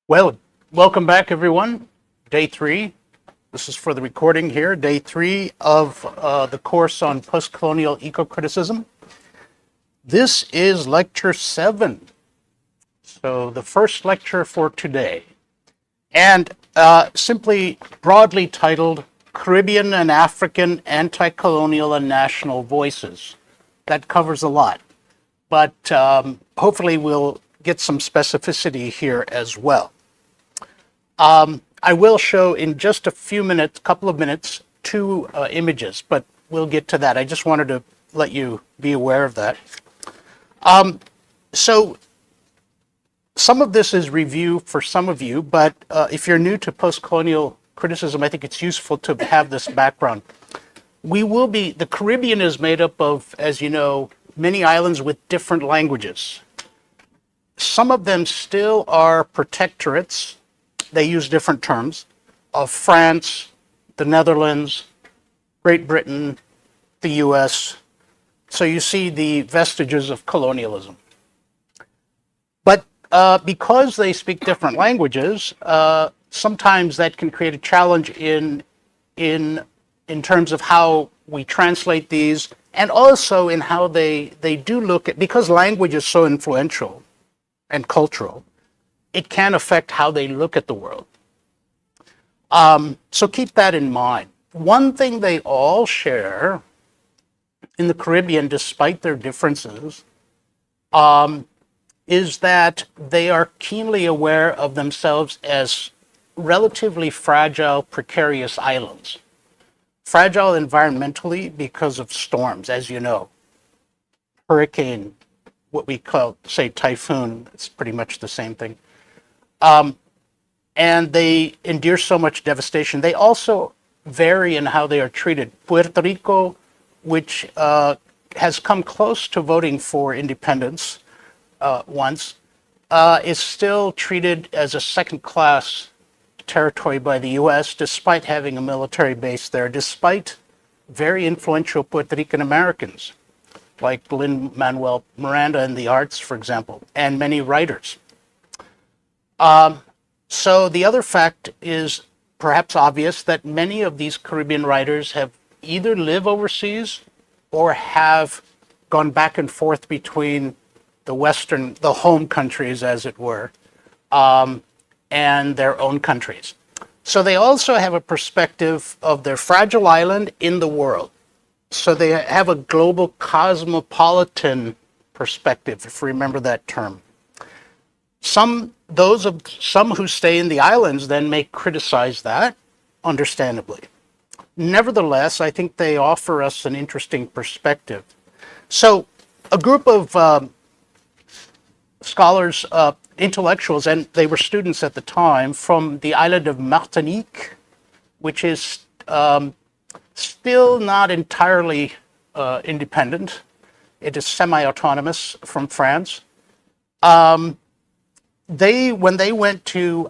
Well, welcome back, everyone. Day 3. This is for the recording here. Day 3 of the course on post-colonial eco-criticism. This is lecture 7. So the first lecture for today. And simply broadly titled Caribbean and African Anti-Colonial and National Voices. That covers a lot. But hopefully we'll get some specificity here as well. I will show in just a few minutes, couple of minutes, two images, but we'll get to that. I just wanted to let you be aware of that. So some of this is review for some of you, but if you're new to post-colonial criticism, I think it's useful to have this background. The Caribbean is made up of, as you know, many islands with different languages. Some of them still are protectorates. They use different terms of France, the Netherlands, Great Britain, the US. So you see the vestiges of colonialism. But because they speak different languages, sometimes that can create a challenge in terms of how we translate these, and also in how they do look at, because language is so influential and cultural, it can affect how they look at the world. So keep that in mind. One thing they all share in the Caribbean, despite their differences, is that they are keenly aware of themselves as relatively fragile, precarious islands. Fragile environmentally because of storms, as you know. Hurricane, what we call, say, typhoon, it's pretty much the same thing. And they endure so much devastation. They also vary in how they are treated. Puerto Rico, which has come close to voting for independence once, is still treated as a second-class territory by the U.S., despite having a military base there, despite very influential Puerto Rican Americans, like Lin-Manuel Miranda in the arts, for example, and many writers. So the other fact is perhaps obvious that many of these Caribbean writers have either lived overseas or have gone back and forth between the home countries, as it were, and their own countries. So they also have a perspective of their fragile island in the world. So they have a global cosmopolitan perspective, if you remember that term. Some who stay in the islands then may criticize that, understandably. Nevertheless, I think they offer us an interesting perspective. So a group of scholars, intellectuals, and they were students at the time, from the island of Martinique, which is still not entirely independent. It is semi-autonomous from France. When they went to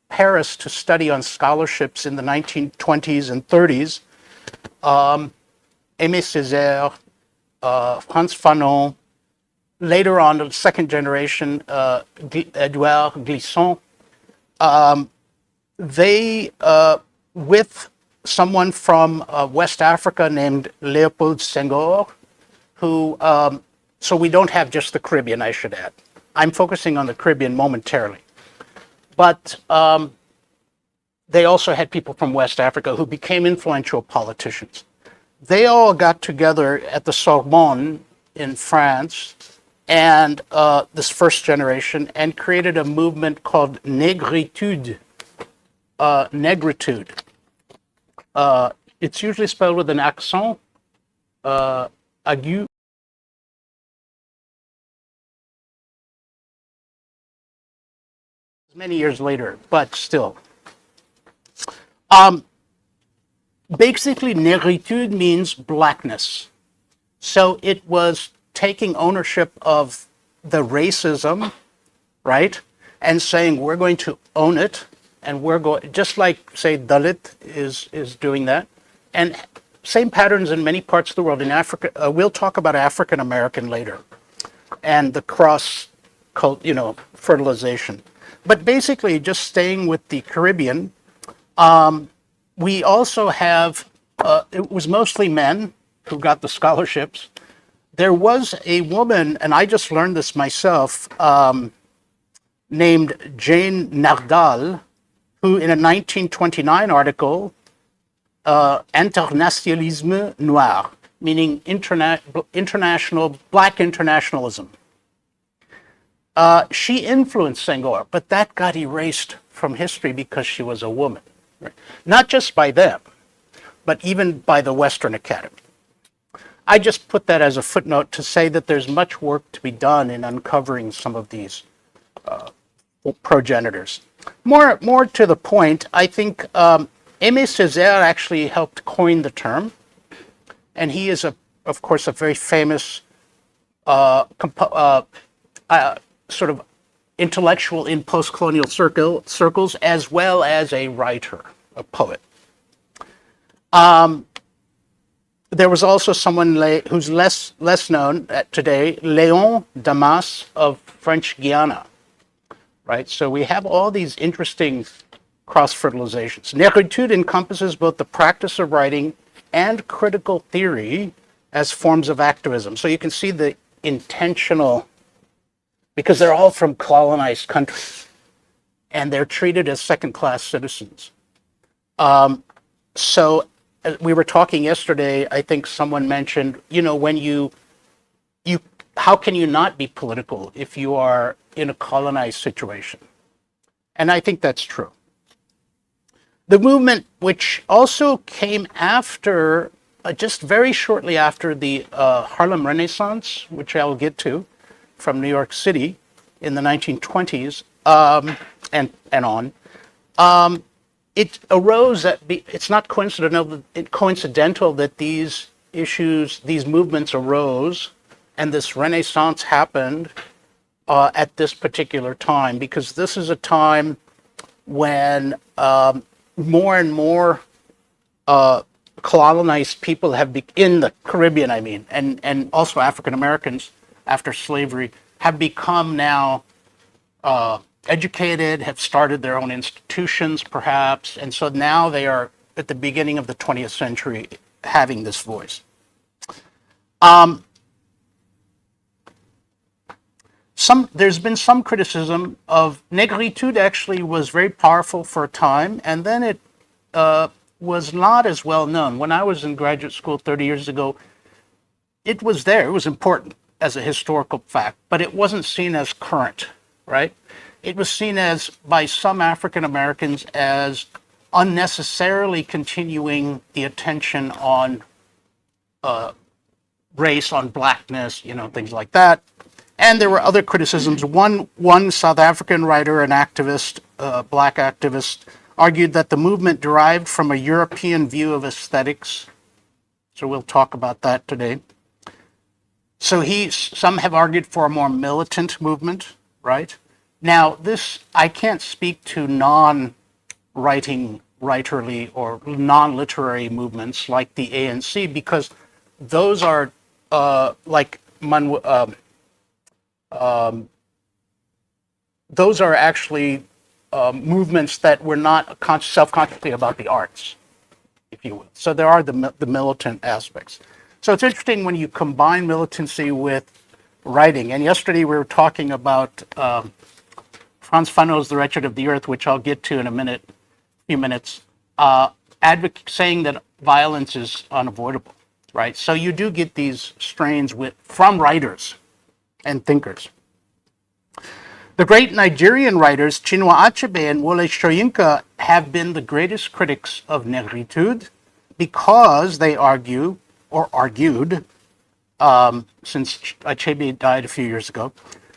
Paris to study on scholarships in the 1920s and 30s, Aimé Césaire, Frantz Fanon, later on the second generation, Edouard Glissant, they, with someone from West Africa named Léopold Senghor, who, so we don't have just the Caribbean, I should add. I'm focusing on the Caribbean momentarily. But they also had people from West Africa who became influential politicians. They all got together at the Sorbonne in France, and this first generation, and created a movement called Négritude. Negritude. It's usually spelled with an accent, aigu. Many years later, but still. Basically, Negritude means blackness. So it was taking ownership of the racism, right? And saying, we're going to own it, and we're going, just like, say, Dalit is doing that. And same patterns in many parts of the world. In Africa, we'll talk about African American later, and the cross, fertilization. But basically, just staying with the Caribbean, we also have, it was mostly men who got the scholarships. There was a woman, and I just learned this myself, named Jane Nardal, who in a 1929 article, Internationalisme Noir, meaning international, black internationalism. She influenced Senghor, but that got erased from history because she was a woman. Right? Not just by them, but even by the Western Academy. I just put that as a footnote to say that there's much work to be done in uncovering some of these progenitors. More to the point, I think Aimé Césaire actually helped coin the term, and he is, of course, a very famous sort of intellectual in post-colonial circles, as well as a writer, a poet. There was also someone who's less known today, Léon Damas of French Guiana, right? So we have all these interesting cross-fertilizations. Négritude encompasses both the practice of writing and critical theory as forms of activism. So you can see the intentional, because they're all from colonized countries, and they're treated as second-class citizens. So we were talking yesterday, I think someone mentioned, when you how can you not be political if you are in a colonized situation? And I think that's true. The movement, which also came after, just very shortly after the Harlem Renaissance, which I'll get to, from New York City in the 1920s and on, it arose it's not coincidental that these issues, these movements arose, and this Renaissance happened at this particular time, because this is a time when more and more colonized people in the Caribbean, and also African Americans after slavery, have become now educated, have started their own institutions perhaps, and so now they are at the beginning of the 20th century having this voice. There's been some criticism of Négritude. Actually was very powerful for a time, and then it was not as well known. When I was in graduate school 30 years ago, it was there, it was important as a historical fact, but it wasn't seen as current, right? It was seen as, by some African Americans, as unnecessarily continuing the attention on race, on blackness, things like that. And there were other criticisms. One South African writer and activist, black activist, argued that the movement derived from a European view of aesthetics. So we'll talk about that today. So some have argued for a more militant movement, right? Now, I can't speak to writerly or non-literary movements like the ANC, because those are those are actually movements that were not self-consciously about the arts, if you will. So there are the militant aspects. So it's interesting when you combine militancy with writing. And yesterday we were talking about Frantz Fanon's The Wretched of the Earth, which I'll get to in a few minutes, saying that violence is unavoidable, right? So you do get these strains from writers and thinkers. The great Nigerian writers Chinua Achebe and Wole Soyinka have been the greatest critics of Négritude, because they argued, since Achebe died a few years ago,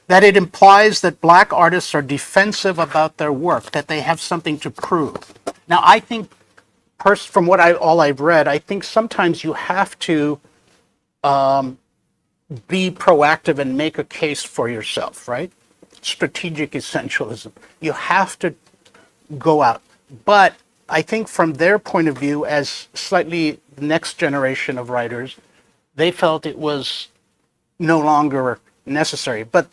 that it implies that black artists are defensive about their work, that they have something to prove. Now, I think, from all I've read, I think sometimes you have to be proactive and make a case for yourself, right? Strategic essentialism. You have to go out. But I think from their point of view, as slightly the next generation of writers, they felt it was no longer necessary. But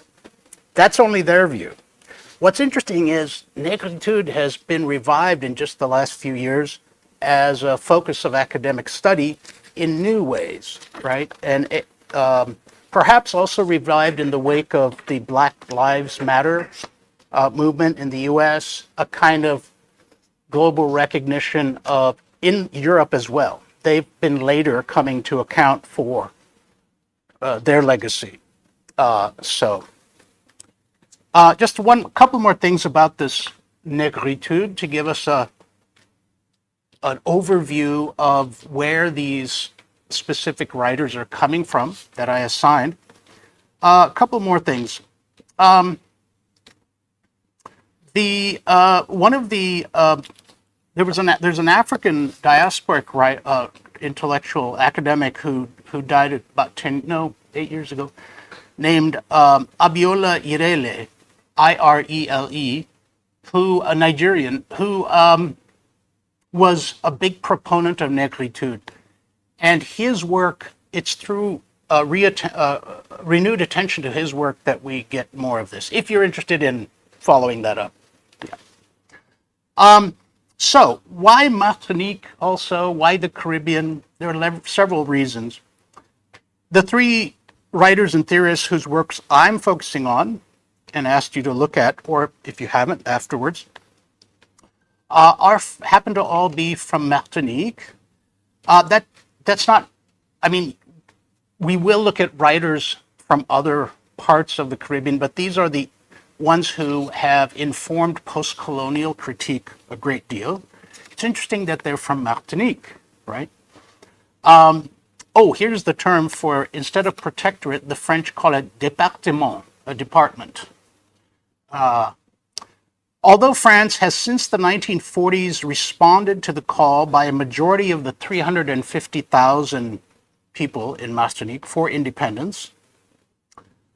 that's only their view. What's interesting is negritude has been revived in just the last few years as a focus of academic study in new ways, right? And it, perhaps also revived in the wake of the Black Lives Matter movement in the US, a kind of global recognition of, in Europe as well. They've been later coming to account for their legacy. Just one couple more things about this negritude to give us an overview of where these specific writers are coming from that I assigned. A couple more things. There's an African diasporic intellectual academic who died about 8 years ago, named Abiola Irele, Irele, who a Nigerian who was a big proponent of negritude, and his work. It's through renewed attention to his work that we get more of this. If you're interested in following that up. Yeah. So why Martinique also? Why the Caribbean? There are several reasons. The three writers and theorists whose works I'm focusing on and asked you to look at, or if you haven't afterwards, happen to all be from Martinique. That's not, I mean, we will look at writers from other parts of the Caribbean, but these are the ones who have informed post-colonial critique a great deal. It's interesting that they're from Martinique, right? Here's the term for, instead of protectorate, the French call it département, a department. Although France has since the 1940s responded to the call by a majority of the 350,000 people in Martinique for independence,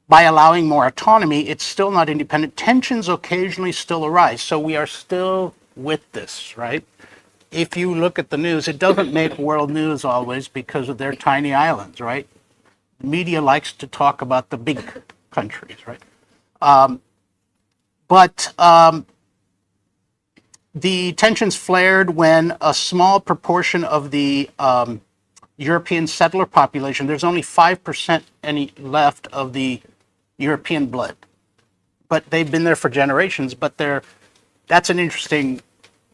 by allowing more autonomy, it's still not independent. Tensions occasionally still arise. So we are still with this, right? If you look at the news, it doesn't make world news always because of their tiny islands, right? The media likes to talk about the big countries, right? But the tensions flared when a small proportion of the European settler population, there's only 5% any left of the European blood, but they've been there for generations. But that's an interesting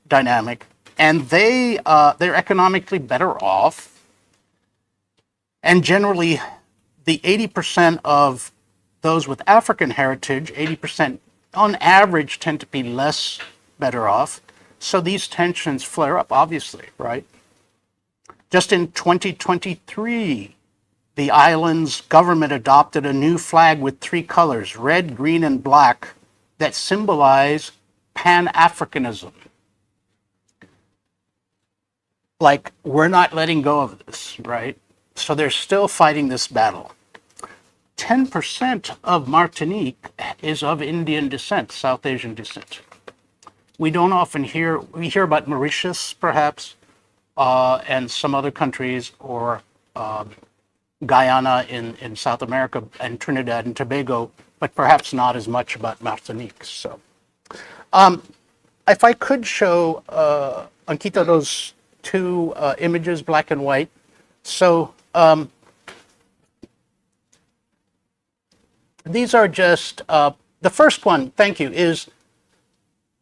dynamic, and they're economically better off. And generally, the 80% of those with African heritage, 80% on average, tend to be less better off. So these tensions flare up, obviously, right? Just in 2023. The island's government adopted a new flag with 3 colors, red, green, and black, that symbolize Pan-Africanism. Like, we're not letting go of this, right? So they're still fighting this battle. 10% of Martinique is of Indian descent, South Asian descent. We don't often hear about Mauritius, perhaps, and some other countries, or Guyana in South America, and Trinidad and Tobago, but perhaps not as much about Martinique. So, if I could show Ankita those 2 images, black and white. So these are just the first one. Thank you. Is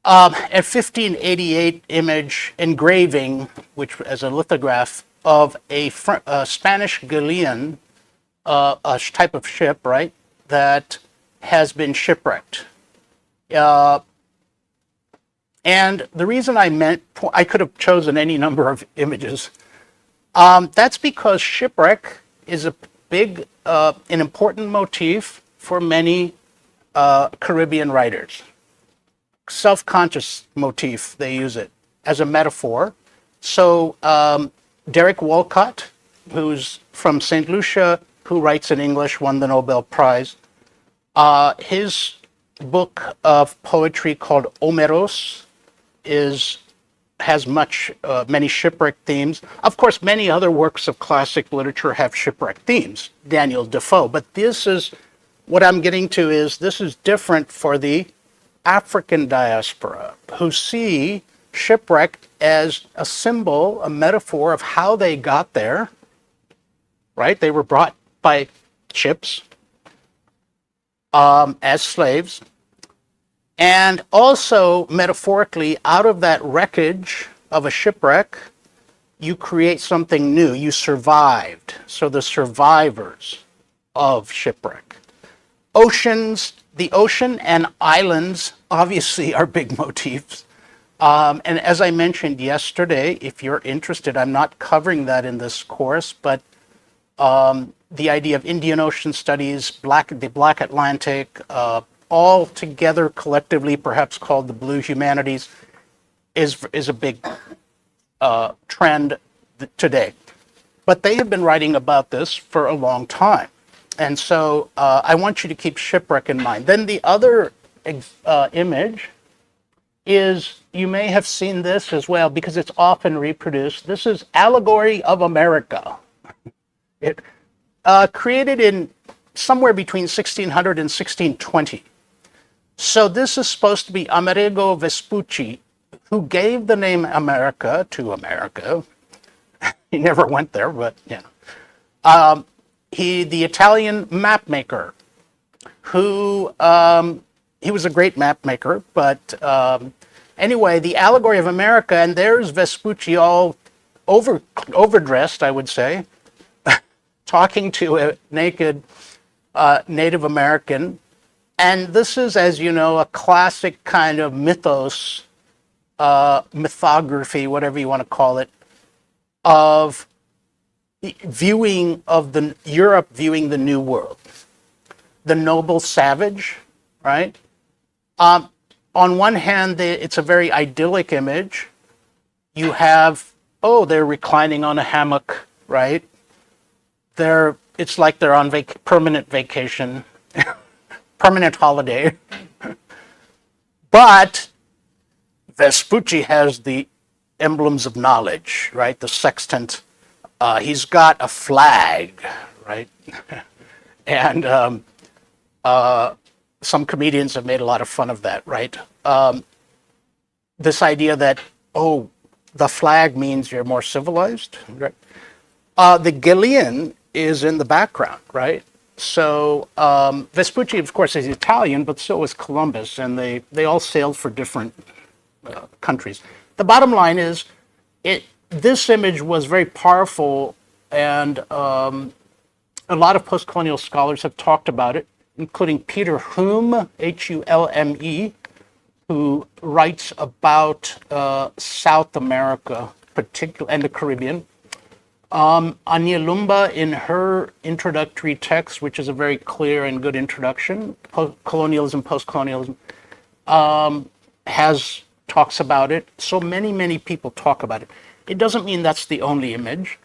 a 1588 image engraving, which as a lithograph of a Spanish galleon, a type of ship, right, that has been shipwrecked. And the reason I could have chosen any number of images. That's because shipwreck is a big, an important motif for many Caribbean writers. Self-conscious motif, they use it as a metaphor. So Derek Walcott, who's from St. Lucia, who writes in English, won the Nobel Prize. His book of poetry called Omeros has many shipwreck themes. Of course, many other works of classic literature have shipwreck themes, Daniel Defoe. But this is, what I'm getting to is, this is different for the African diaspora who see shipwreck as a symbol, a metaphor of how they got there, right? They were brought by ships as slaves. And also, metaphorically, out of that wreckage of a shipwreck, you create something new. You survived. So the survivors of shipwreck. Oceans, the ocean and islands obviously are big motifs. And as I mentioned yesterday, if you're interested, I'm not covering that in this course, but the idea of Indian Ocean studies, the Black Atlantic, all together collectively, perhaps called the Blue Humanities, is a big trend today. But they have been writing about this for a long time. And so I want you to keep shipwreck in mind. Then the other image is, you may have seen this as well because it's often reproduced. This is Allegory of America. It created in somewhere between 1600 and 1620. So this is supposed to be Amerigo Vespucci, who gave the name America to America. He never went there, but yeah. The Italian map maker, who he was a great map maker, but anyway, the Allegory of America, and there's Vespucci all overdressed, I would say, talking to a naked Native American. And this is, as you know, a classic kind of mythos, mythography, whatever you want to call it, of viewing of the Europe viewing the New World. The noble savage, right? On one hand, it's a very idyllic image. You have, they're reclining on a hammock, right? It's like they're on permanent vacation, permanent holiday. But Vespucci has the emblems of knowledge, right? The sextant. He's got a flag, right? And some comedians have made a lot of fun of that, right? This idea that, the flag means you're more civilized, right? The GIAN is in the background, right? So Vespucci, of course, is Italian, but so is Columbus, and they all sailed for different countries. The bottom line is, this image was very powerful, and a lot of post-colonial scholars have talked about it, including Peter Hume, Hulme, who writes about South America, particularly, and the Caribbean. Anya Lumba, in her introductory text, which is a very clear and good introduction, colonialism, post-colonialism, talks about it. So many people talk about it. It doesn't mean that's the only image,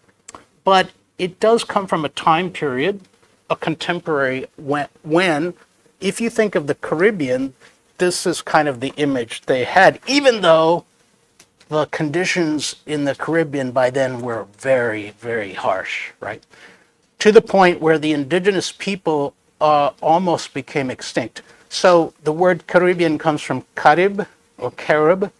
but it does come from a time period, a contemporary, when, if you think of the Caribbean, this is kind of the image they had, even though the conditions in the Caribbean by then were very, very harsh, right? To the point where the indigenous people almost became extinct. So the word Caribbean comes from Carib or Carib,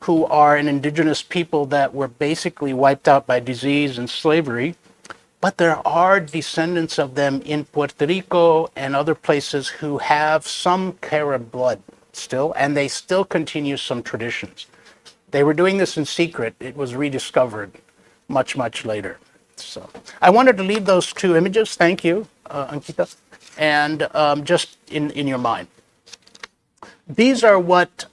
who are an indigenous people that were basically wiped out by disease and slavery. But there are descendants of them in Puerto Rico and other places who have some Carib blood still, and they still continue some traditions. They were doing this in secret. It was rediscovered much, much later. So I wanted to leave those two images. Thank you, Ankita. And just in your mind. These are what,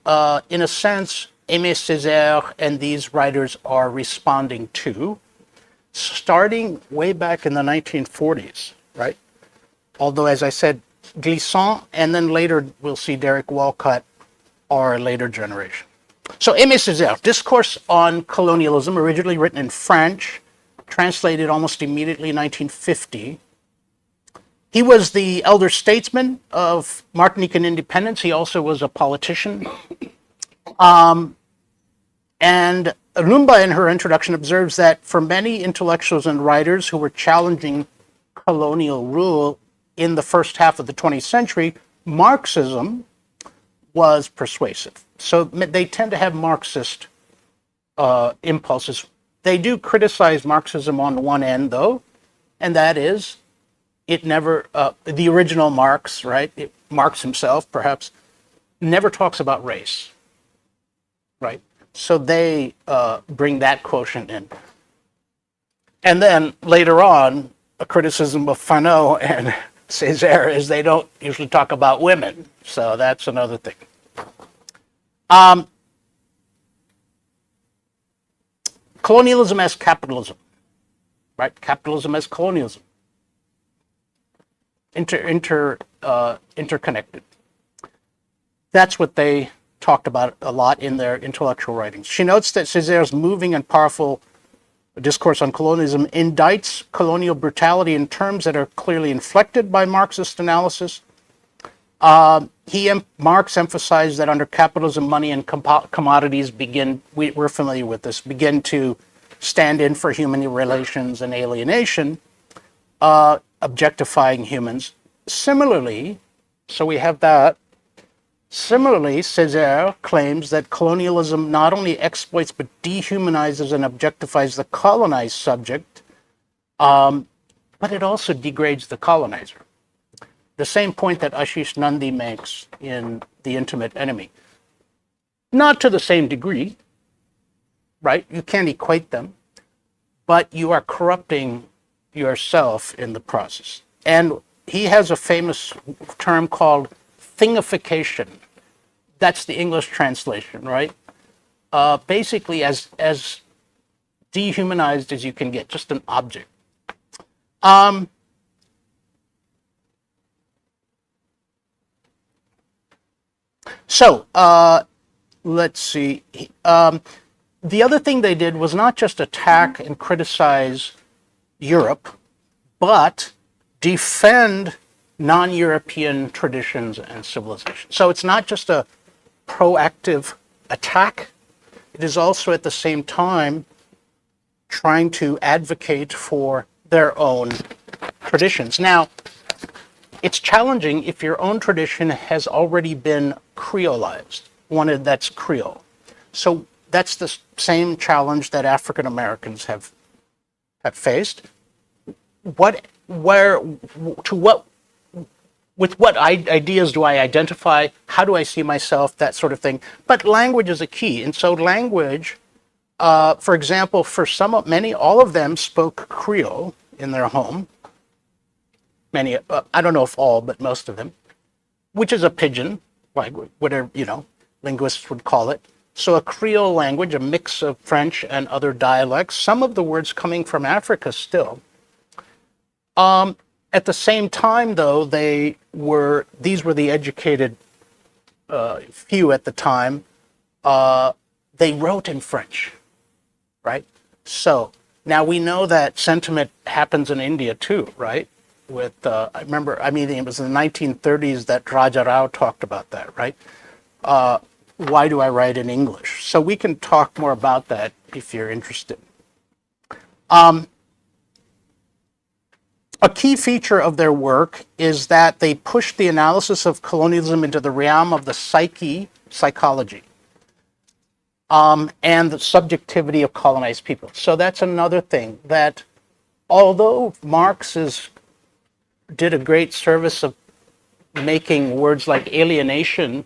in a sense, Aimé Césaire and these writers are responding to, starting way back in the 1940s, right? Although, as I said, Glissant, and then later we'll see Derek Walcott, are a later generation. So Aimé Césaire, Discourse on Colonialism, originally written in French, translated almost immediately in 1950. He was the elder statesman of Martinican independence. He also was a politician. And Lumba, in her introduction, observes that for many intellectuals and writers who were challenging colonial rule in the first half of the 20th century, Marxism was persuasive. So they tend to have Marxist impulses. They do criticize Marxism on one end, though, and that is it never, the original Marx, right? Marx himself, perhaps, never talks about race, right? So they bring that quotient in. And then later on, a criticism of Fanon and Césaire is they don't usually talk about women. So that's another thing. Colonialism as capitalism, right? Capitalism as colonialism. Interconnected. That's what they talked about a lot in their intellectual writings. She notes that Césaire's moving and powerful discourse on colonialism indicts colonial brutality in terms that are clearly inflected by Marxist analysis. Marx emphasized that under capitalism, money and commodities we're familiar with this, begin to stand in for human relations and alienation, objectifying humans. Similarly, so we have that. Similarly, Césaire claims that colonialism not only exploits but dehumanizes and objectifies the colonized subject, but it also degrades the colonizer. The same point that Ashish Nandi makes in The Intimate Enemy. Not to the same degree, right? You can't equate them, but you are corrupting yourself in the process. And he has a famous term called thingification. That's the English translation, right? Basically, as dehumanized as you can get, just an object. So let's see. The other thing they did was not just attack and criticize Europe, but defend non-European traditions and civilizations. So it's not just a proactive attack. It is also at the same time trying to advocate for their own traditions. Now, it's challenging if your own tradition has already been creolized, one that's Creole. So that's the same challenge that African Americans have faced. With what ideas do I identify? How do I see myself? That sort of thing. But language is a key, and so language, for example, for all of them spoke Creole in their home. Many, I don't know if all, but most of them, which is a pidgin, language, whatever linguists would call it. So a Creole language, a mix of French and other dialects. Some of the words coming from Africa still. At the same time, though, these were the educated few at the time. They wrote in French, right? So now we know that sentiment happens in India too, right? It was in the 1930s that Raja Rao talked about that, right? Why do I write in English? So we can talk more about that if you're interested. A key feature of their work is that they push the analysis of colonialism into the realm of the psychology, and the subjectivity of colonized people. So that's another thing, that although Marx did a great service of making words like alienation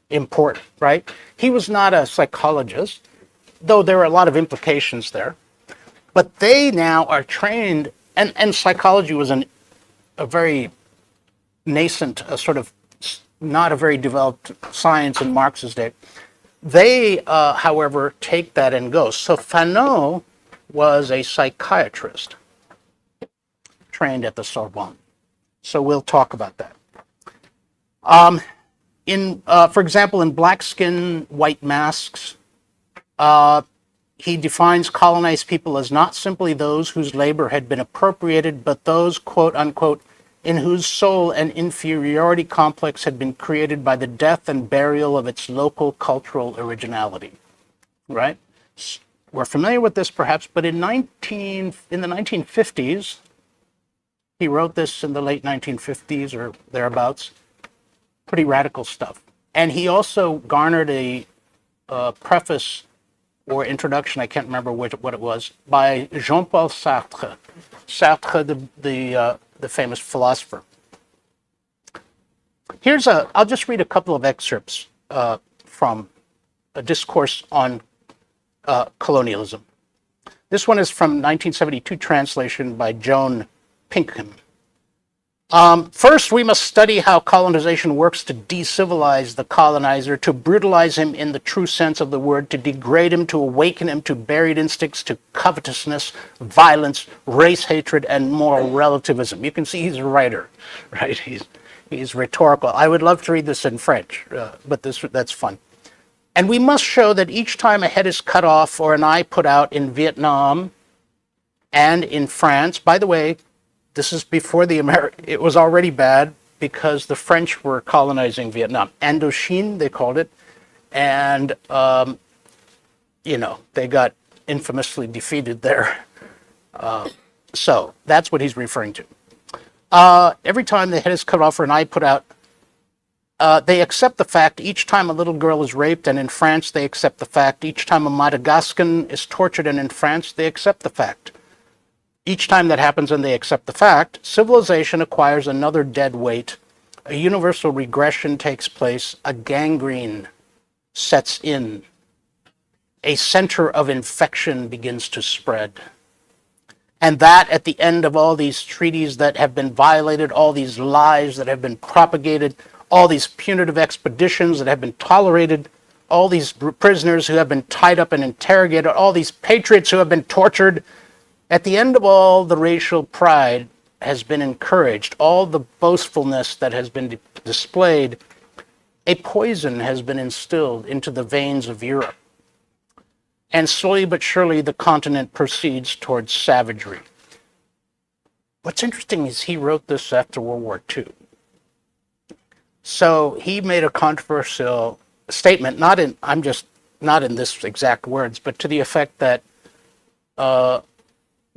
important, right? He was not a psychologist, though there are a lot of implications there. But they now are trained, and psychology was a very nascent, sort of not a very developed science in Marx's day. They, however, take that and go. So Fanon was a psychiatrist trained at the Sorbonne. So we'll talk about that. For example, in Black Skin, White Masks, he defines colonized people as not simply those whose labor had been appropriated, but those, quote unquote, in whose soul an inferiority complex had been created by the death and burial of its local cultural originality, right? We're familiar with this perhaps, but in the 1950s, he wrote this in the late 1950s or thereabouts, pretty radical stuff. And he also garnered a preface or introduction, I can't remember what it was, by Jean-Paul Sartre. Sartre, the famous philosopher. I'll just read a couple of excerpts from a discourse on colonialism. This one is from 1972 translation by Joan Pinkham. First, we must study how colonization works to decivilize the colonizer, to brutalize him in the true sense of the word, to degrade him, to awaken him to buried instincts, to covetousness, violence, race hatred, and moral relativism. You can see he's a writer, right? He's rhetorical. I would love to read this in French, but that's fun. And we must show that each time a head is cut off or an eye put out in Vietnam and in France, by the way, this is before it was already bad because the French were colonizing Vietnam. Indochine, they called it. And, they got infamously defeated there. So that's what he's referring to. Every time the head is cut off or an eye put out, they accept the fact each time a little girl is raped, and in France they accept the fact each time a Madagascan is tortured, and in France they accept the fact. Each time that happens and they accept the fact, civilization acquires another dead weight, a universal regression takes place, a gangrene sets in, a center of infection begins to spread. And that at the end of all these treaties that have been violated, all these lies that have been propagated, all these punitive expeditions that have been tolerated, all these prisoners who have been tied up and interrogated, all these patriots who have been tortured, at the end of all the racial pride has been encouraged, all the boastfulness that has been displayed, a poison has been instilled into the veins of Europe. And slowly but surely the continent proceeds towards savagery. What's interesting is he wrote this after World War II. So he made a controversial statement, not in this exact words, but to the effect that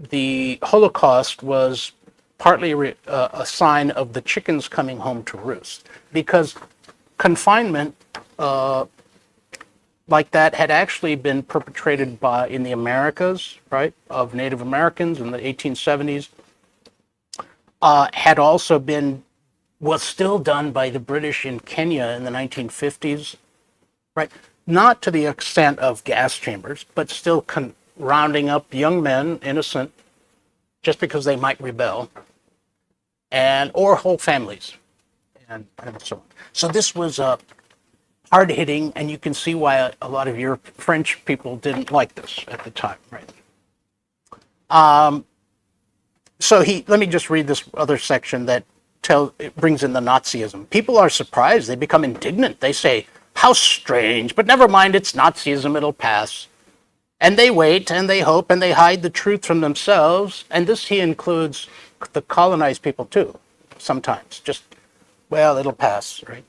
the Holocaust was partly a sign of the chickens coming home to roost, because confinement like that had actually been perpetrated in the Americas, right, of Native Americans in the 1870s, was still done by the British in Kenya in the 1950s, right? Not to the extent of gas chambers, but still rounding up young men, innocent, just because they might rebel, or whole families, and so on. So this was hard hitting, and you can see why a lot of your French people didn't like this at the time, right? Let me just read this other section that it brings in the Nazism. People are surprised. They become indignant. They say, "How strange, but never mind, it's Nazism, it'll pass." And they wait, and they hope, and they hide the truth from themselves. And this he includes the colonized people too, sometimes. Just, well, it'll pass, right?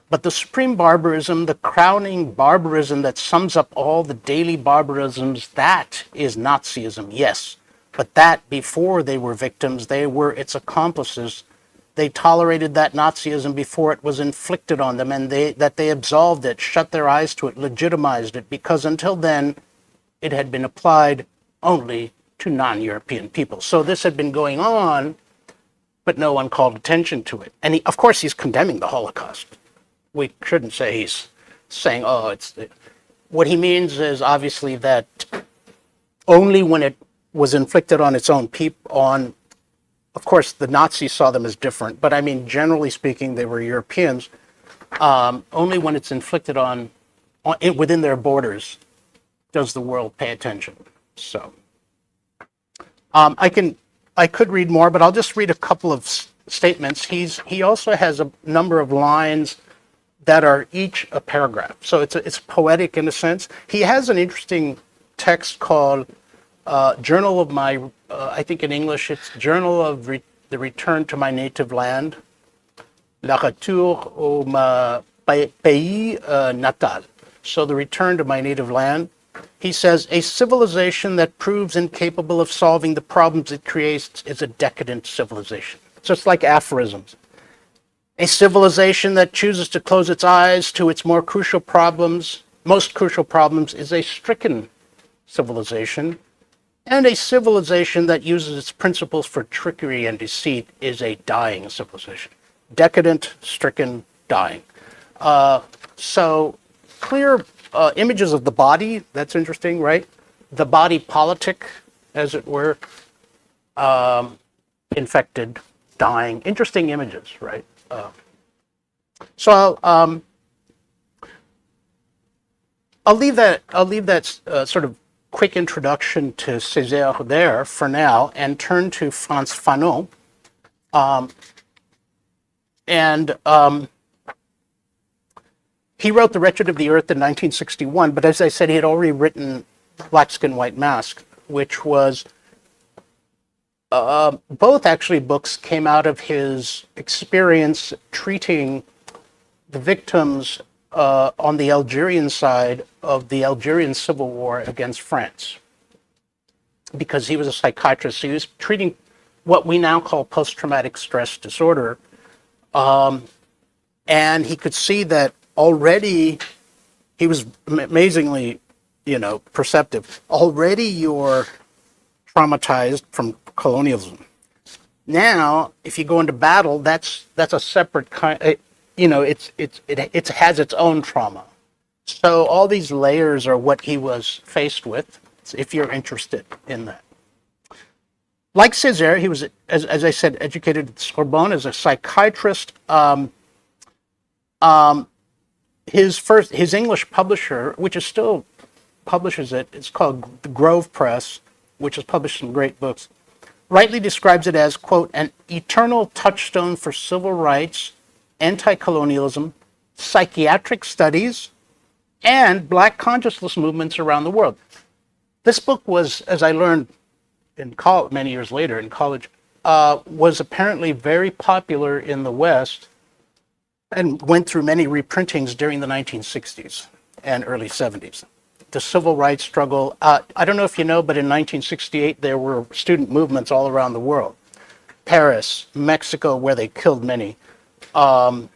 But the supreme barbarism, the crowning barbarism that sums up all the daily barbarisms, that is Nazism, yes. But that before they were victims, they were its accomplices. They tolerated that Nazism before it was inflicted on them, and they absolved it, shut their eyes to it, legitimized it, because until then, it had been applied only to non-European people. So this had been going on, but no one called attention to it. And of course, he's condemning the Holocaust. We shouldn't say he's saying, what he means is obviously that only when it was inflicted on its own people, of course, the Nazis saw them as different, but I mean, generally speaking, they were Europeans. Only when it's inflicted within their borders does the world pay attention. So, I could read more, but I'll just read a couple of statements. He also has a number of lines that are each a paragraph, so it's poetic in a sense. He has an interesting text called Journal of My, I think in English it's Journal of the Return to My Native Land, La Retour au Pays Natal. So the return to my native land. He says, a civilization that proves incapable of solving the problems it creates is a decadent civilization. So it's like aphorisms. A civilization that chooses to close its eyes to its more crucial problems, most crucial problems, is a stricken civilization. And a civilization that uses its principles for trickery and deceit is a dying civilization. Decadent, stricken, dying. So clear images of the body, that's interesting, right? The body politic, as it were, infected, dying. Interesting images, right? So I'll leave that sort of quick introduction to Césaire there for now and turn to Frantz Fanon. He wrote The Wretched of the Earth in 1961, but as I said, he had already written Black Skin, White Mask, which was both actually books came out of his experience treating the victims on the Algerian side of the Algerian Civil War against France. Because he was a psychiatrist, so he was treating what we now call post-traumatic stress disorder. And he could see that already, he was amazingly, perceptive. Already you're traumatized from colonialism. Now, if you go into battle, that's a separate kind. It has its own trauma. So all these layers are what he was faced with, if you're interested in that. Like Césaire, he was, as I said, educated at the Sorbonne as a psychiatrist. His English publisher, which is still publishes it, it's called the Grove Press, which has published some great books, rightly describes it as, quote, an eternal touchstone for civil rights, anti-colonialism, psychiatric studies, and Black consciousness movements around the world. This book was, as I learned in many years later in college, was apparently very popular in the West and went through many reprintings during the 1960s and early 70s. The civil rights struggle, I don't know if you know, but in 1968 there were student movements all around the world. Paris, Mexico, where they killed many, the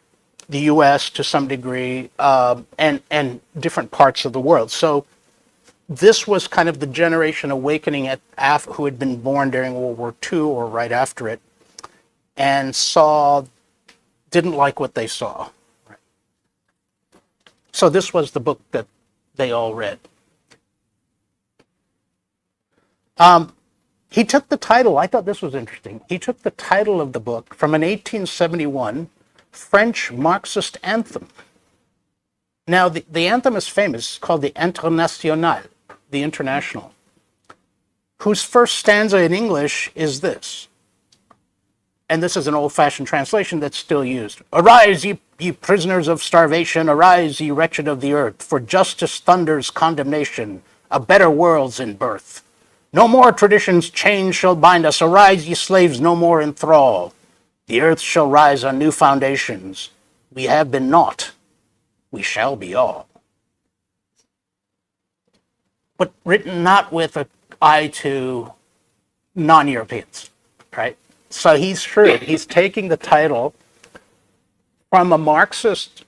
US to some degree, and different parts of the world. So this was kind of the generation awakening who had been born during World War II or right after it, and didn't like what they saw. So this was the book that they all read. He took the title, I thought this was interesting, he took the title of the book from an 1871 French Marxist anthem. Now, the anthem is famous. It's called the Internationale, the International, whose first stanza in English is this. And this is an old-fashioned translation that's still used. Arise, ye prisoners of starvation, arise, ye wretched of the earth, for justice thunders condemnation, a better world's in birth. No more traditions chains shall bind us, arise, ye slaves, no more in thrall. The earth shall rise on new foundations. We have been naught, we shall be all. But written not with an eye to non-Europeans, right? So he's shrewd. He's taking the title from a Marxist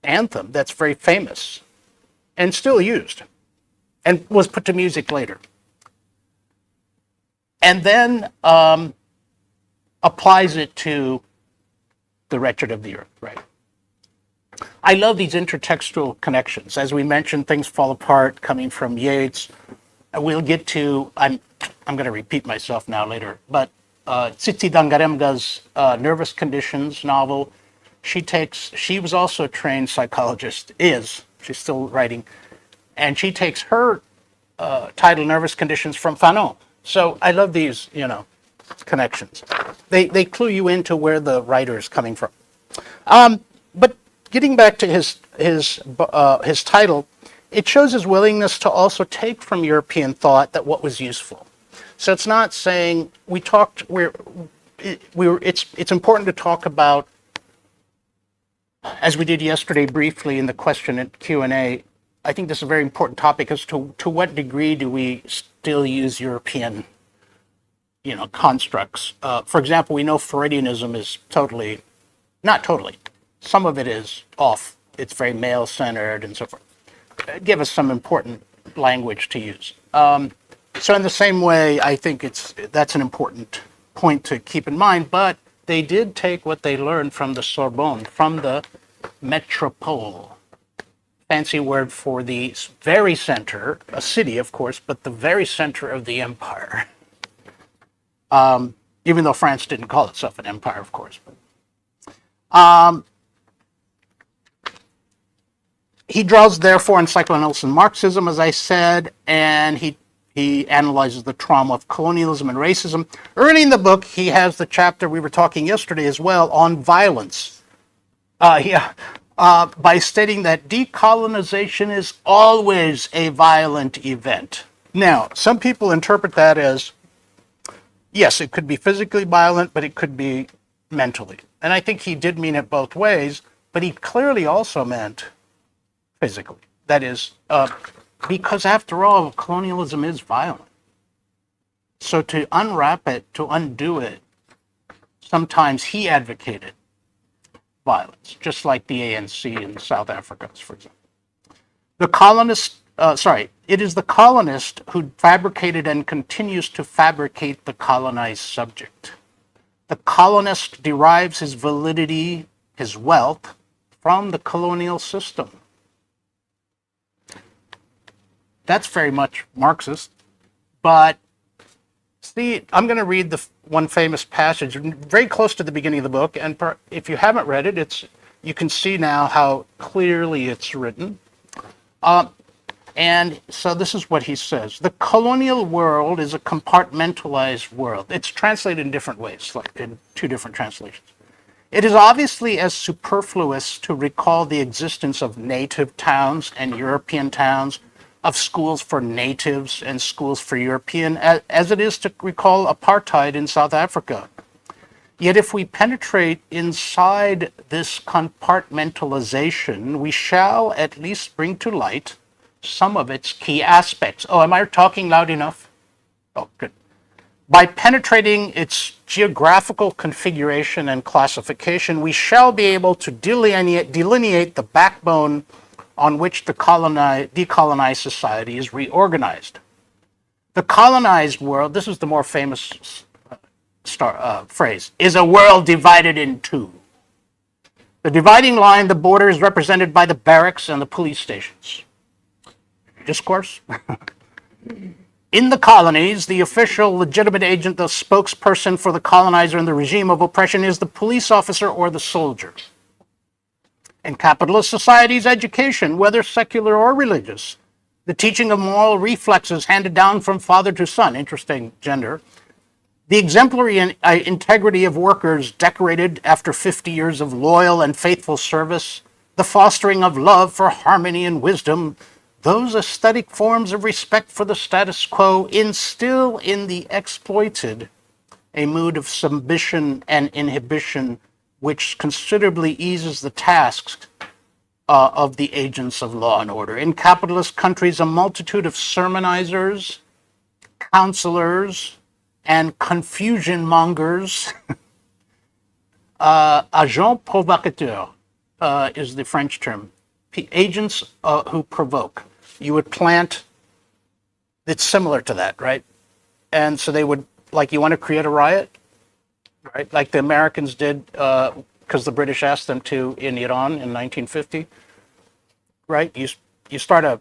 anthem that's very famous and still used and was put to music later. And then applies it to the wretched of the earth, right? I love these intertextual connections. As we mentioned, things fall apart coming from Yeats. We'll get to, I'm going to repeat myself now later, but Tsitsi Dangarembga's Nervous Conditions novel, she was also a trained psychologist, she's still writing, and she takes her title Nervous Conditions from Fanon. So I love these, connections. They clue you into where the writer is coming from. But getting back to his title, it shows his willingness to also take from European thought that what was useful. So it's not saying it's important to talk about, as we did yesterday briefly in the question and Q&A. I think this is a very important topic as to what degree do we still use European constructs. For example, we know Freudianism is totally Not totally. Some of it is off. It's very male-centered and so forth. Give us some important language to use. So in the same way, I think that's an important point to keep in mind, but they did take what they learned from the Sorbonne, from the métropole. Fancy word for the very center, a city, of course, but the very center of the empire. Even though France didn't call itself an empire, of course. He draws, therefore, on psychoanalysis and Marxism, as I said, and he analyzes the trauma of colonialism and racism. Early in the book, he has the chapter we were talking yesterday as well on violence. By stating that decolonization is always a violent event. Now, some people interpret that as, yes, it could be physically violent, but it could be mentally. And I think he did mean it both ways, but he clearly also meant physically. That is, because after all, colonialism is violent. So to unwrap it, to undo it, sometimes he advocated violence, just like the ANC in South Africa, for example. It is the colonist who fabricated and continues to fabricate the colonized subject. The colonist derives his validity, his wealth, from the colonial system. That's very much Marxist, but see, I'm going to read the one famous passage very close to the beginning of the book, and if you haven't read it, you can see now how clearly it's written. And so this is what he says. The colonial world is a compartmentalized world. It's translated in different ways, like in two different translations. It is obviously as superfluous to recall the existence of native towns and European towns, of schools for natives and schools for European, as it is to recall apartheid in South Africa. Yet if we penetrate inside this compartmentalization, we shall at least bring to light some of its key aspects. Oh, am I talking loud enough? Oh, good. By penetrating its geographical configuration and classification, we shall be able to delineate the backbone on which the decolonized society is reorganized. The colonized world, this is the more famous phrase, is a world divided in two. The dividing line, the border, is represented by the barracks and the police stations. Discourse? In the colonies, the official legitimate agent, the spokesperson for the colonizer in the regime of oppression, is the police officer or the soldier. In capitalist societies, education, whether secular or religious, the teaching of moral reflexes handed down from father to son, interesting gender, the exemplary integrity of workers decorated after 50 years of loyal and faithful service, the fostering of love for harmony and wisdom, those aesthetic forms of respect for the status quo instill in the exploited a mood of submission and inhibition which considerably eases the tasks of the agents of law and order. In capitalist countries, a multitude of sermonizers, counselors, and confusion mongers, agents provocateurs is the French term, agents who provoke. You would plant, it's similar to that, right? And so they would, like, you want to create a riot? Right, like the Americans did, because the British asked them to in Iran in 1950. Right, you start a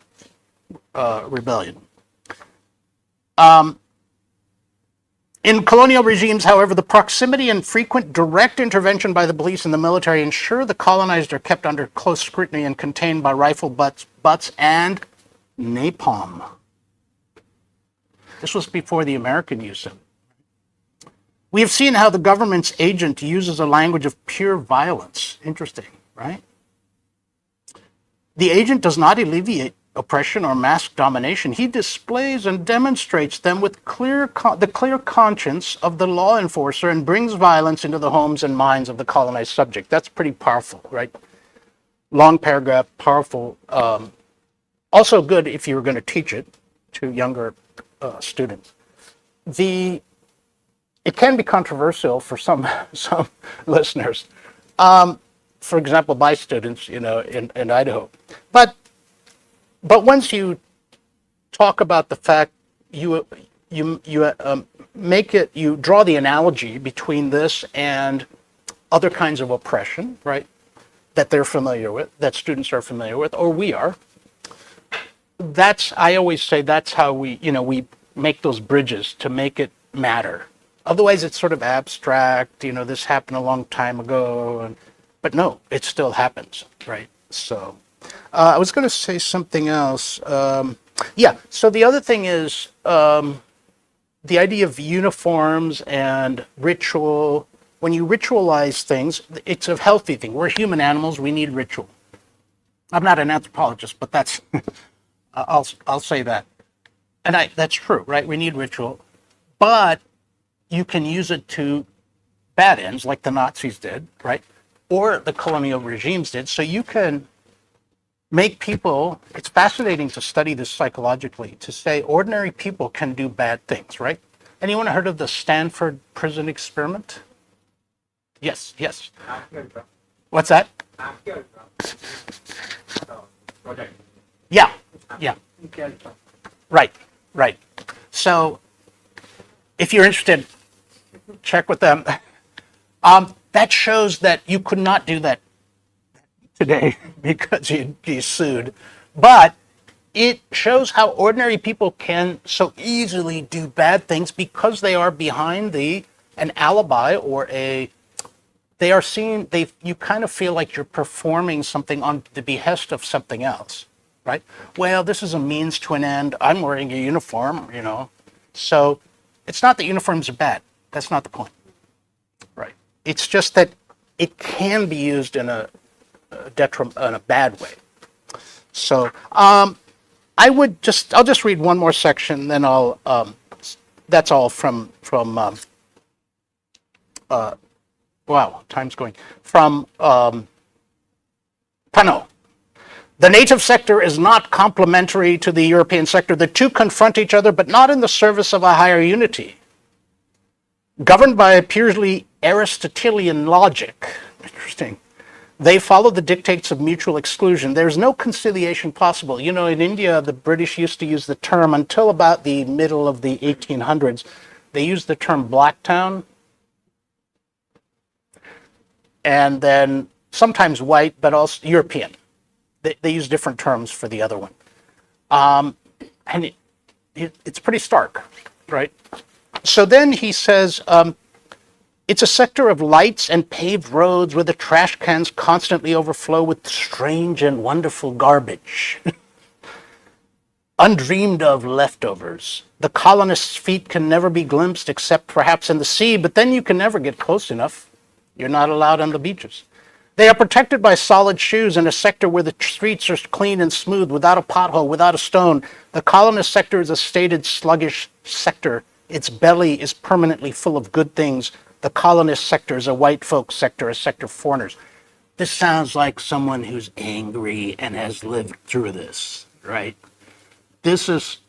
rebellion. In colonial regimes, however, the proximity and frequent direct intervention by the police and the military ensure the colonized are kept under close scrutiny and contained by rifle butts and napalm. This was before the American use of it. We have seen how the government's agent uses a language of pure violence. Interesting, right? The agent does not alleviate oppression or mask domination. He displays and demonstrates them with the clear conscience of the law enforcer and brings violence into the homes and minds of the colonized subject. That's pretty powerful, right? Long paragraph, powerful. Also good if you were going to teach it to younger students. It can be controversial for some listeners For example, my students, in Idaho. But once you talk about the fact you draw the analogy between this and other kinds of oppression, right? That they're familiar with, that students are familiar with, or we are. I always say that's how we make those bridges to make it matter. Otherwise, it's sort of abstract. This happened a long time ago, but no, it still happens, right? So, I was going to say something else. Yeah. So the other thing is the idea of uniforms and ritual. When you ritualize things, it's a healthy thing. We're human animals. We need ritual. I'm not an anthropologist, but that's I'll say that, and that's true, right? We need ritual, but you can use it to bad ends, like the Nazis did, right? Or the colonial regimes did. So you can make people. It's fascinating to study this psychologically. To say ordinary people can do bad things, right? Anyone heard of the Stanford prison experiment? Yes. What's that? Yeah. Right. So, if you're interested, check with them. That shows that you could not do that today because you'd be sued. But it shows how ordinary people can so easily do bad things because they are behind an alibi or they are seen. You kind of feel like you're performing something on the behest of something else, right? Well, this is a means to an end. I'm wearing a uniform, So it's not that uniforms are bad. That's not the point, right? It's just that it can be used in a bad way. So I'll just read one more section, then that's all from wow, time's going. From Pano. The native sector is not complementary to the European sector. The two confront each other, but not in the service of a higher unity. Governed by a purely Aristotelian logic, interesting, they follow the dictates of mutual exclusion. There's no conciliation possible. In India, the British used to use the term, until about the middle of the 1800s, they used the term black town, and then sometimes white, but also European. They use different terms for the other one. And it's pretty stark, right? So then he says, it's a sector of lights and paved roads where the trash cans constantly overflow with strange and wonderful garbage. Undreamed of leftovers. The colonists' feet can never be glimpsed except perhaps in the sea, but then you can never get close enough. You're not allowed on the beaches. They are protected by solid shoes in a sector where the streets are clean and smooth, without a pothole, without a stone. The colonist sector is a stated sluggish sector. Its belly is permanently full of good things. The colonist sector is a white folk sector, a sector of foreigners. This sounds like someone who's angry and has lived through this, right? This is,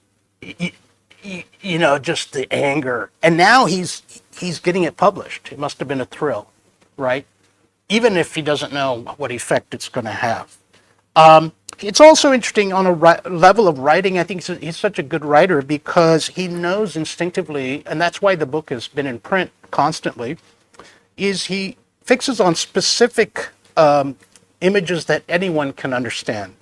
just the anger. And now he's getting it published. It must have been a thrill, right? Even if he doesn't know what effect it's going to have. It's also interesting on a level of writing. I think he's such a good writer because he knows instinctively, and that's why the book has been in print constantly, is he fixes on specific images that anyone can understand.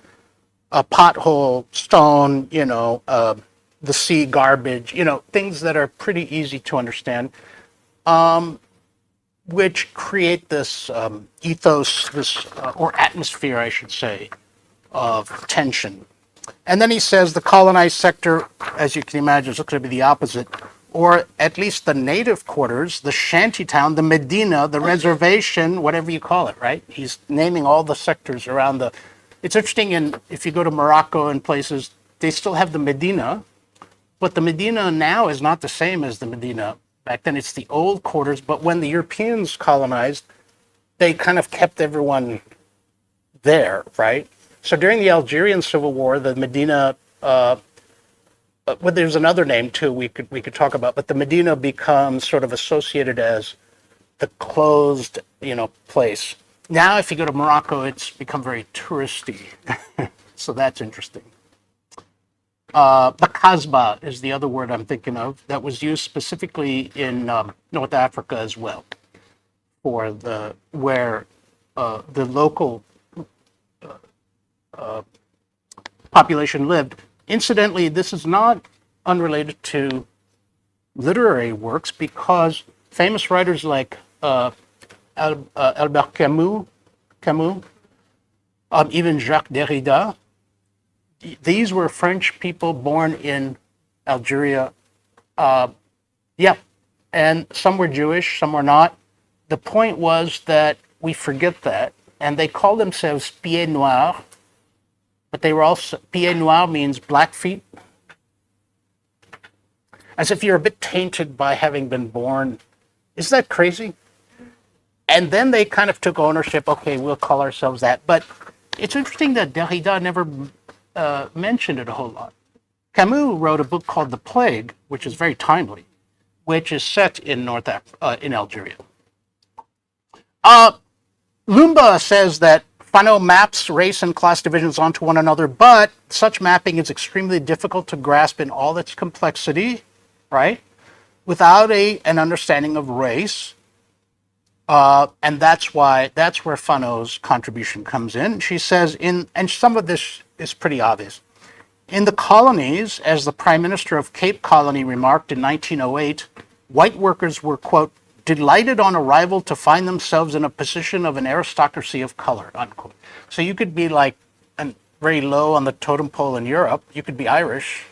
A pothole, stone, the sea, garbage, things that are pretty easy to understand. Which create this ethos, or atmosphere, I should say, of tension. And then he says the colonized sector, as you can imagine, is going to be the opposite, or at least the native quarters, the shantytown, the Medina, the reservation, whatever you call it, right? He's naming all the sectors around It's interesting, if you go to Morocco and places, they still have the Medina, but the Medina now is not the same as the Medina. Back then, it's the old quarters, but when the Europeans colonized, they kind of kept everyone there, right? So during the Algerian Civil War, the Medina, there's another name too we could talk about, but the Medina becomes sort of associated as the closed, place. Now, if you go to Morocco, it's become very touristy. So that's interesting. Bakasba is the other word I'm thinking of that was used specifically in North Africa as well for where the local population lived. Incidentally, this is not unrelated to literary works because famous writers like Albert Camus, even Jacques Derrida, these were French people born in Algeria. Yeah, and some were Jewish, some were not. The point was that we forget that, and they call themselves pieds noirs, but they were also, pieds noirs means black feet, as if you're a bit tainted by having been born. Isn't that crazy? And then they kind of took ownership. Okay, we'll call ourselves that. But it's interesting that Derrida never mentioned it a whole lot. Camus wrote a book called The Plague, which is very timely, which is set in in Algeria. Lumba says that Fanon maps race and class divisions onto one another, but such mapping is extremely difficult to grasp in all its complexity, right? Without an understanding of race. And that's where Fanon's contribution comes in. She says, and some of this is pretty obvious. In the colonies, as the Prime Minister of Cape Colony remarked in 1908, white workers were, quote, delighted on arrival to find themselves in a position of an aristocracy of color, unquote. So you could be like very low on the totem pole in Europe. You could be Irish.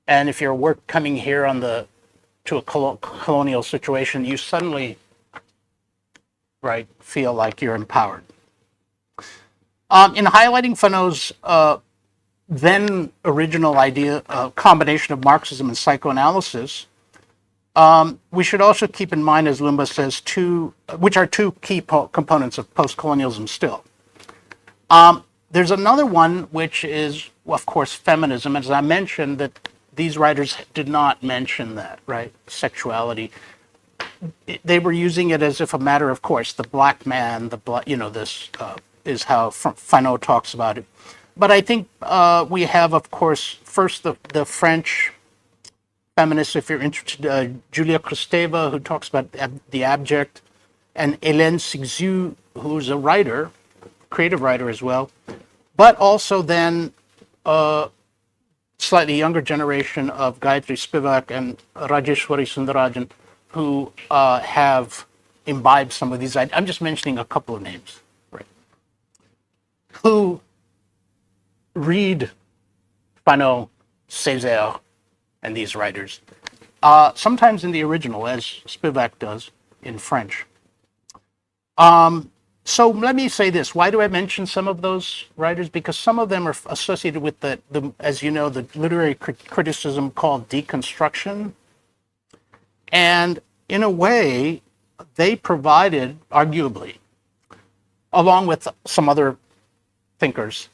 And if you're coming here to a colonial situation, you suddenly, right, feel like you're empowered. In highlighting Fanon's then original idea, combination of Marxism and psychoanalysis, we should also keep in mind, as Lumba says, which are two key components of post-colonialism still. There's another one, which is, of course, feminism. As I mentioned, that these writers did not mention that, right? Sexuality. They were using it as if a matter of course. The black man, this is how Fanon talks about it. But I think we have, of course, first the French feminists, if you're interested, Julia Kristeva, who talks about the abject, and Hélène Cixous, who's a writer, creative writer as well, but also then slightly younger generation of Gayatri Spivak and Rajeshwari Sundarajan, who have imbibed some of these ideas. I'm just mentioning a couple of names, right? Who read Fanon, Césaire, and these writers, sometimes in the original, as Spivak does in French. So let me say this. Why do I mention some of those writers? Because some of them are associated with the as you know, the literary criticism called deconstruction. And in a way, they provided, arguably, along with some other thinkers,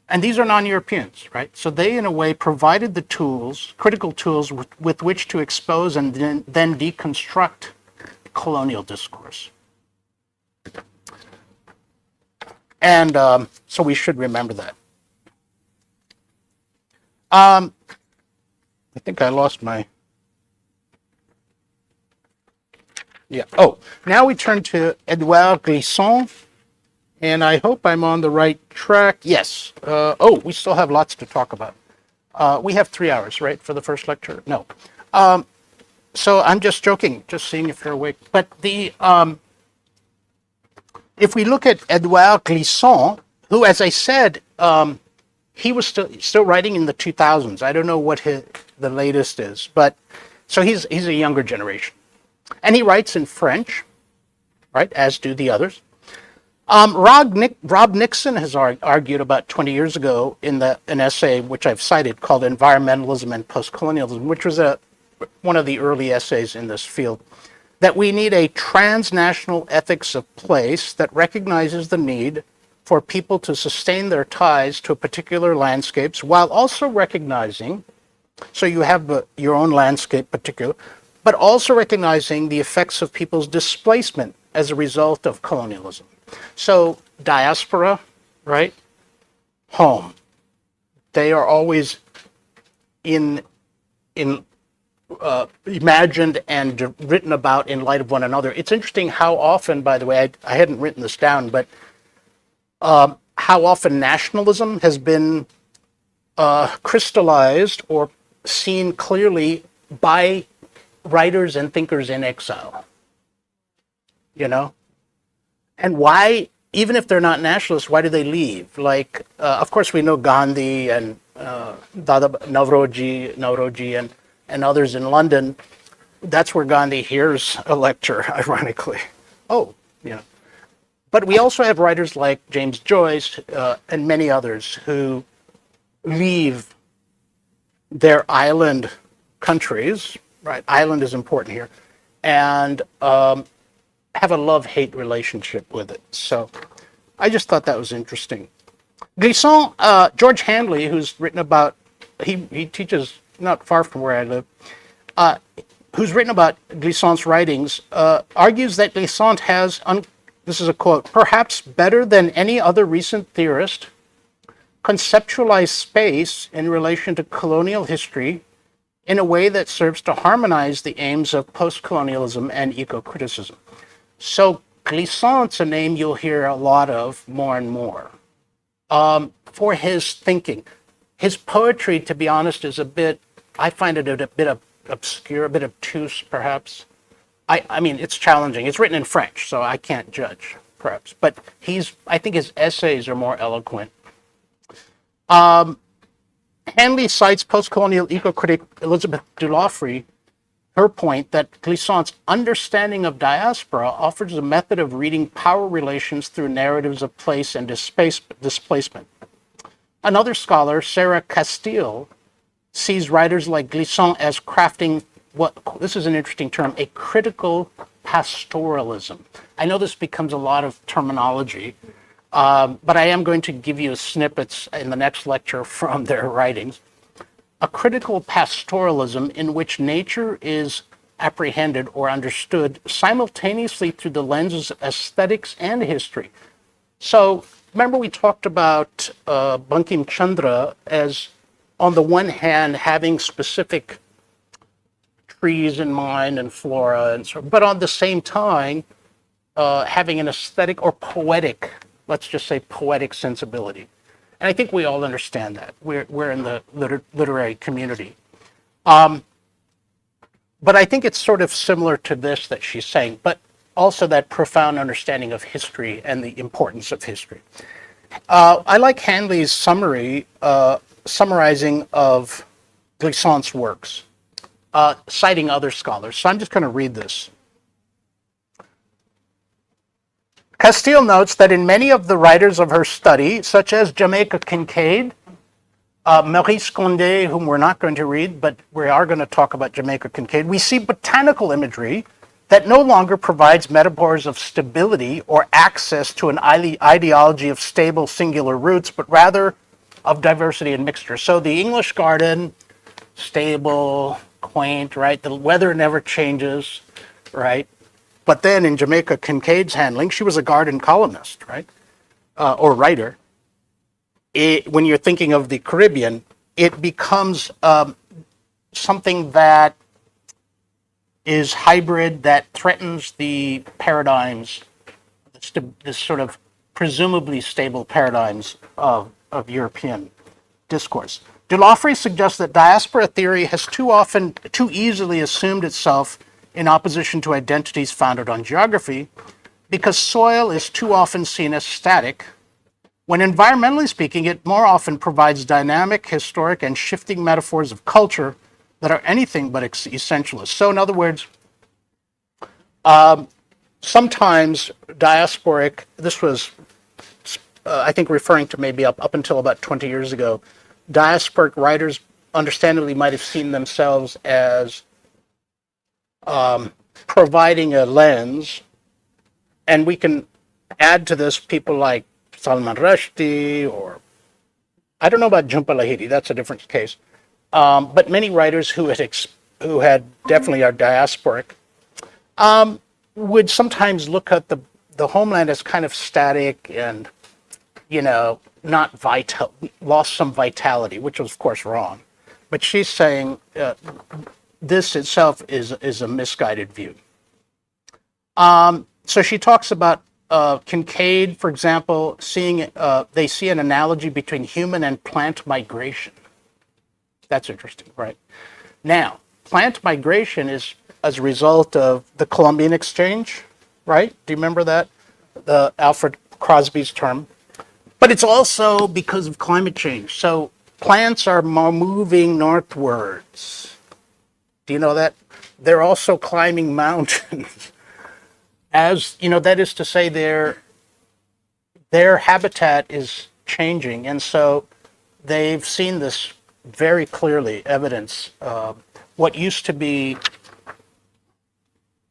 and these are non-Europeans, right? So they, in a way, provided the tools, critical tools, with which to expose and then deconstruct colonial discourse. And so we should remember that. I think I lost my... Yeah. Oh, now we turn to Edouard Glissant, and I hope I'm on the right track. Yes. We still have lots to talk about. We have 3 hours, right, for the first lecture? No. So I'm just joking, just seeing if you're awake. But if we look at Edouard Glissant, who, as I said, he was still writing in the 2000s. I don't know what the latest is, but so he's a younger generation. And he writes in French, right, as do the others. Rob Nixon has argued about 20 years ago in an essay which I've cited called Environmentalism and Postcolonialism, which was one of the early essays in this field, that we need a transnational ethics of place that recognizes the need for people to sustain their ties to particular landscapes while also recognizing, so you have your own landscape particular, but also recognizing the effects of people's displacement as a result of colonialism. So diaspora, right? Home. They are always in imagined and written about in light of one another. It's interesting how often, by the way, I hadn't written this down, but how often nationalism has been crystallized or seen clearly by writers and thinkers in exile. You know? And why, even if they're not nationalists, why do they leave? Like, of course, we know Gandhi and Dada Nauroji and others in London. That's where Gandhi hears a lecture, ironically. Oh, you know. But we also have writers like James Joyce and many others who leave their island countries, right? Island is important here, and have a love-hate relationship with it. So I just thought that was interesting. Glissant, George Handley, who's written about, he teaches not far from where I live, who's written about Glissant's writings, argues that Glissant has, this is a quote, perhaps better than any other recent theorist, conceptualized space in relation to colonial history in a way that serves to harmonize the aims of post-colonialism and eco-criticism. So Glissant's a name you'll hear a lot of more and more for his thinking. His poetry, to be honest, is a bit, I find it a bit obscure, a bit obtuse, perhaps. I mean, it's challenging. It's written in French, so I can't judge, perhaps. But I think his essays are more eloquent. Handley cites post-colonial eco-critic Elizabeth Dulafrey, her point that Glissant's understanding of diaspora offers a method of reading power relations through narratives of place and displacement. Another scholar, Sarah Castile, sees writers like Glissant as crafting this is an interesting term, a critical pastoralism. I know this becomes a lot of terminology, but I am going to give you snippets in the next lecture from their writings. A critical pastoralism in which nature is apprehended or understood simultaneously through the lenses of aesthetics and history. So remember we talked about Bankim Chandra as, on the one hand, having specific trees in mind and flora, and so, but on the same time, having an aesthetic or poetic, let's just say poetic sensibility. And I think we all understand that. We're in the literary community. But I think it's sort of similar to this that she's saying, but also that profound understanding of history and the importance of history. I like Handley's summarizing of Glissant's works, citing other scholars. So I'm just going to read this. Castile notes that in many of the writers of her study, such as Jamaica Kincaid, Maurice Condé, whom we're not going to read, but we are going to talk about Jamaica Kincaid, we see botanical imagery that no longer provides metaphors of stability or access to an ideology of stable singular roots, but rather of diversity and mixture. So the English garden, stable, quaint, right? The weather never changes, right? But then in Jamaica Kincaid's handling, she was a garden columnist, right? Or writer. When you're thinking of the Caribbean, it becomes something that is hybrid, that threatens the paradigms, this sort of presumably stable paradigms of European discourse. Dulafrey suggests that diaspora theory has too easily assumed itself in opposition to identities founded on geography, because soil is too often seen as static, when environmentally speaking, it more often provides dynamic, historic, and shifting metaphors of culture that are anything but essentialist. So in other words, sometimes diasporic, this was, I think, referring to maybe up until about 20 years ago, diasporic writers understandably might have seen themselves as providing a lens, and we can add to this people like Salman Rushdie, or I don't know about Jhumpa Lahiri, that's a different case, but many writers who had definitely are diasporic would sometimes look at the homeland is kind of static and, not vital, lost some vitality, which was, of course, wrong. But she's saying this itself is a misguided view. So she talks about Kincaid, for example, they see an analogy between human and plant migration. That's interesting, right? Now, plant migration is as a result of the Columbian Exchange, right? Do you remember that? The Alfred Crosby's term. But it's also because of climate change. So plants are moving northwards. Do you know that? They're also climbing mountains. As you know, that is to say, their habitat is changing, and so they've seen this very clearly, evidence. What used to be,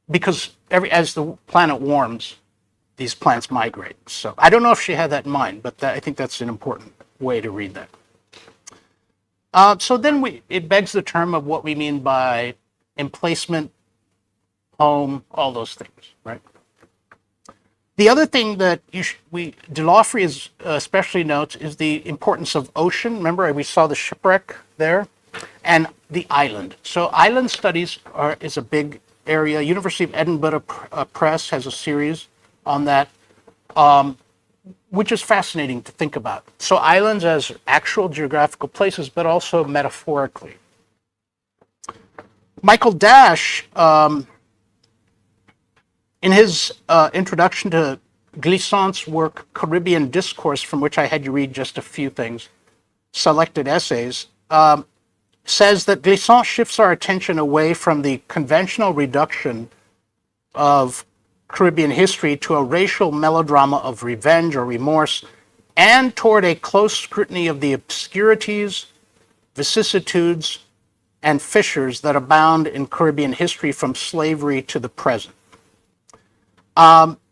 because as the planet warms, these plants migrate. So I don't know if she had that in mind, but I think that's an important way to read that. So then it begs the term of what we mean by emplacement, home, all those things, right? The other thing that Delaufrey especially notes is the importance of ocean. Remember, we saw the shipwreck there, and the island. So island studies is a big area. University of Edinburgh Press has a series on that, which is fascinating to think about. So islands as actual geographical places, but also metaphorically. Michael Dash, in his introduction to Glissant's work, Caribbean Discourse, from which I had you read just a few things, selected essays, says that Glissant shifts our attention away from the conventional reduction of Caribbean history to a racial melodrama of revenge or remorse, and toward a close scrutiny of the obscurities, vicissitudes, and fissures that abound in Caribbean history from slavery to the present.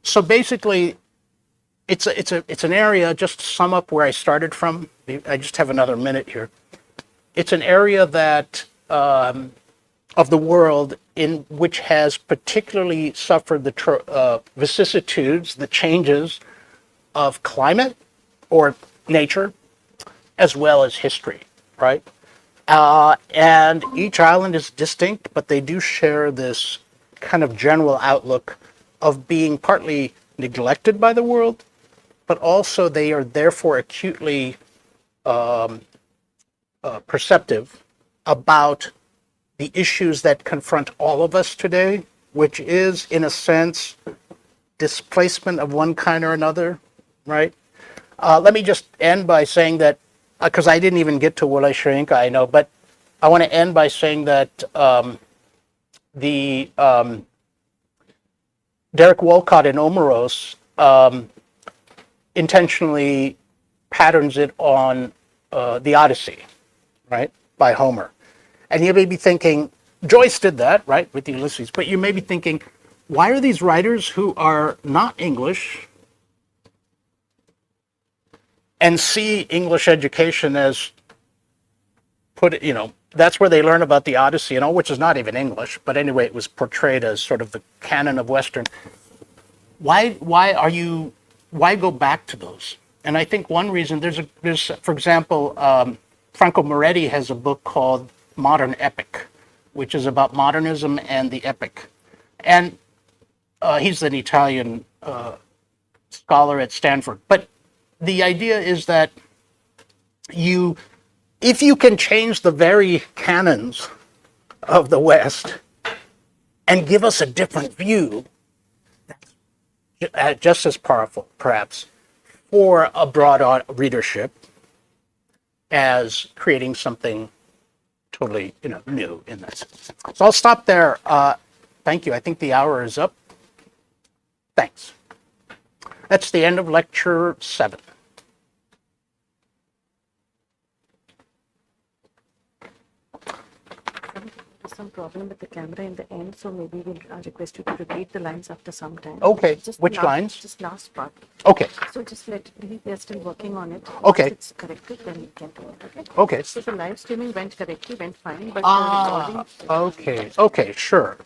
So basically, it's an area, just to sum up where I started from, I just have another minute here. It's an area that, of the world in which has particularly suffered the vicissitudes, the changes of climate or nature, as well as history, right? And each island is distinct, but they do share this kind of general outlook of being partly neglected by the world, but also they are therefore acutely perceptive about the issues that confront all of us today, which is, in a sense, displacement of one kind or another, right? Let me just end by saying that, because I didn't even get to Wole Soyinka, I know, but I want to end by saying that Derek Walcott in Omeros intentionally patterns it on the Odyssey, right, by Homer. And you may be thinking, Joyce did that, right, with Ulysses, but you may be thinking, why are these writers who are not English and see English education as that's where they learn about the Odyssey, which is not even English, but anyway, it was portrayed as sort of the canon of Western. Why go back to those? And I think one reason, there's for example, Franco Moretti has a book called Modern Epic, which is about modernism and the epic. And he's an Italian scholar at Stanford. But the idea is that if you can change the very canons of the West and give us a different view, that's just as powerful, perhaps, for a broad readership as creating something totally, new in that sense. So I'll stop there. Thank you. I think the hour is up. Thanks. That's the end of lecture 7. Some problem with the camera in the end, so maybe I'll request you to repeat the lines after some time. Okay. Just Which lines? Just last part. Okay. So just let it be. They're still working on it. Okay. Once it's corrected, then we can do it. Okay. Okay. So the live streaming went correctly, went fine, but the recording. Okay. Okay. Sure.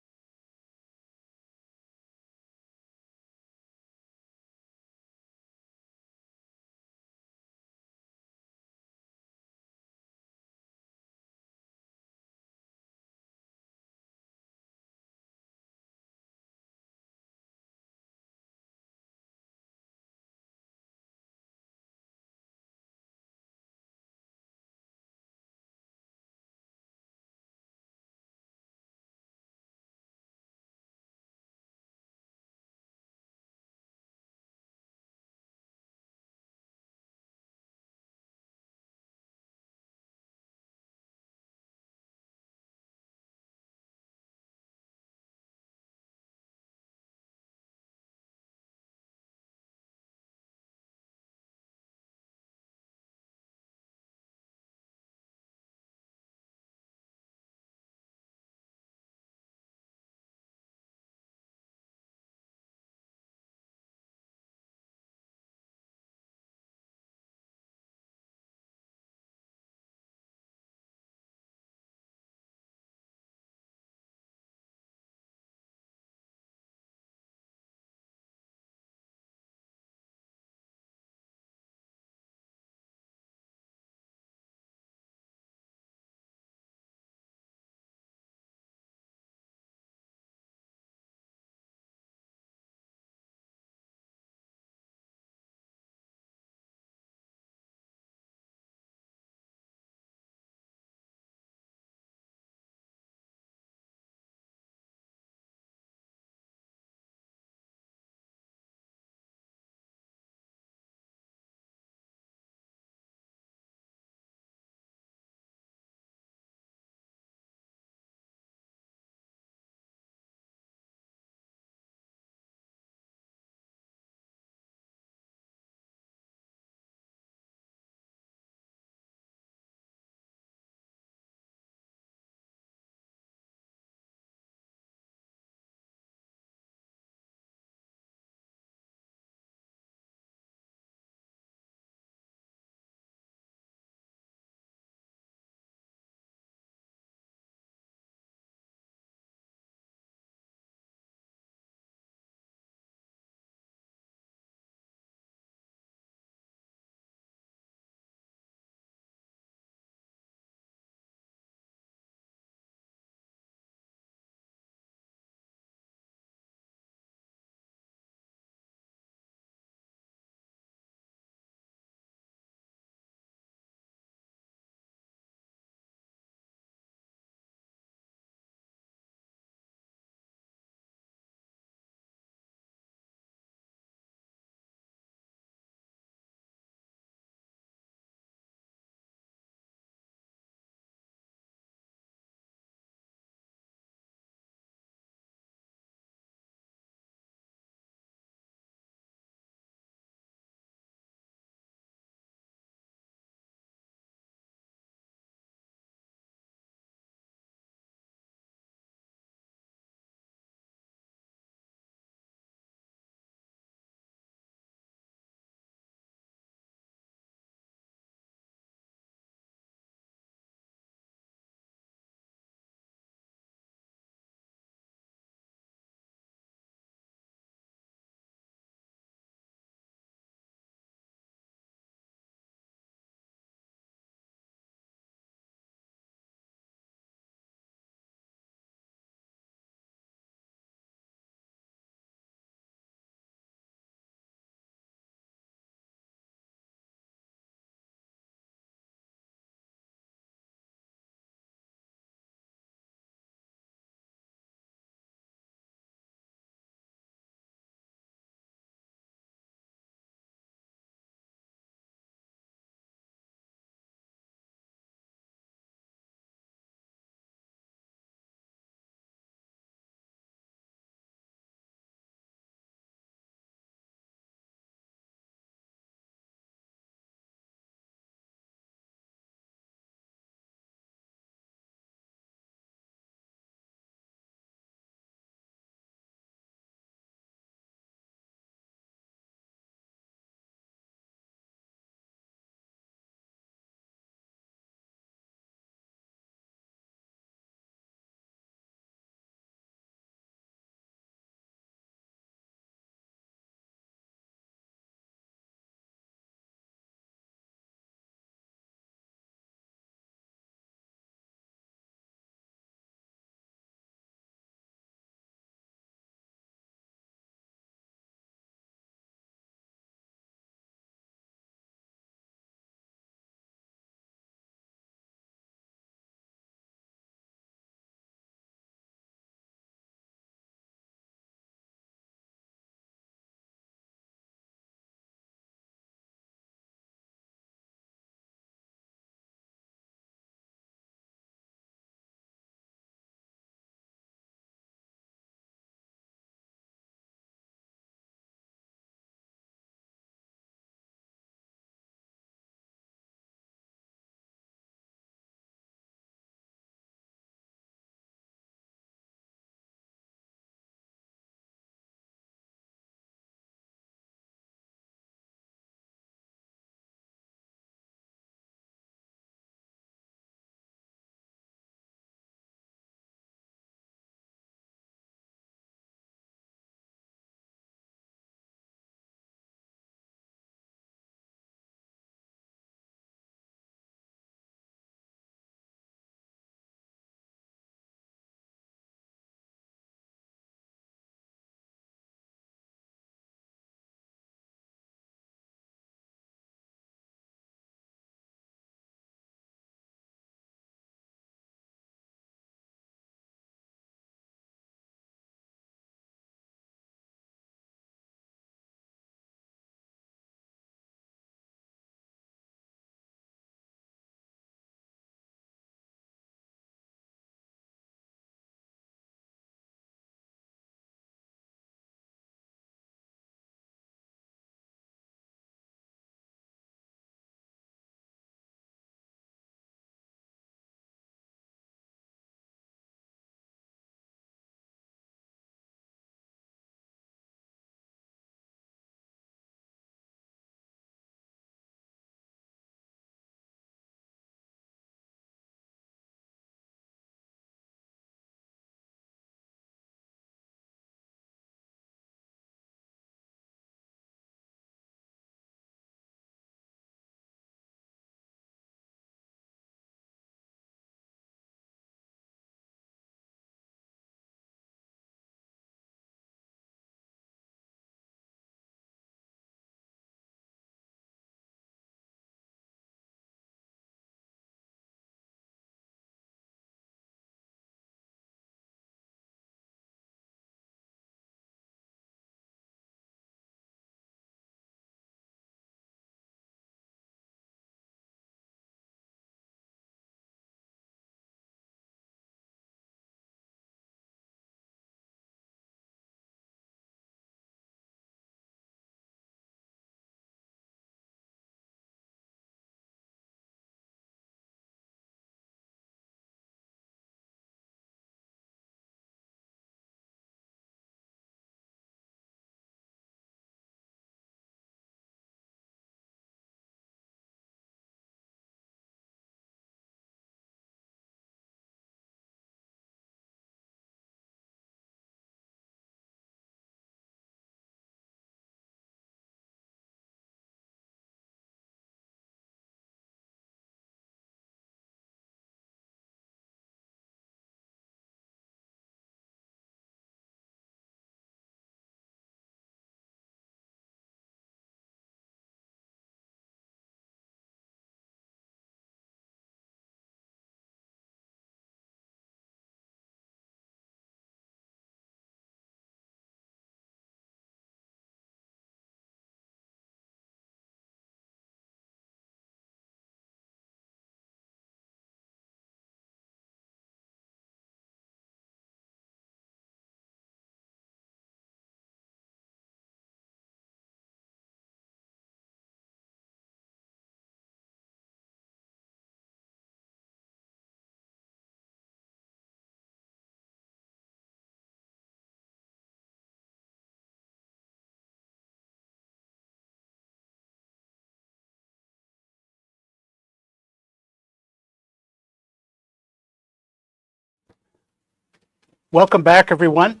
Welcome back, everyone.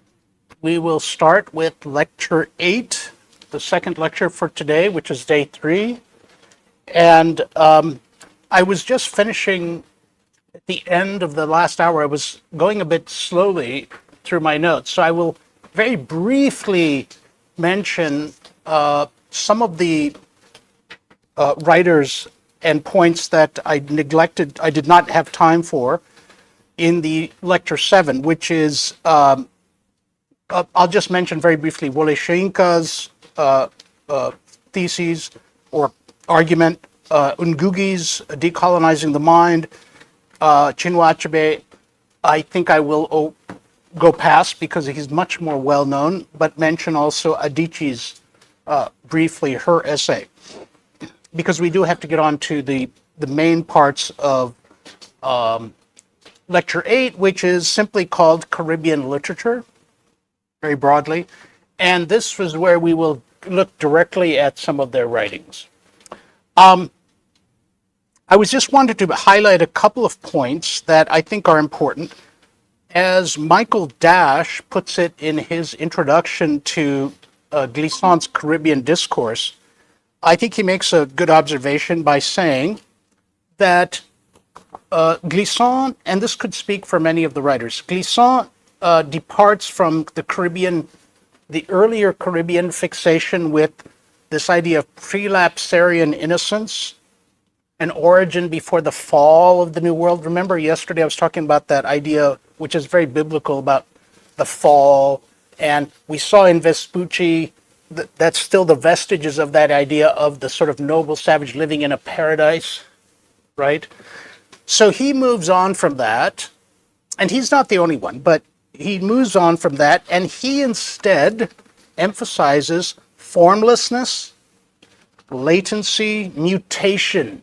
We will start with lecture 8, the second lecture for today, which is day 3. And I was just finishing at the end of the last hour. I was going a bit slowly through my notes, so I will very briefly mention some of the writers and points that I did not have time for in the lecture 7, which is, I'll just mention very briefly Wole Soyinka's theses or argument, Ngugi's Decolonizing the Mind, Chinua Achebe. I think I will go past because he's much more well known, but mention also Adichie's briefly her essay, because we do have to get on to the main parts of lecture 8, which is simply called Caribbean Literature, very broadly. And this was where we will look directly at some of their writings. I was just wanted to highlight a couple of points that I think are important. As Michael Dash puts it in his introduction to Glissant's Caribbean Discourse, I think he makes a good observation by saying that Glissant, and this could speak for many of the writers, Glissant departs from the earlier Caribbean fixation with this idea of prelapsarian innocence, an origin before the fall of the New World. Remember yesterday I was talking about that idea, which is very biblical, about the fall, and we saw in Vespucci that's still the vestiges of that idea of the sort of noble savage living in a paradise, right? So he moves on from that, and he's not the only one, but he moves on from that, and he instead emphasizes formlessness, latency, mutation.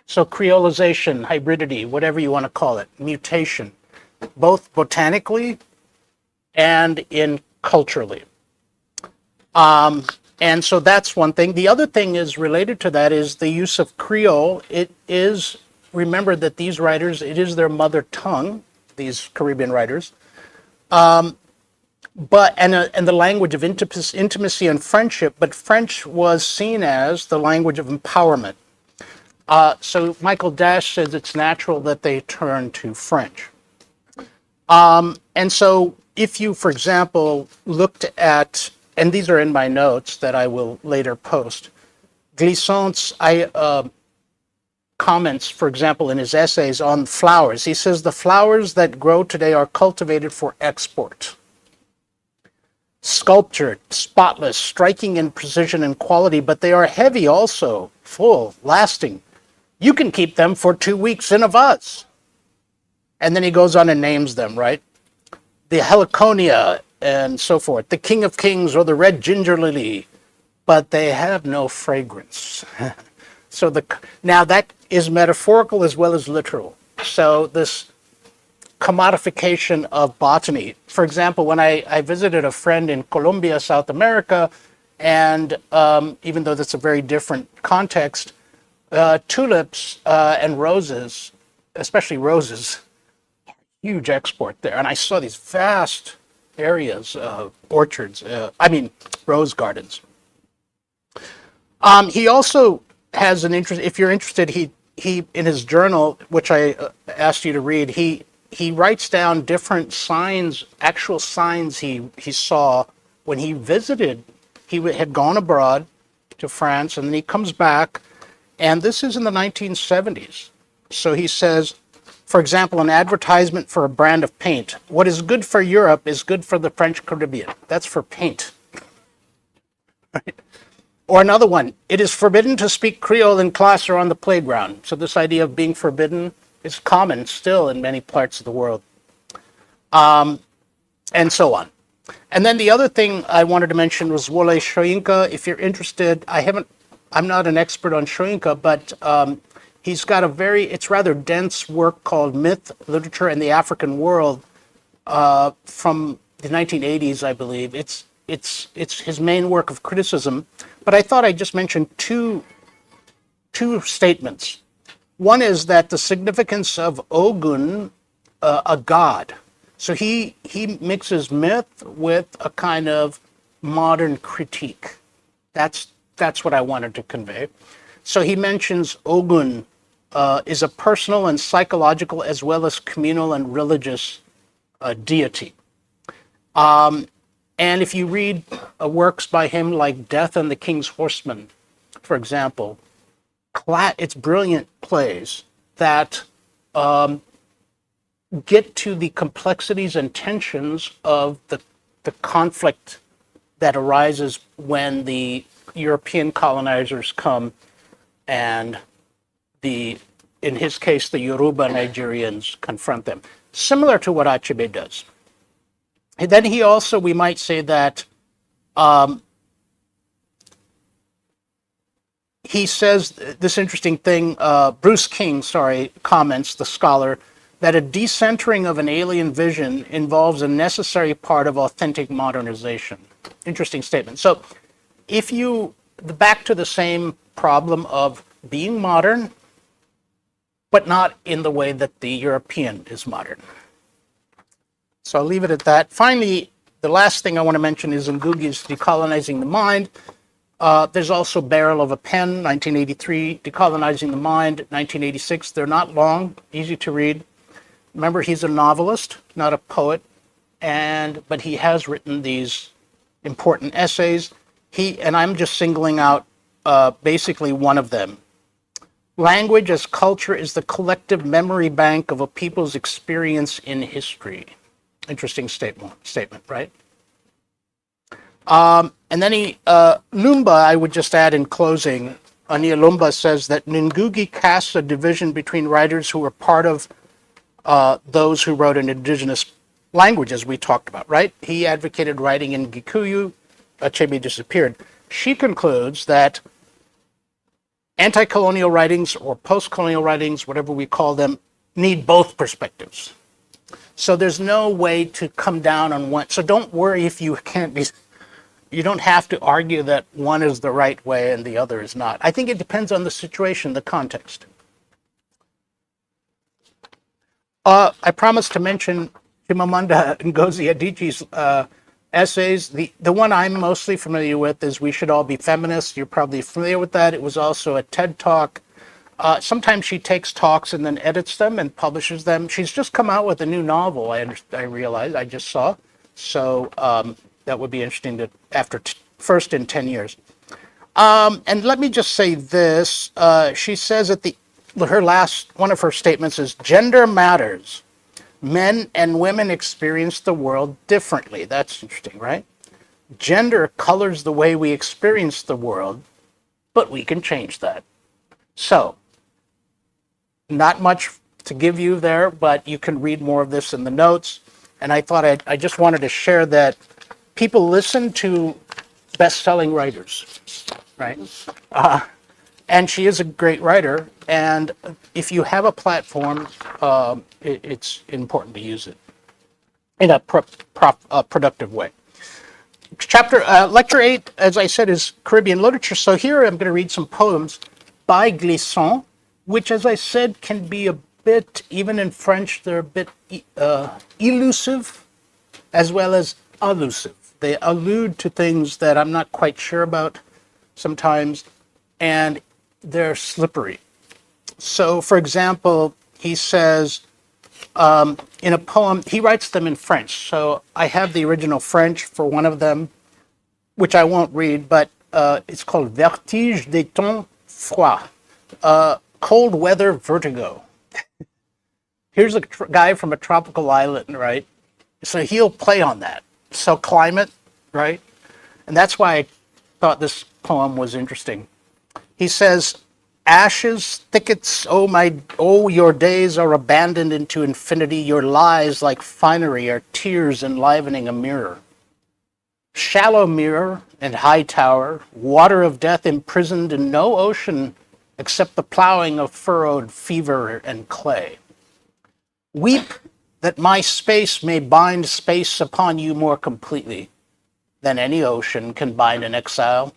So creolization, hybridity, whatever you want to call it, mutation, both botanically and in culturally. And so that's one thing. The other thing is related to that is the use of Creole. It is, remember that these writers, it is their mother tongue, these Caribbean writers, and the language of intimacy and friendship, but French was seen as the language of empowerment. So Michael Dash says it's natural that they turn to French. And so if you, for example, looked at, and these are in my notes that I will later post, Glissant's comments, for example, in his essays on flowers. He says the flowers that grow today are cultivated for export. Sculptured, spotless, striking in precision and quality, but they are heavy also, full, lasting. You can keep them for 2 weeks in a vase. And then he goes on and names them, right? The heliconia and so forth, the king of kings or the red ginger lily, but they have no fragrance. So now that is metaphorical as well as literal. So this commodification of botany. For example, when I visited a friend in Colombia, South America, and even though that's a very different context, tulips and roses, especially roses, huge export there. And I saw these vast areas, orchards, rose gardens. He also has an interest, if you're interested, he in his journal, which I asked you to read, he writes down different signs, actual signs he saw when he visited. He had gone abroad to France, and then he comes back, and this is in the 1970s. So he says, for example, an advertisement for a brand of paint. What is good for Europe is good for the French Caribbean. That's for paint. Right? Or another one, it is forbidden to speak Creole in class or on the playground. So this idea of being forbidden is common still in many parts of the world. And so on. And then the other thing I wanted to mention was Wole Soyinka. If you're interested, I'm not an expert on Soyinka, but he's got it's rather dense work called Myth, Literature, and the African World from the 1980s, I believe. It's his main work of criticism. But I thought I'd just mention two statements. One is that the significance of Ogun, a god. So he mixes myth with a kind of modern critique. That's what I wanted to convey. So he mentions Ogun is a personal and psychological as well as communal and religious deity. And if you read works by him like Death and the King's Horseman, for example, it's brilliant plays that get to the complexities and tensions of the conflict that arises when the European colonizers come and in his case, the Yoruba Nigerians confront them, similar to what Achebe does. And then he also, we might say that he says this interesting thing, Bruce King, comments, the scholar, that a decentering of an alien vision involves a necessary part of authentic modernization. Interesting statement. So back to the same problem of being modern, but not in the way that the European is modern. So I'll leave it at that. Finally, the last thing I want to mention is Ngugi's Decolonizing the Mind. There's also Barrel of a Pen, 1983, Decolonizing the Mind, 1986. They're not long, easy to read. Remember, he's a novelist, not a poet, but he has written these important essays. And I'm just singling out basically one of them. Language as culture is the collective memory bank of a people's experience in history. Interesting statement, right? And then Lumba, I would just add in closing, Ania Lumba says that Ngugi casts a division between writers who were part of those who wrote in indigenous languages we talked about, right? He advocated writing in Gikuyu. Achebe disappeared. She concludes that anti-colonial writings or post-colonial writings, whatever we call them, need both perspectives. So there's no way to come down on one. So don't worry if you don't have to argue that one is the right way and the other is not. I think it depends on the situation, the context. I promised to mention Chimamanda Ngozi Adichie's essays. The one I'm mostly familiar with is We Should All Be Feminists. You're probably familiar with that. It was also a TED Talk. Sometimes she takes talks and then edits them and publishes them. She's just come out with a new novel, I realized, I just saw. So that would be interesting to first in 10 years. And let me just say this. She says at one of her statements is, gender matters. Men and women experience the world differently. That's interesting, right? Gender colors the way we experience the world, but we can change that. So, not much to give you there, but you can read more of this in the notes. And I thought I just wanted to share that people listen to best-selling writers, right? And she is a great writer. And if you have a platform, it's important to use it in a productive way. Lecture 8, as I said, is Caribbean literature. So here I'm going to read some poems by Glissant, which, as I said, can be a bit, even in French, they're a bit elusive as well as allusive. They allude to things that I'm not quite sure about sometimes, and they're slippery. So, for example, he says in a poem, he writes them in French. So I have the original French for one of them, which I won't read, but it's called Vertige des temps froids, cold weather vertigo. Here's a guy from a tropical island, right? So he'll play on that. So climate, right? And that's why I thought this poem was interesting. He says, ashes, thickets, your days are abandoned into infinity. Your lies, like finery, are tears enlivening a mirror. Shallow mirror and high tower, water of death imprisoned in no ocean except the plowing of furrowed fever and clay. Weep that my space may bind space upon you more completely than any ocean can bind an exile.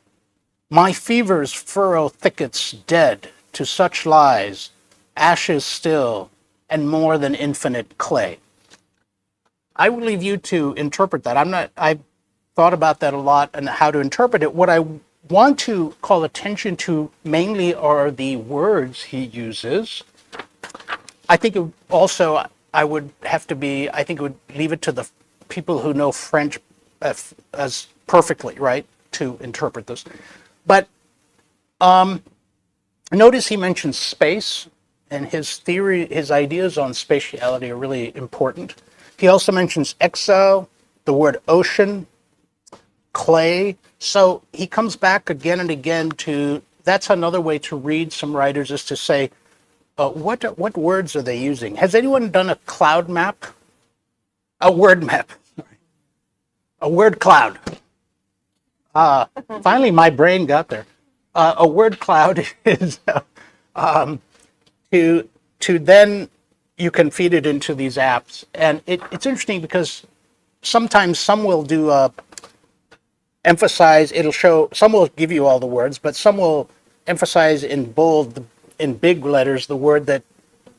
My fevers furrow thickets dead to such lies, ashes still, and more than infinite clay. I will leave you to interpret that. I've thought about that a lot and how to interpret it. What I want to call attention to mainly are the words he uses. I think I would have to be, I think it would leave it to the people who know French as perfectly, right, to interpret this. But notice he mentions space, and his theory, his ideas on spatiality are really important. He also mentions exile, the word ocean, clay. So he comes back again and again to, that's another way to read some writers, is to say, what words are they using? Has anyone done a cloud map? A word map. A word cloud. Finally, my brain got there. A word cloud is to then you can feed it into these apps, and it's interesting because sometimes some will do emphasize. It'll show, some will give you all the words, but some will emphasize in bold, in big letters, the word that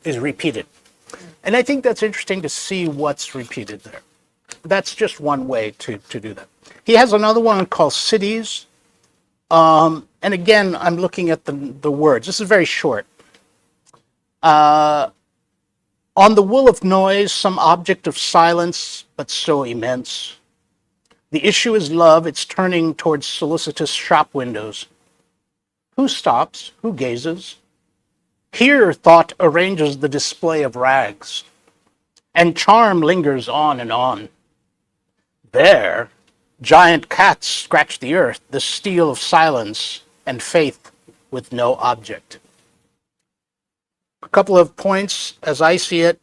is repeated. And I think that's interesting to see what's repeated there. That's just one way to do that. He has another one called cities. And again, I'm looking at the words. This is very short. On the wool of noise, some object of silence, but so immense. The issue is love, it's turning towards solicitous shop windows. Who stops? Who gazes? Here thought arranges the display of rags, and charm lingers on and on. There, giant cats scratch the earth, the steel of silence, and faith with no object. A couple of points as I see it.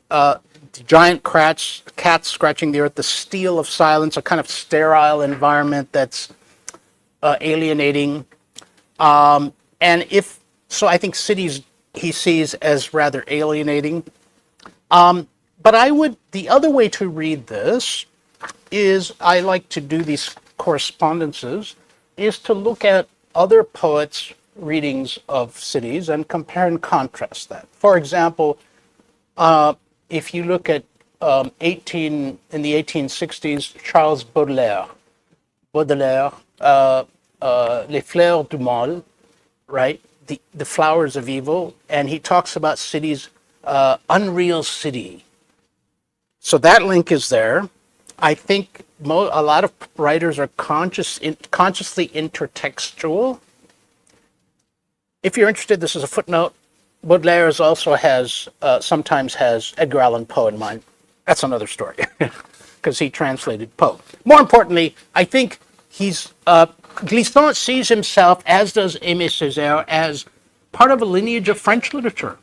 Giant cats scratching the earth, the steel of silence, a kind of sterile environment that's alienating. And I think cities he sees as rather alienating. But the other way to read this is, I like to do these correspondences, is to look at other poets' readings of cities and compare and contrast that. For example, if you look at in the 1860s, Charles Baudelaire, Les Fleurs du Mal, right? The flowers of evil, and he talks about cities, unreal city. So that link is there. I think a lot of writers are consciously intertextual. If you're interested, this is a footnote. Baudelaire also sometimes has Edgar Allan Poe in mind. That's another story, because he translated Poe. More importantly, I think Glissant sees himself, as does Aimé Césaire, as part of a lineage of French literature,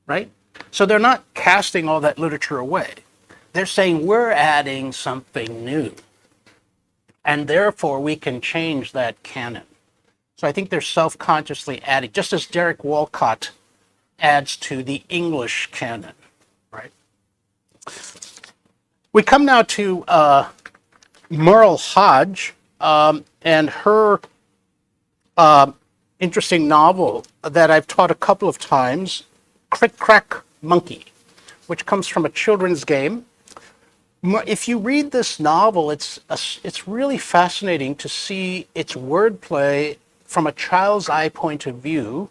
right? So they're not casting all that literature away. They're saying we're adding something new, and therefore we can change that canon. So I think they're self-consciously adding, just as Derek Walcott adds to the English canon, right? We come now to Merle Hodge and her interesting novel that I've taught a couple of times, Crick Crack Monkey, which comes from a children's game. If you read this novel, it's really fascinating to see its wordplay from a child's eye point of view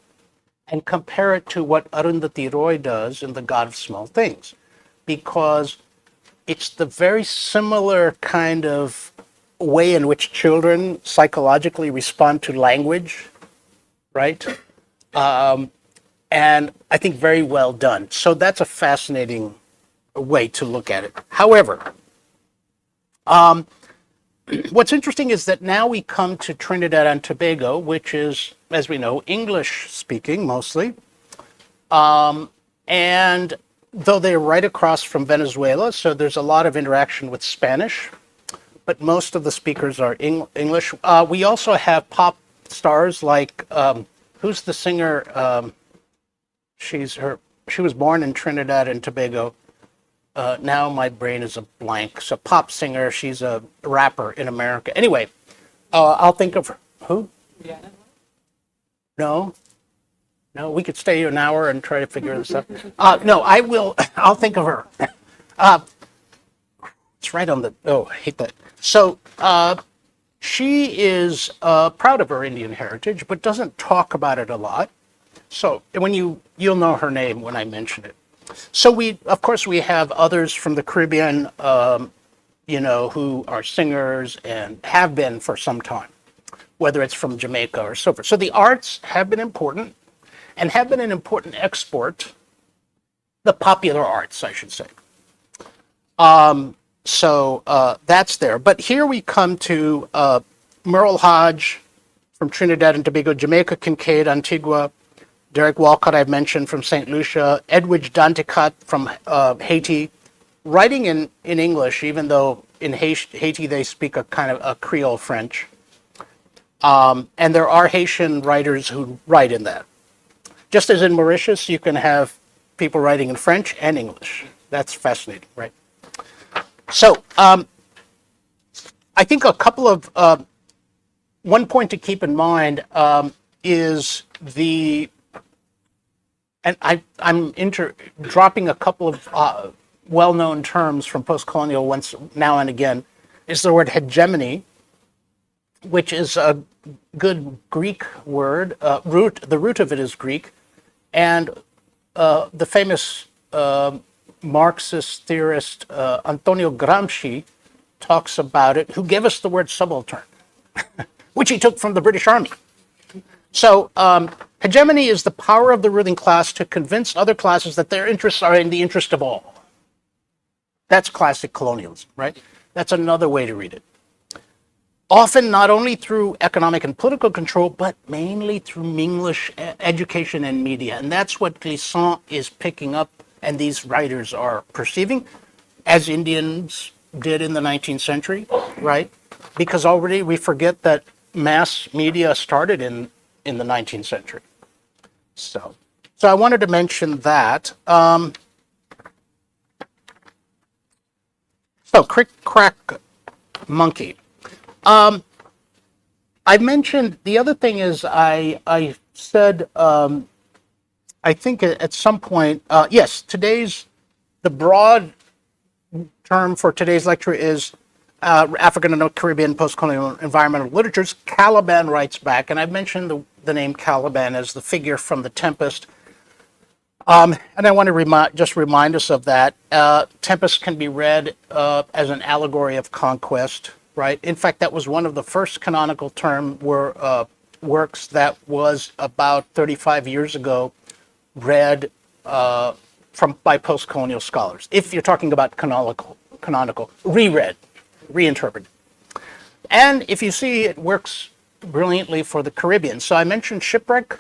and compare it to what Arundhati Roy does in The God of Small Things, because it's the very similar kind of way in which children psychologically respond to language, right? And I think very well done. So that's a fascinating way to look at it. However, what's interesting is that now we come to Trinidad and Tobago, which is, as we know, English speaking mostly. And though they're right across from Venezuela, so there's a lot of interaction with Spanish, but most of the speakers are English. We also have pop stars like, who's the singer? She was born in Trinidad and Tobago. Now my brain is a blank. So pop singer, she's a rapper in America. Anyway, I'll think of her. Who? GIAN. No, we could stay an hour and try to figure this out. No, I'll think of her. It's right on the, oh, I hate that. So she is proud of her Indian heritage, but doesn't talk about it a lot. So when you'll know her name when I mention it. So of course, we have others from the Caribbean, who are singers and have been for some time, whether it's from Jamaica or so forth. So the arts have been important and have been an important export, the popular arts, I should say. So that's there. But here we come to Merle Hodge from Trinidad and Tobago, Jamaica Kincaid, Antigua, Derek Walcott, I've mentioned, from St. Lucia, Edwidge Danticat from Haiti, writing in English, even though in Haiti they speak a kind of a Creole French. And there are Haitian writers who write in that. Just as in Mauritius, you can have people writing in French and English. That's fascinating, right? So I think a couple of, one point to keep in mind is and I'm dropping a couple of well-known terms from post-colonial once now and again, is the word hegemony, which is a good Greek word. The root of it is Greek, and the famous Marxist theorist Antonio Gramsci talks about it, who gave us the word subaltern, which he took from the British Army. So hegemony is the power of the ruling class to convince other classes that their interests are in the interest of all. That's classic colonialism, right? That's another way to read it. Often not only through economic and political control, but mainly through English education and media. And that's what Glissant is picking up and these writers are perceiving, as Indians did in the 19th century, right? Because already we forget that mass media started in the 19th century. So I wanted to mention that. So, Crick Crack Monkey. I mentioned, the other thing is I said, I think at some point, yes, the broad term for today's lecture is African and Caribbean post-colonial environmental literatures. Caliban writes back, and I've mentioned the name Caliban as the figure from The Tempest. And I want to just remind us of that. Tempest can be read as an allegory of conquest, right? In fact, that was one of the first canonical works that was about 35 years ago read by post-colonial scholars. If you're talking about canonical, reread, reinterpreted. And if you see, it works brilliantly for the Caribbean. So I mentioned shipwreck.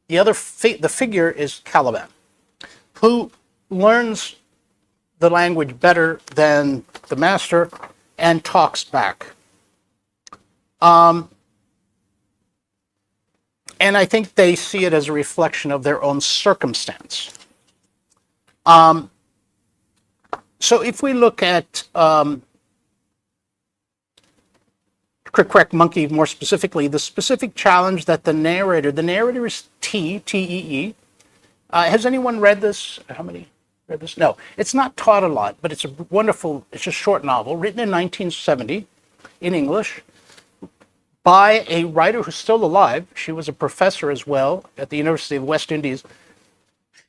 The figure is Caliban, who learns the language better than the master and talks back. And I think they see it as a reflection of their own circumstance. So if we look at Crick Crack Monkey more specifically, the specific challenge that the narrator is T-E-E. Has anyone read this? How many read this? No, it's not taught a lot, but it's it's a short novel written in 1970 in English by a writer who's still alive. She was a professor as well at the University of West Indies.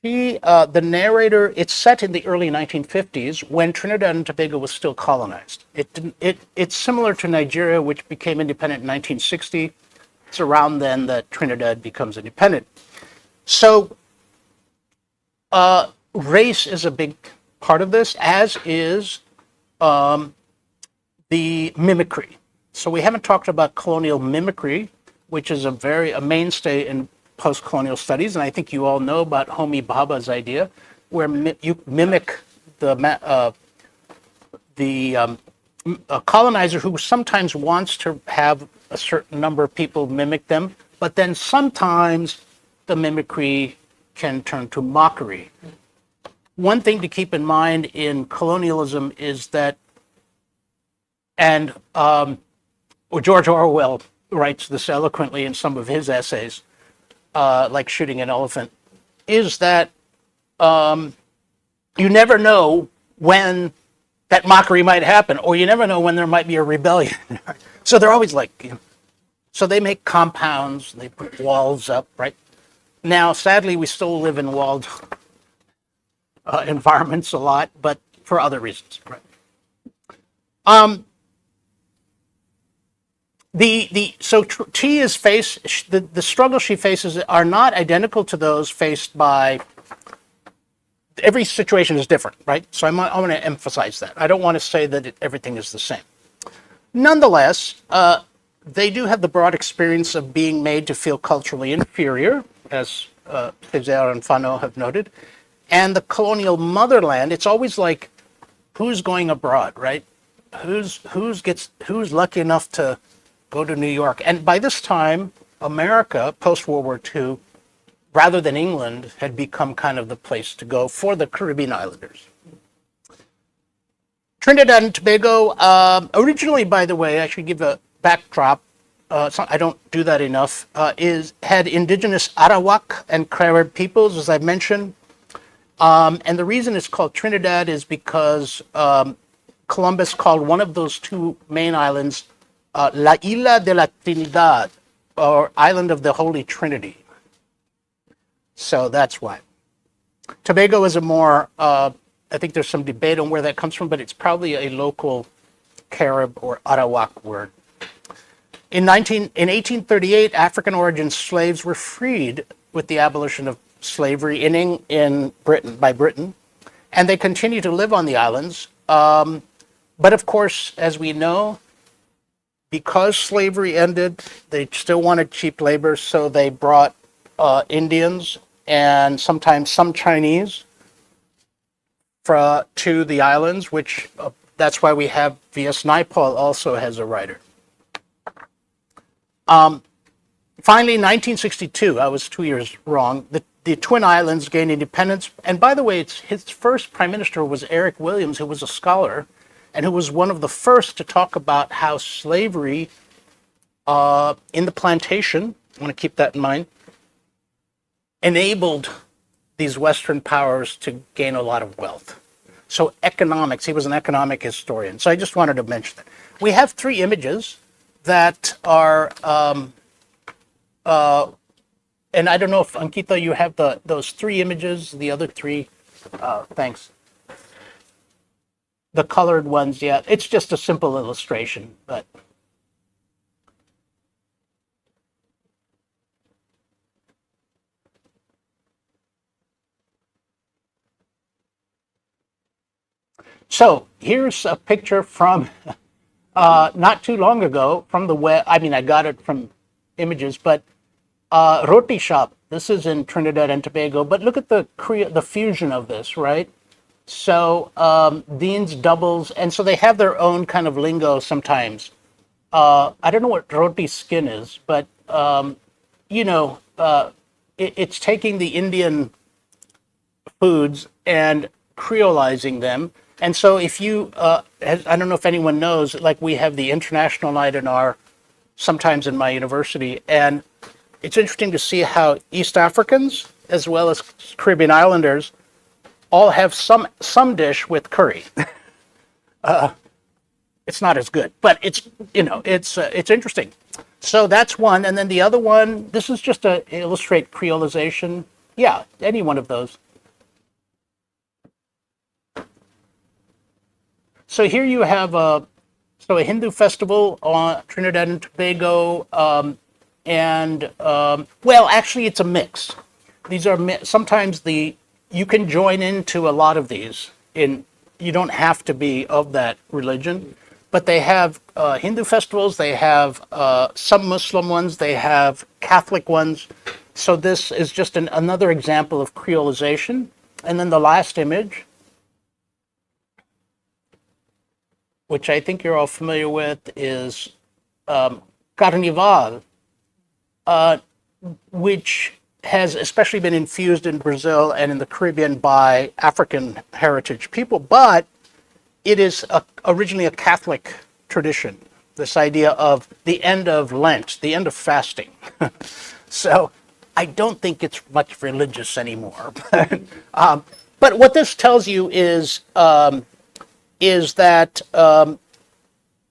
The narrator, it's set in the early 1950s when Trinidad and Tobago was still colonized. It's similar to Nigeria, which became independent in 1960. It's around then that Trinidad becomes independent. So race is a big part of this, as is the mimicry. So we haven't talked about colonial mimicry, which is a mainstay in post-colonial studies, and I think you all know about Homi Bhabha's idea, where you mimic the colonizer who sometimes wants to have a certain number of people mimic them, but then sometimes the mimicry can turn to mockery. One thing to keep in mind in colonialism is that, and George Orwell writes this eloquently in some of his essays, like Shooting an Elephant, is that you never know when that mockery might happen, or you never know when there might be a rebellion. So they're always like, so they make compounds, they put walls up, right? Now, sadly, we still live in walled environments a lot, but for other reasons, right? T is the struggle she faces are not identical to those faced by. Every situation is different, right? So I want to emphasize that. I don't want to say that everything is the same. Nonetheless, they do have the broad experience of being made to feel culturally inferior, as Cesar and Fano have noted. And the colonial motherland, it's always like, who's going abroad, right? Who's lucky enough to go to New York? And by this time, America, post-World War II, rather than England, had become kind of the place to go for the Caribbean islanders. Trinidad and Tobago, originally, by the way, I should give a backdrop. I don't do that enough. Had indigenous Arawak and Carib peoples, as I mentioned. And the reason it's called Trinidad is because Columbus called one of those two main islands La Isla de la Trinidad, or Island of the Holy Trinity. So that's why. Tobago is a more, I think there's some debate on where that comes from, but it's probably a local Carib or Arawak word. In 1838, African origin slaves were freed with the abolition of slavery in Britain, by Britain, and they continue to live on the islands. But of course, as we know, because slavery ended, they still wanted cheap labor, so they brought Indians and sometimes some Chinese to the islands, which that's why we have V.S. Naipaul also has a writer. Finally, in 1962, I was 2 years wrong, the Twin Islands gained independence. And by the way, his first prime minister was Eric Williams, who was a scholar and who was one of the first to talk about how slavery in the plantation, I want to keep that in mind, enabled these Western powers to gain a lot of wealth. So economics, he was an economic historian. So I just wanted to mention that. We have three images that are, and I don't know if, Ankita, you have those three images, the other three, thanks. The colored ones, yeah, it's just a simple illustration, but. So here's a picture from not too long ago from the web. I mean, I got it from images, but roti shop. This is in Trinidad and Tobago. But look at the fusion of this, right? So Dean's doubles, and so they have their own kind of lingo sometimes. I don't know what roti skin is, but it's taking the Indian foods and creolizing them. And so if you, I don't know if anyone knows, like we have the International Night sometimes in my university, and it's interesting to see how East Africans, as well as Caribbean Islanders, all have some dish with curry. It's not as good, but it's interesting. So that's one, and then the other one, this is just to illustrate creolization. Yeah, any one of those. So here you have a Hindu festival on Trinidad and Tobago, well, actually it's a mix. These are sometimes you can join into a lot of these. You don't have to be of that religion, but they have Hindu festivals. They have some Muslim ones. They have Catholic ones. So this is just another example of creolization. And then the last image, which I think you're all familiar with, is Carnival, which has especially been infused in Brazil and in the Caribbean by African heritage people, but it is originally a Catholic tradition, this idea of the end of Lent, the end of fasting. So I don't think it's much religious anymore. But what this tells you is is that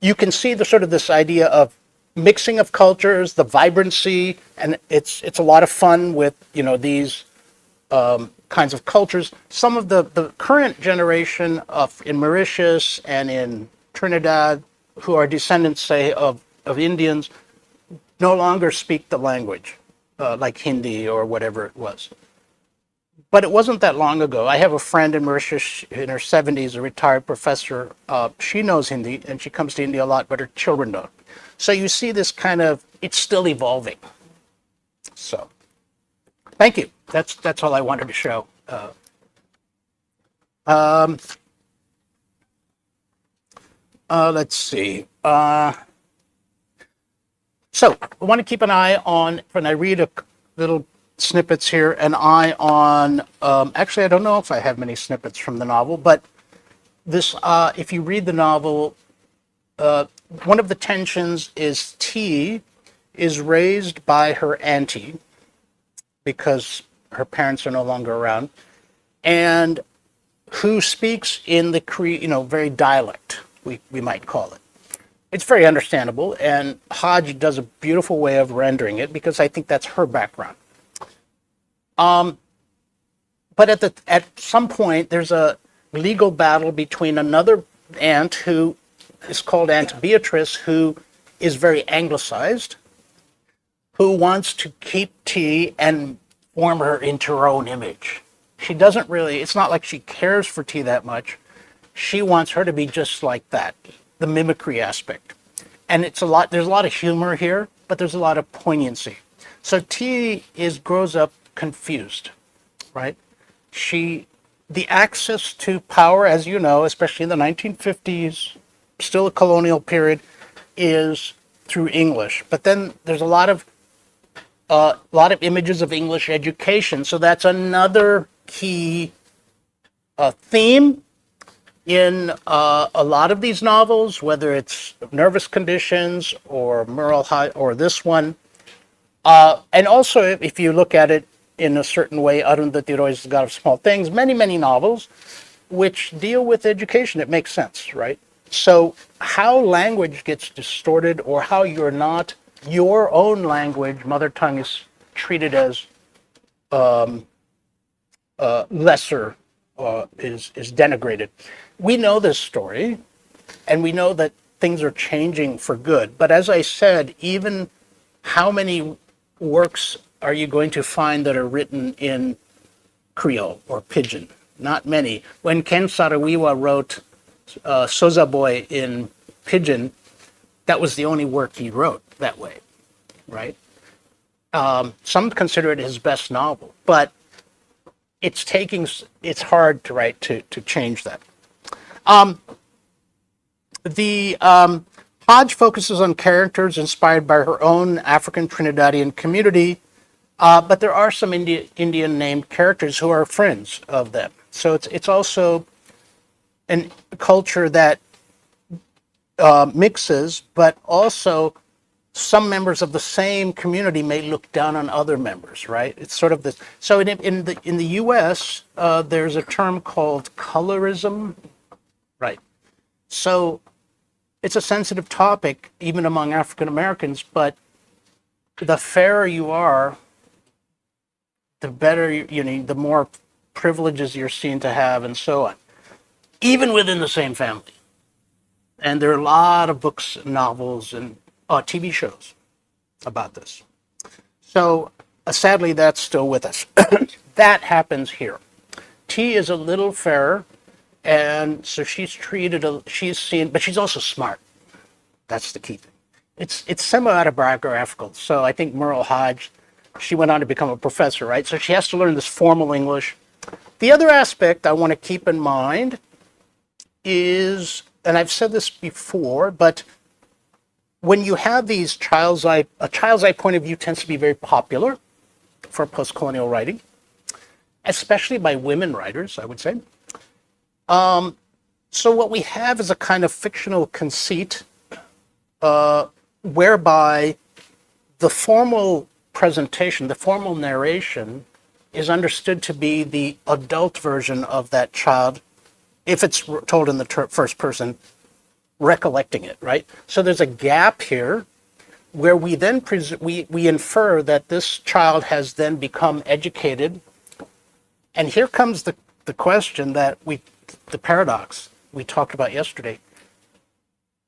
you can see the sort of this idea of mixing of cultures, the vibrancy, and it's a lot of fun with these kinds of cultures. Some of the current generation in Mauritius and in Trinidad, who are descendants, say, of Indians, no longer speak the language, like Hindi or whatever it was. But it wasn't that long ago. I have a friend in Mauritius in her 70s, a retired professor. She knows Hindi and she comes to India a lot, but her children don't. So you see this kind of, it's still evolving. So, thank you. That's all I wanted to show. Let's see. So I want to keep an eye on, when I read a little snippets here, an eye on, actually, I don't know if I have many snippets from the novel, but this, if you read the novel, one of the tensions is T is raised by her auntie because her parents are no longer around, and who speaks in the very dialect, we might call it. It's very understandable, and Hodge does a beautiful way of rendering it because I think that's her background. But at some point, there's a legal battle between another aunt who is called Aunt Beatrice, who is very anglicized, who wants to keep T and form her into her own image. She doesn't really, it's not like she cares for T that much. She wants her to be just like that, the mimicry aspect. And there's a lot of humor here, but there's a lot of poignancy. So T grows up confused, right? The access to power, as you know, especially in the 1950s, still a colonial period, is through English. But then there's a lot of images of English education. So that's another key theme in a lot of these novels, whether it's Nervous Conditions or Merle High or this one. And also, if you look at it in a certain way, Arundhati Roy's God of Small Things, many, many novels which deal with education, it makes sense, right? So how language gets distorted, or how you're not, your own language, mother tongue, is treated as lesser, is denigrated. We know this story, and we know that things are changing for good. But as I said, even how many works are you going to find that are written in Creole or Pidgin? Not many. When Ken Saro-Wiwa wrote Soza Boy in Pidgin, that was the only work he wrote that way, right? Some consider it his best novel, but it's hard to write to change that. Hodge focuses on characters inspired by her own African Trinidadian community, but there are some Indian named characters who are friends of them. So it's also a culture that mixes, but also some members of the same community may look down on other members, right? It's sort of this. So in the U.S., there's a term called colorism, right? So it's a sensitive topic even among African Americans, but the fairer you are, the better the more privileges you're seen to have, and so on, even within the same family. And there are a lot of books, novels, and TV shows about this. So sadly, that's still with us. That happens here. T is a little fairer, and so she's seen, but she's also smart. That's the key thing. It's semi-autobiographical. So I think Merle Hodge, she went on to become a professor, right? So she has to learn this formal English. The other aspect I want to keep in mind is, and I've said this before, but when you have these a child's eye point of view tends to be very popular for post-colonial writing, especially by women writers, I would say. So what we have is a kind of fictional conceit whereby the formal presentation, the formal narration, is understood to be the adult version of that child if it's told in the first person, recollecting it, right? So there's a gap here where we then we infer that this child has then become educated. And here comes the question that the paradox we talked about yesterday,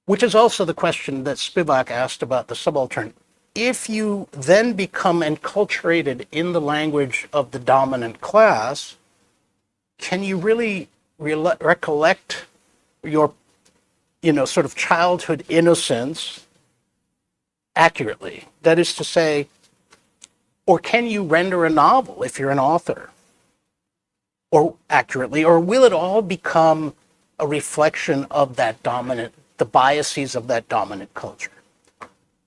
which is also the question that Spivak asked about the subaltern. If you then become enculturated in the language of the dominant class, can you really recollect your, sort of childhood innocence accurately? That is to say, or can you render a novel if you're an author, or accurately, or will it all become a reflection of the biases of that dominant culture?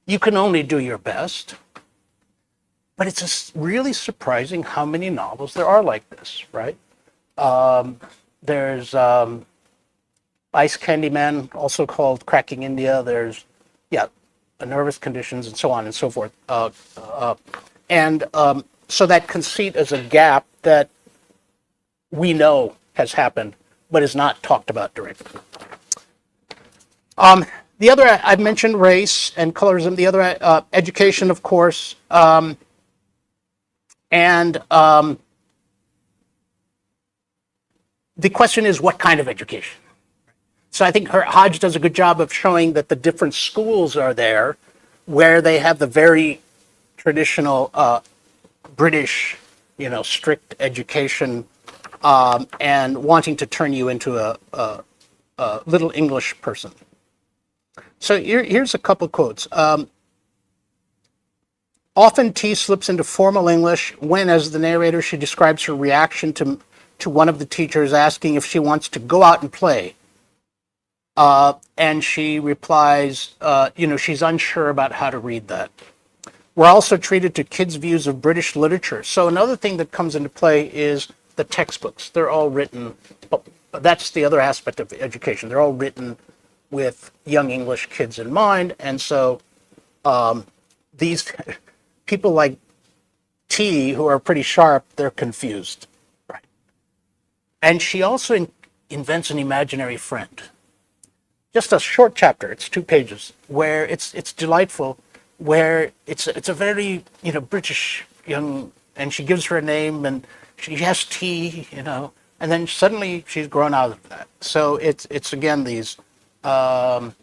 You can only do your best, but it's just really surprising how many novels there are like this, right? There's Ice Candy Man, also called Cracking India. There's, Nervous Conditions, and so on and so forth. So that conceit is a gap that we know has happened, but is not talked about directly. The other, I've mentioned race and colorism. The other, education, of course. The question is, what kind of education? So I think Hodge does a good job of showing that the different schools are there, where they have the very traditional British, strict education, and wanting to turn you into a little English person. So here's a couple quotes. Often T slips into formal English when, as the narrator, she describes her reaction to one of the teachers asking if she wants to go out and play. And she replies, she's unsure about how to read that. We're also treated to kids' views of British literature. So another thing that comes into play is the textbooks. They're all written, that's the other aspect of education. They're all written with young English kids in mind. And so these people like T, who are pretty sharp, they're confused. Right. And she also invents an imaginary friend. Just a short chapter, it's 2 pages, where it's delightful, where it's a very, British young, and she gives her a name, and she has T, and then suddenly she's grown out of that. So it's again, these subtle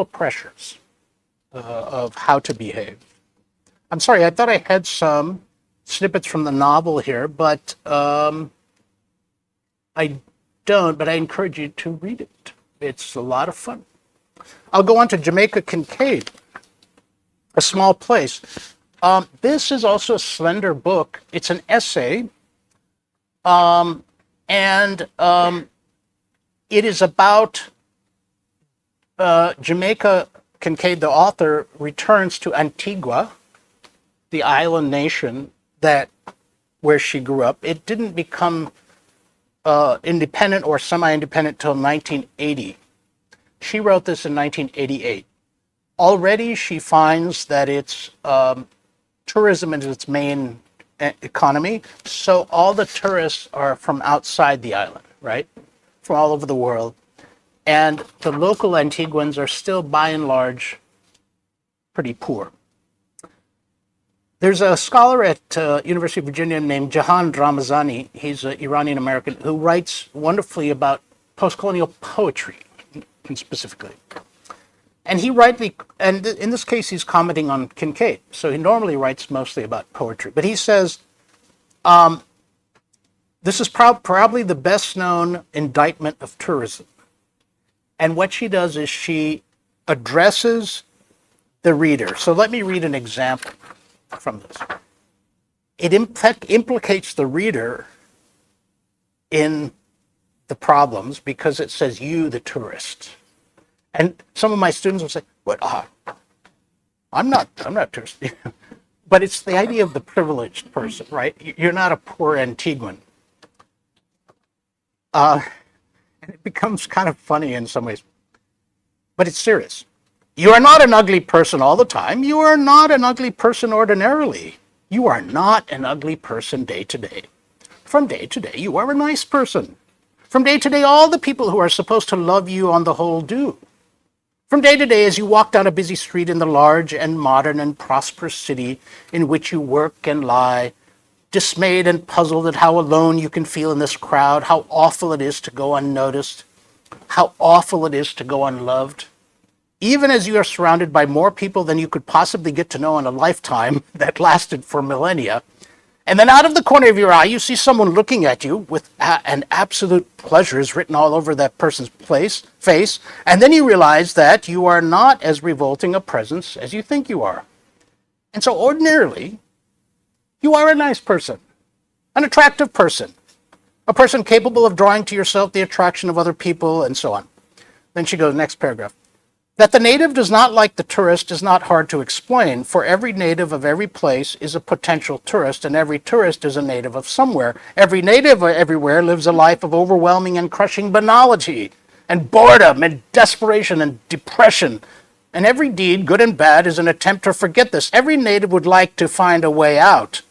pressures of how to behave. I'm sorry, I thought I had some snippets from the novel here, but I don't, but I encourage you to read it. It's a lot of fun. I'll go on to Jamaica Kincaid, A Small Place. This is also a slender book. It's an essay, and it is about Jamaica Kincaid, the author, returns to Antigua, the island nation where she grew up. It didn't become independent or semi-independent until 1980. She wrote this in 1988. Already she finds that it's tourism is its main economy, so all the tourists are from outside the island, right? From all over the world. And the local Antiguans are still, by and large, pretty poor. There's a scholar at University of Virginia named Jahan Ramazani. He's an Iranian-American who writes wonderfully about post-colonial poetry, specifically. And and in this case, he's commenting on Kincaid. So he normally writes mostly about poetry. But he says, this is probably the best known indictment of tourism. And what she does is she addresses the reader. So let me read an example from this. It implicates the reader in the problems because it says, you, the tourist. And some of my students will say, "What? I'm not a tourist." But it's the idea of the privileged person, right? You're not a poor Antiguan. And it becomes kind of funny in some ways. But it's serious. You are not an ugly person all the time. You are not an ugly person ordinarily. You are not an ugly person day to day. From day to day, you are a nice person. From day to day, all the people who are supposed to love you on the whole do. From day to day, as you walk down a busy street in the large and modern and prosperous city in which you work and lie, dismayed and puzzled at how alone you can feel in this crowd, how awful it is to go unnoticed, how awful it is to go unloved. Even as you are surrounded by more people than you could possibly get to know in a lifetime that lasted for millennia, and then out of the corner of your eye, you see someone looking at you with an absolute pleasure is written all over that person's face, and then you realize that you are not as revolting a presence as you think you are. And so ordinarily, you are a nice person, an attractive person, a person capable of drawing to yourself the attraction of other people, and so on. Then she goes, next paragraph. That the native does not like the tourist is not hard to explain, for every native of every place is a potential tourist, and every tourist is a native of somewhere. Every native everywhere lives a life of overwhelming and crushing banality, and boredom, and desperation, and depression. And every deed, good and bad, is an attempt to forget this. Every native would like to find a way out.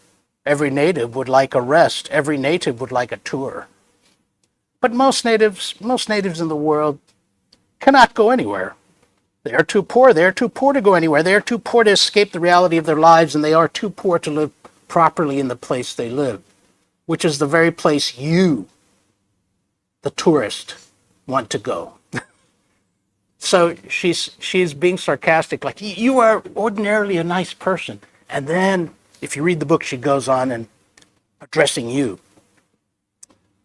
Every native would like a rest. Every native would like a tour. But most natives in the world cannot go anywhere. They are too poor. They are too poor to go anywhere. They are too poor to escape the reality of their lives, and they are too poor to live properly in the place they live, which is the very place you, the tourist, want to go. So she's being sarcastic, like, you are ordinarily a nice person. And then, if you read the book, she goes on and addressing you.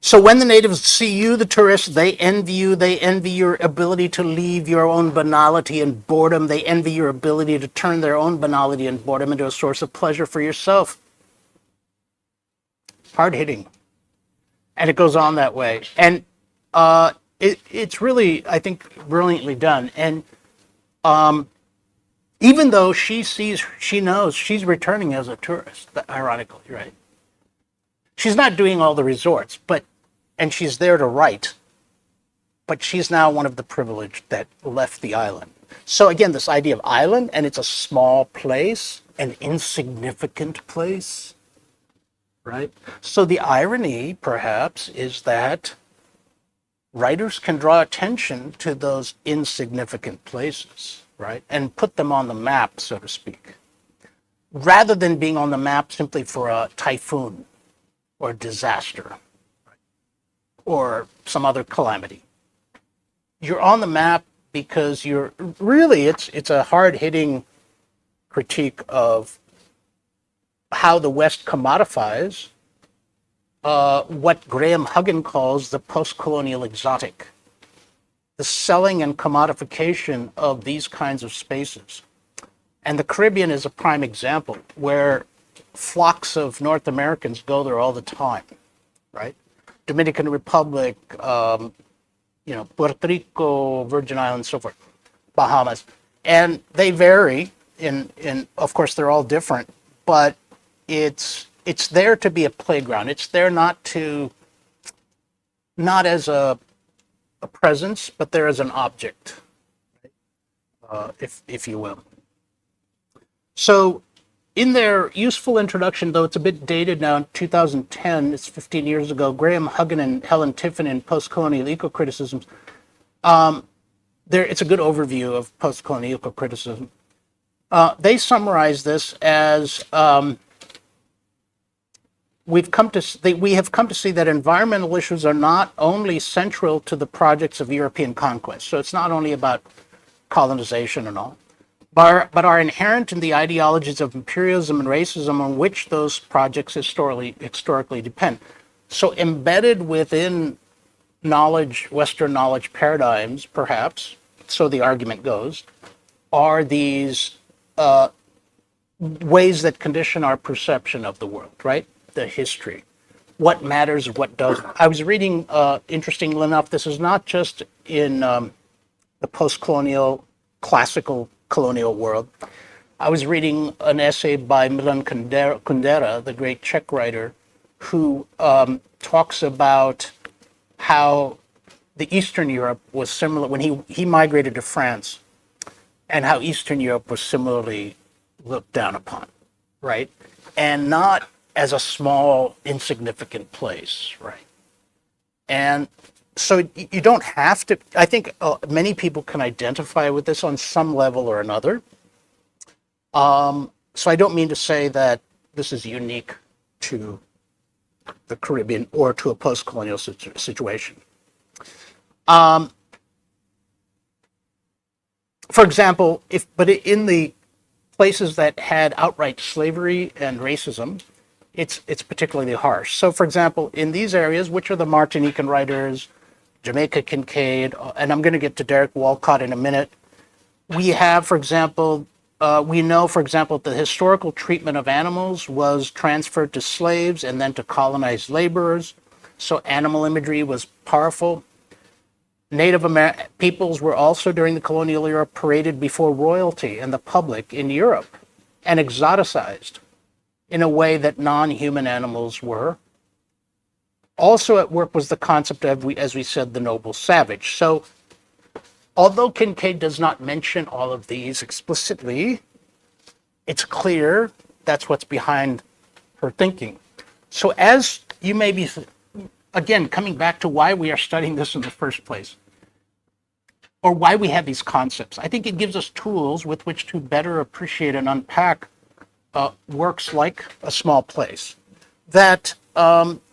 So when the natives see you, the tourists, they envy you. They envy your ability to leave your own banality and boredom. They envy your ability to turn their own banality and boredom into a source of pleasure for yourself. Hard hitting. And it goes on that way. And it's really, I think, brilliantly done. And even though she knows she's returning as a tourist, ironically, right? She's not doing all the resorts, and she's there to write, but she's now one of the privileged that left the island. So again, this idea of island, and it's a small place, an insignificant place, right? So the irony, perhaps, is that writers can draw attention to those insignificant places, right? And put them on the map, so to speak, rather than being on the map simply for a typhoon or disaster or some other calamity. You're on the map because you're really, it's a hard-hitting critique of how the West commodifies what Graham Huggan calls the post-colonial exotic, the selling and commodification of these kinds of spaces. And the Caribbean is a prime example where flocks of North Americans go there all the time, right? Dominican Republic, Puerto Rico, Virgin Islands, so forth, Bahamas. And they vary in of course they're all different, but it's there to be a playground. It's there not as a presence, but there as an object, if you will. So in their useful introduction, though it's a bit dated now, in 2010, it's 15 years ago, Graham Huggan and Helen Tiffin in Post-Colonial Eco-Criticisms, it's a good overview of post-colonial eco-criticism. They summarize this as we have come to see that environmental issues are not only central to the projects of European conquest, so it's not only about colonization and all, but are inherent in the ideologies of imperialism and racism on which those projects historically depend. So embedded within Western knowledge paradigms, perhaps, so the argument goes, are these ways that condition our perception of the world, right? The history, what matters, what doesn't. I was reading, interestingly enough, this is not just in the post-colonial, classical colonial world. I was reading an essay by Milan Kundera, the great Czech writer, who talks about how the Eastern Europe was similar when he migrated to France, and how Eastern Europe was similarly looked down upon, right? And not as a small, insignificant place, right? And so you don't have to, I think many people can identify with this on some level or another. So I don't mean to say that this is unique to the Caribbean or to a post-colonial situation. For example, but in the places that had outright slavery and racism, it's particularly harsh. So, for example, in these areas, which are the Martinican writers, Jamaica Kincaid, and I'm going to get to Derek Walcott in a minute, we have, for example, we know, for example, the historical treatment of animals was transferred to slaves and then to colonized laborers. So animal imagery was powerful. Native American peoples were also during the colonial era paraded before royalty and the public in Europe and exoticized in a way that non-human animals were. Also at work was the concept of, as we said, the noble savage. So although Kincaid does not mention all of these explicitly, it's clear that's what's behind her thinking. So as you may be, again, coming back to why we are studying this in the first place, or why we have these concepts, I think it gives us tools with which to better appreciate and unpack works like A Small Place. That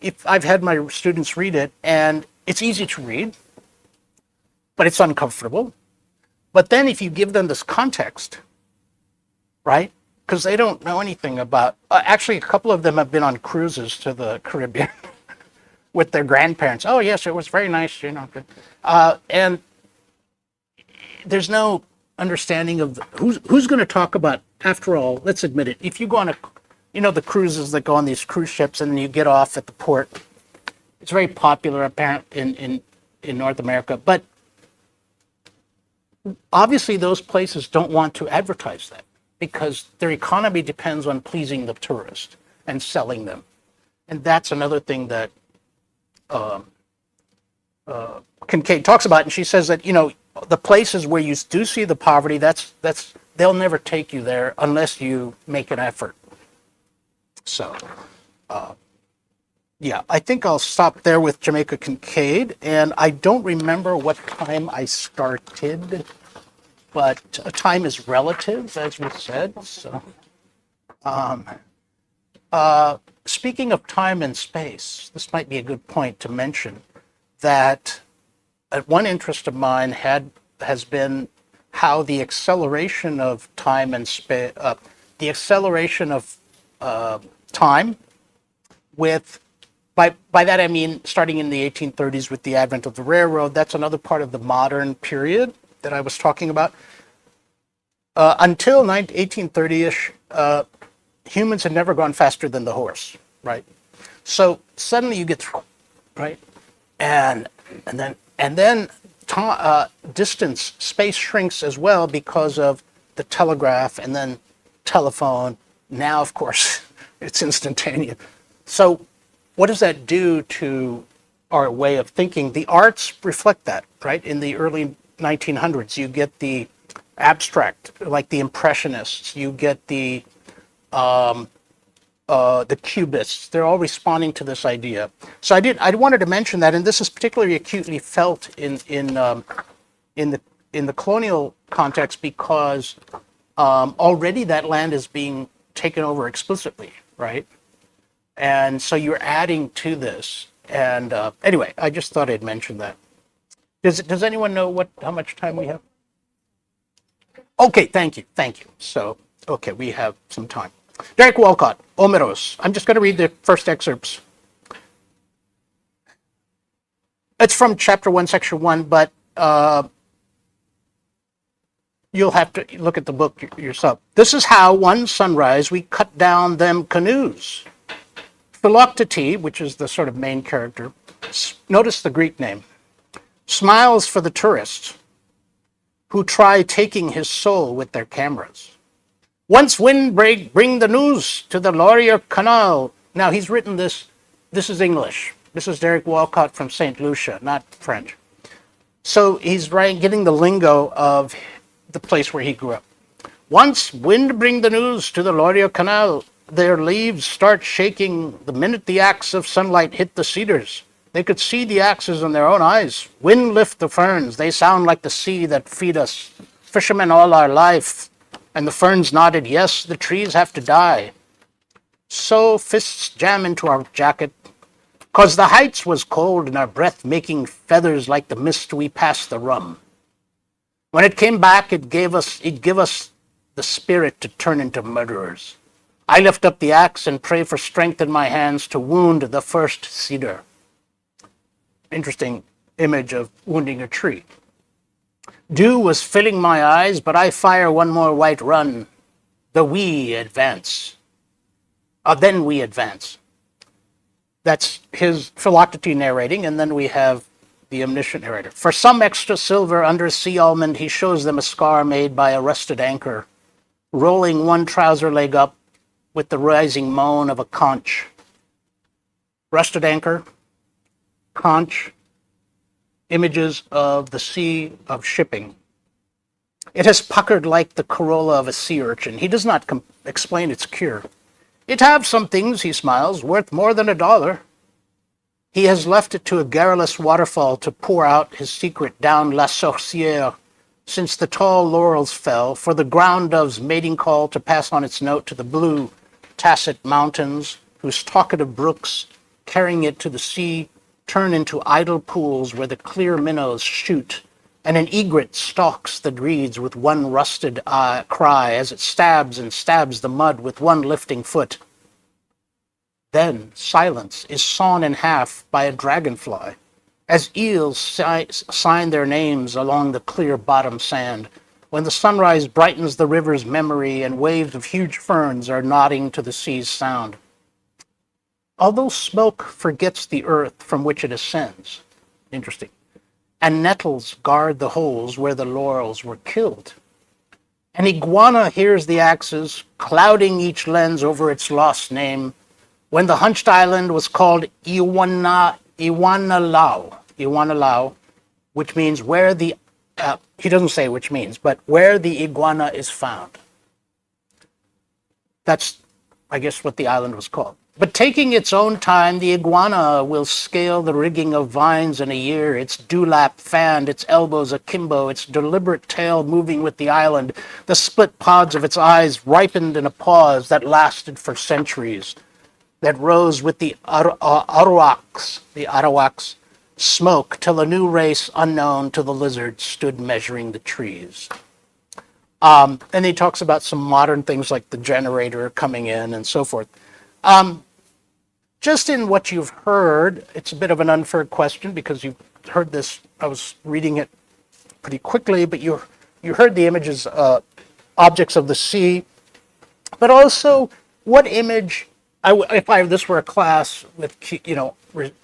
if I've had my students read it, and it's easy to read, but it's uncomfortable. But then if you give them this context, right? Because they don't know anything about, actually a couple of them have been on cruises to the Caribbean with their grandparents. Oh yes, it was very nice, you know. And there's no understanding of who's going to talk about, after all, let's admit it, if you go on the cruises that go on these cruise ships and you get off at the port, it's very popular apparently in North America, but obviously those places don't want to advertise that because their economy depends on pleasing the tourist and selling them. And that's another thing that Kincaid talks about, and she says that, the places where you do see the poverty, they'll never take you there unless you make an effort. So, yeah, I think I'll stop there with Jamaica Kincaid, and I don't remember what time I started, but time is relative, as we said. So, speaking of time and space, this might be a good point to mention that one interest of mine has been how the acceleration of time and space, the acceleration of time with, by that I mean starting in the 1830s with the advent of the railroad. That's another part of the modern period that I was talking about. Until 1830-ish, humans had never gone faster than the horse, right? So suddenly you get through, right? And then distance, space shrinks as well because of the telegraph and then telephone. Now, of course, it's instantaneous. So what does that do to our way of thinking? The arts reflect that, right? In the early 1900s, you get the abstract, like the Impressionists, you get the Cubists. They're all responding to this idea. So I wanted to mention that, and this is particularly acutely felt in the colonial context because already that land is being taken over explicitly, right? And so you're adding to this. And anyway, I just thought I'd mention that. Does anyone know how much time we have? Okay, thank you. So, okay, we have some time. Derek Walcott, Omeros. I'm just going to read the first excerpts. It's from chapter 1, section 1, but you'll have to look at the book yourself. This is how one sunrise we cut down them canoes. Philoctete, which is the sort of main character, notice the Greek name, smiles for the tourists who try taking his soul with their cameras. Once wind bring the news to the Laurier Canal. Now he's written this. This is English. This is Derek Walcott from St. Lucia, not French. So he's getting the lingo of the place where he grew up. Once wind bring the news to the Laurier Canal, their leaves start shaking the minute the axe of sunlight hit the cedars. They could see the axes in their own eyes. Wind lift the ferns. They sound like the sea that feed us. Fishermen all our life. And the ferns nodded, yes, the trees have to die. So fists jam into our jacket. 'Cause the heights was cold and our breath making feathers like the mist we passed the rum. When it came back, it'd give us the spirit to turn into murderers. I lift up the axe and pray for strength in my hands to wound the first cedar. Interesting image of wounding a tree. Dew was filling my eyes, but I fire one more white run. Then we advance. That's his Philoctetes narrating, and then we have the omniscient narrator. For some extra silver under a sea almond, he shows them a scar made by a rusted anchor, rolling one trouser leg up with the rising moan of a conch. Rusted anchor, conch, images of the sea of shipping. It has puckered like the corolla of a sea urchin. He does not explain its cure. It have some things, he smiles, worth more than $1. He has left it to a garrulous waterfall to pour out his secret down La Sorcière, since the tall laurels fell, for the ground dove's mating call to pass on its note to the blue, tacit mountains, whose talkative brooks, carrying it to the sea, turn into idle pools where the clear minnows shoot, and an egret stalks the reeds with one rusted cry as it stabs and stabs the mud with one lifting foot. Then silence is sawn in half by a dragonfly, as eels sign their names along the clear bottom sand, when the sunrise brightens the river's memory and waves of huge ferns are nodding to the sea's sound. Although smoke forgets the earth from which it ascends, interesting, and nettles guard the holes where the laurels were killed. An iguana hears the axes, clouding each lens over its lost name, when the hunched island was called Iwanalao, which means where the, he doesn't say which means, but where the iguana is found. That's, I guess, what the island was called. But taking its own time, the iguana will scale the rigging of vines in a year, its dewlap fanned, its elbows akimbo, its deliberate tail moving with the island, the split pods of its eyes ripened in a pause that lasted for centuries, that rose with the arawaks, smoke till a new race unknown to the lizard stood measuring the trees. And he talks about some modern things like the generator coming in and so forth. Just in what you've heard, it's a bit of an unfair question because you've heard this, I was reading it pretty quickly, but you heard the images, objects of the sea, but also what image, if this were a class with,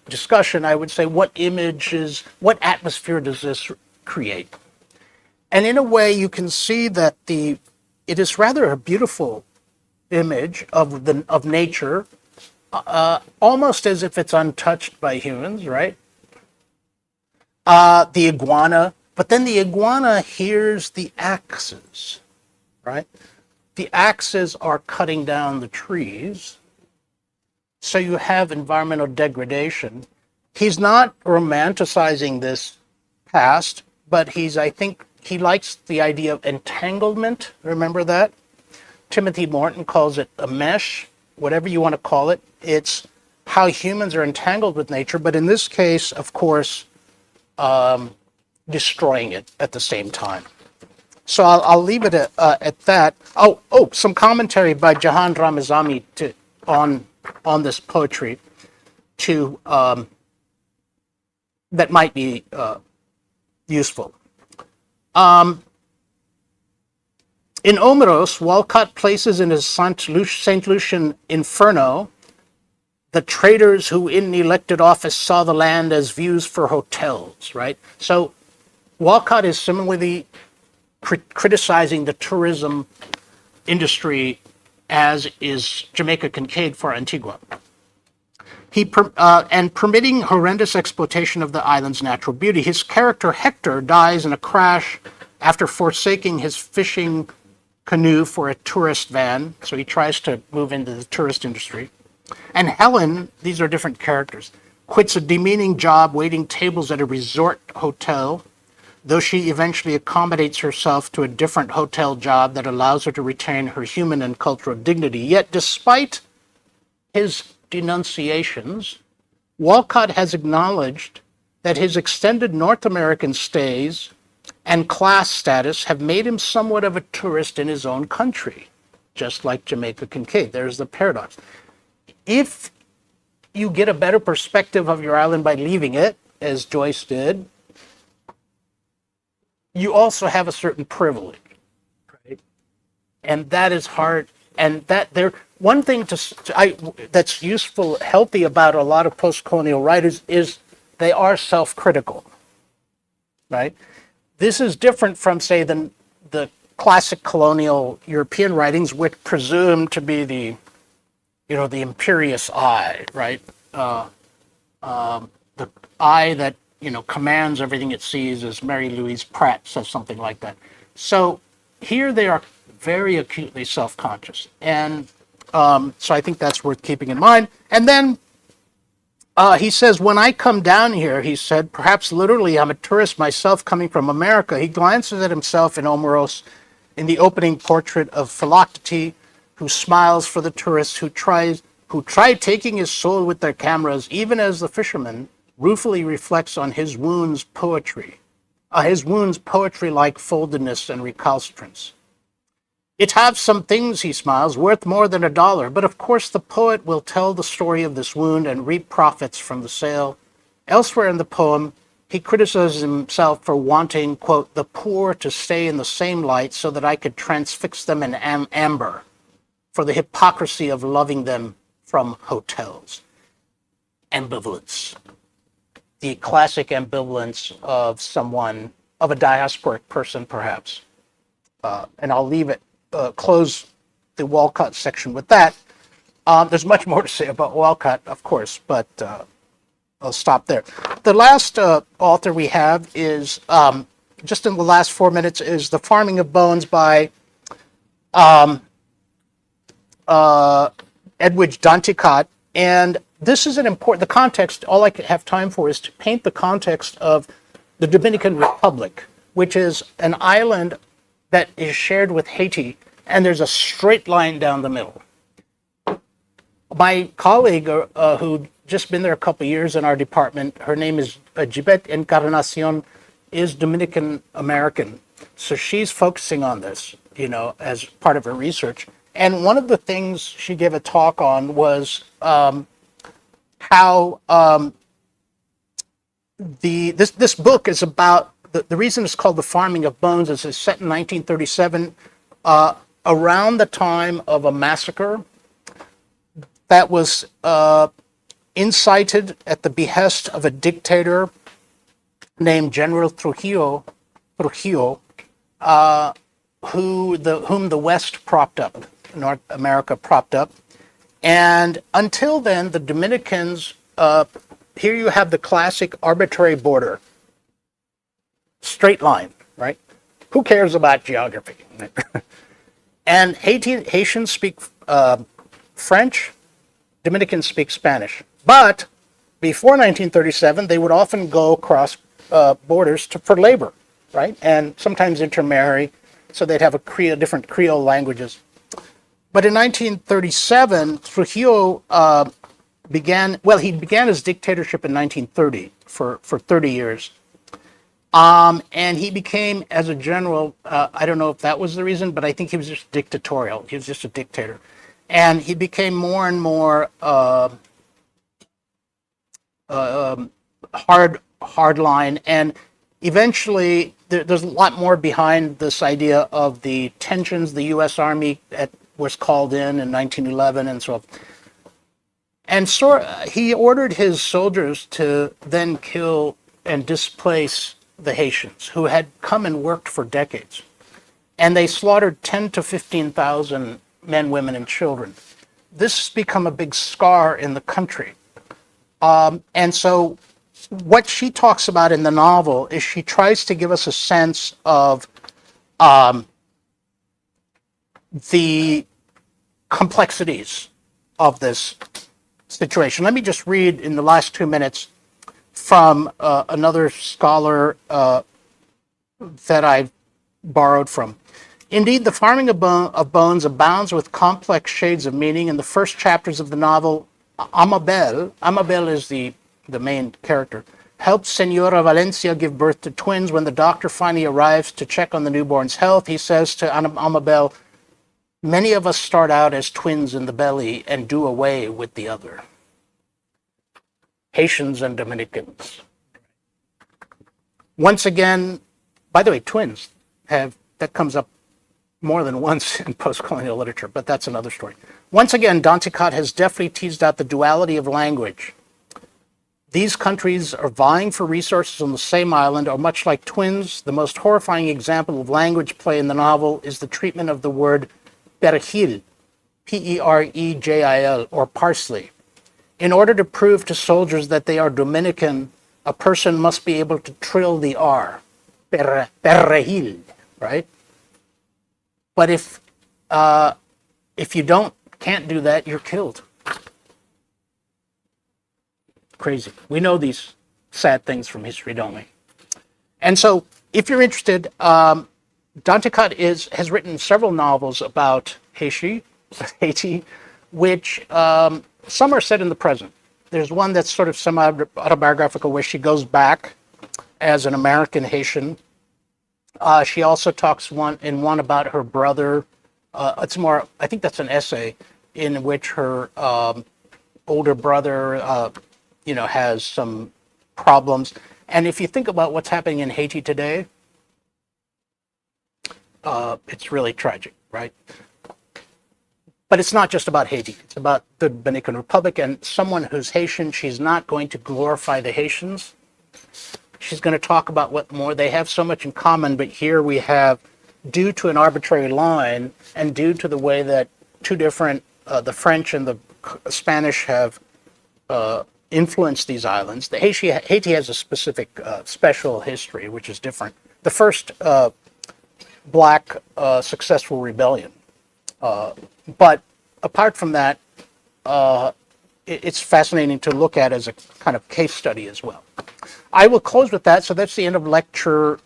discussion, I would say what images, what atmosphere does this create? And in a way you can see that it is rather a beautiful image of nature, almost as if it's untouched by humans, right? The iguana, but then the iguana hears the axes, right? The axes are cutting down the trees, so you have environmental degradation. He's not romanticizing this past, but I think he likes the idea of entanglement. Remember that? Timothy Morton calls it a mesh, whatever you want to call it. It's how humans are entangled with nature, but in this case, of course, destroying it at the same time. So I'll leave it at that. Oh, some commentary by Jahan Ramazami on this poetry that might be useful. In Omeros, Walcott places in his St. Lucian Inferno the traders who in elected office saw the land as views for hotels, right? So Walcott is similarly criticizing the tourism industry as is Jamaica Kincaid for Antigua. And permitting horrendous exploitation of the island's natural beauty. His character Hector dies in a crash after forsaking his fishing canoe for a tourist van, so he tries to move into the tourist industry. And Helen, these are different characters. quits a demeaning job waiting tables at a resort hotel, though she eventually accommodates herself to a different hotel job that allows her to retain her human and cultural dignity. Yet, despite his denunciations, Walcott has acknowledged that his extended North American stays and class status have made him somewhat of a tourist in his own country, just like Jamaica Kincaid. There's the paradox. If you get a better perspective of your island by leaving it, as Joyce did, you also have a certain privilege, right? And that is hard. And that there, one thing that's useful, healthy about a lot of post-colonial writers is they are self-critical, right? This is different from, say, the classic colonial European writings, which presume to be the imperious eye, right? The eye that, commands everything it sees, as Mary Louise Pratt says something like that. So here they are very acutely self-conscious. And so I think that's worth keeping in mind. And then he says, when I come down here, he said, perhaps literally I'm a tourist myself coming from America. He glances at himself in Omeros in the opening portrait of Philoctete, who smiles for the tourists who try taking his soul with their cameras, even as the fisherman ruefully reflects on his wounds' poetry like foldedness and recalcitrance. It have some things, he smiles, worth more than $1, but of course the poet will tell the story of this wound and reap profits from the sale. Elsewhere in the poem, he criticizes himself for wanting, quote, the poor to stay in the same light so that I could transfix them in amber, for the hypocrisy of loving them from hotels. Ambivalence. The classic ambivalence of of a diasporic person, perhaps. And I'll leave it, close the Walcott section with that. There's much more to say about Walcott, of course, but I'll stop there. The last author we have is, just in the last 4 minutes, is The Farming of Bones by Edwidge Danticat. And this is the context, all I have time for is to paint the context of the Dominican Republic, which is an island that is shared with Haiti, and there's a straight line down the middle. My colleague, who'd just been there a couple of years in our department, her name is Gibet Encarnacion, is Dominican American. So she's focusing on this, as part of her research. And one of the things she gave a talk on was how this book is about, the reason it's called The Farming of Bones is it's set in 1937, around the time of a massacre that was incited at the behest of a dictator named General Trujillo, whom the West propped up, North America propped up. And until then, the Dominicans, here you have the classic arbitrary border, straight line, right? Who cares about geography? And Haitians speak French, Dominicans speak Spanish. But before 1937, they would often go across borders for labor, right? And sometimes intermarry, so they'd have different Creole languages. But in 1937, Trujillo began his dictatorship in 1930 for 30 years. And he became, as a general, I don't know if that was the reason, but I think he was just dictatorial. He was just a dictator. And he became more and more hardline. And eventually, there's a lot more behind this idea of the tensions. The U.S. Army was called in 1911 and so on. And so he ordered his soldiers to then kill and displace the Haitians, who had come and worked for decades. And they slaughtered 10 to 15,000 men, women, and children. This has become a big scar in the country. And so what she talks about in the novel is she tries to give us a sense of the complexities of this situation. Let me just read in the last 2 minutes from another scholar that I borrowed from. Indeed, the farming of bones abounds with complex shades of meaning. In the first chapters of the novel, Amabel is the main character, helps Senora Valencia give birth to twins. When the doctor finally arrives to check on the newborn's health, he says to Amabel, many of us start out as twins in the belly and do away with the other. Haitians and Dominicans. Once again, by the way, twins that comes up more than once in post-colonial literature, but that's another story. Once again, Danticat has deftly teased out the duality of language. These countries are vying for resources on the same island, or much like twins. The most horrifying example of language play in the novel is the treatment of the word perejil, P-E-R-E-J-I-L, or parsley. In order to prove to soldiers that they are Dominican, a person must be able to trill the R, perejil, right? But if you can't do that, you're killed. Crazy. We know these sad things from history, don't we? And so, if you're interested, Danticat has written several novels about Haiti, which some are set in the present. There's one that's sort of semi-autobiographical where she goes back as an American Haitian. She also talks in one about her brother. It's more, I think that's an essay in which her older brother, has some problems. And if you think about what's happening in Haiti today, it's really tragic, right? But it's not just about Haiti. It's about the Dominican Republic, and someone who's Haitian, she's not going to glorify the Haitians. She's going to talk about what more they have so much in common, but here we have, due to an arbitrary line and due to the way that two different, the French and the Spanish have influenced these islands. Haiti has a specific special history, which is different. The first black successful rebellion. But apart from that, it's fascinating to look at as a kind of case study as well. I will close with that. So that's the end of lecture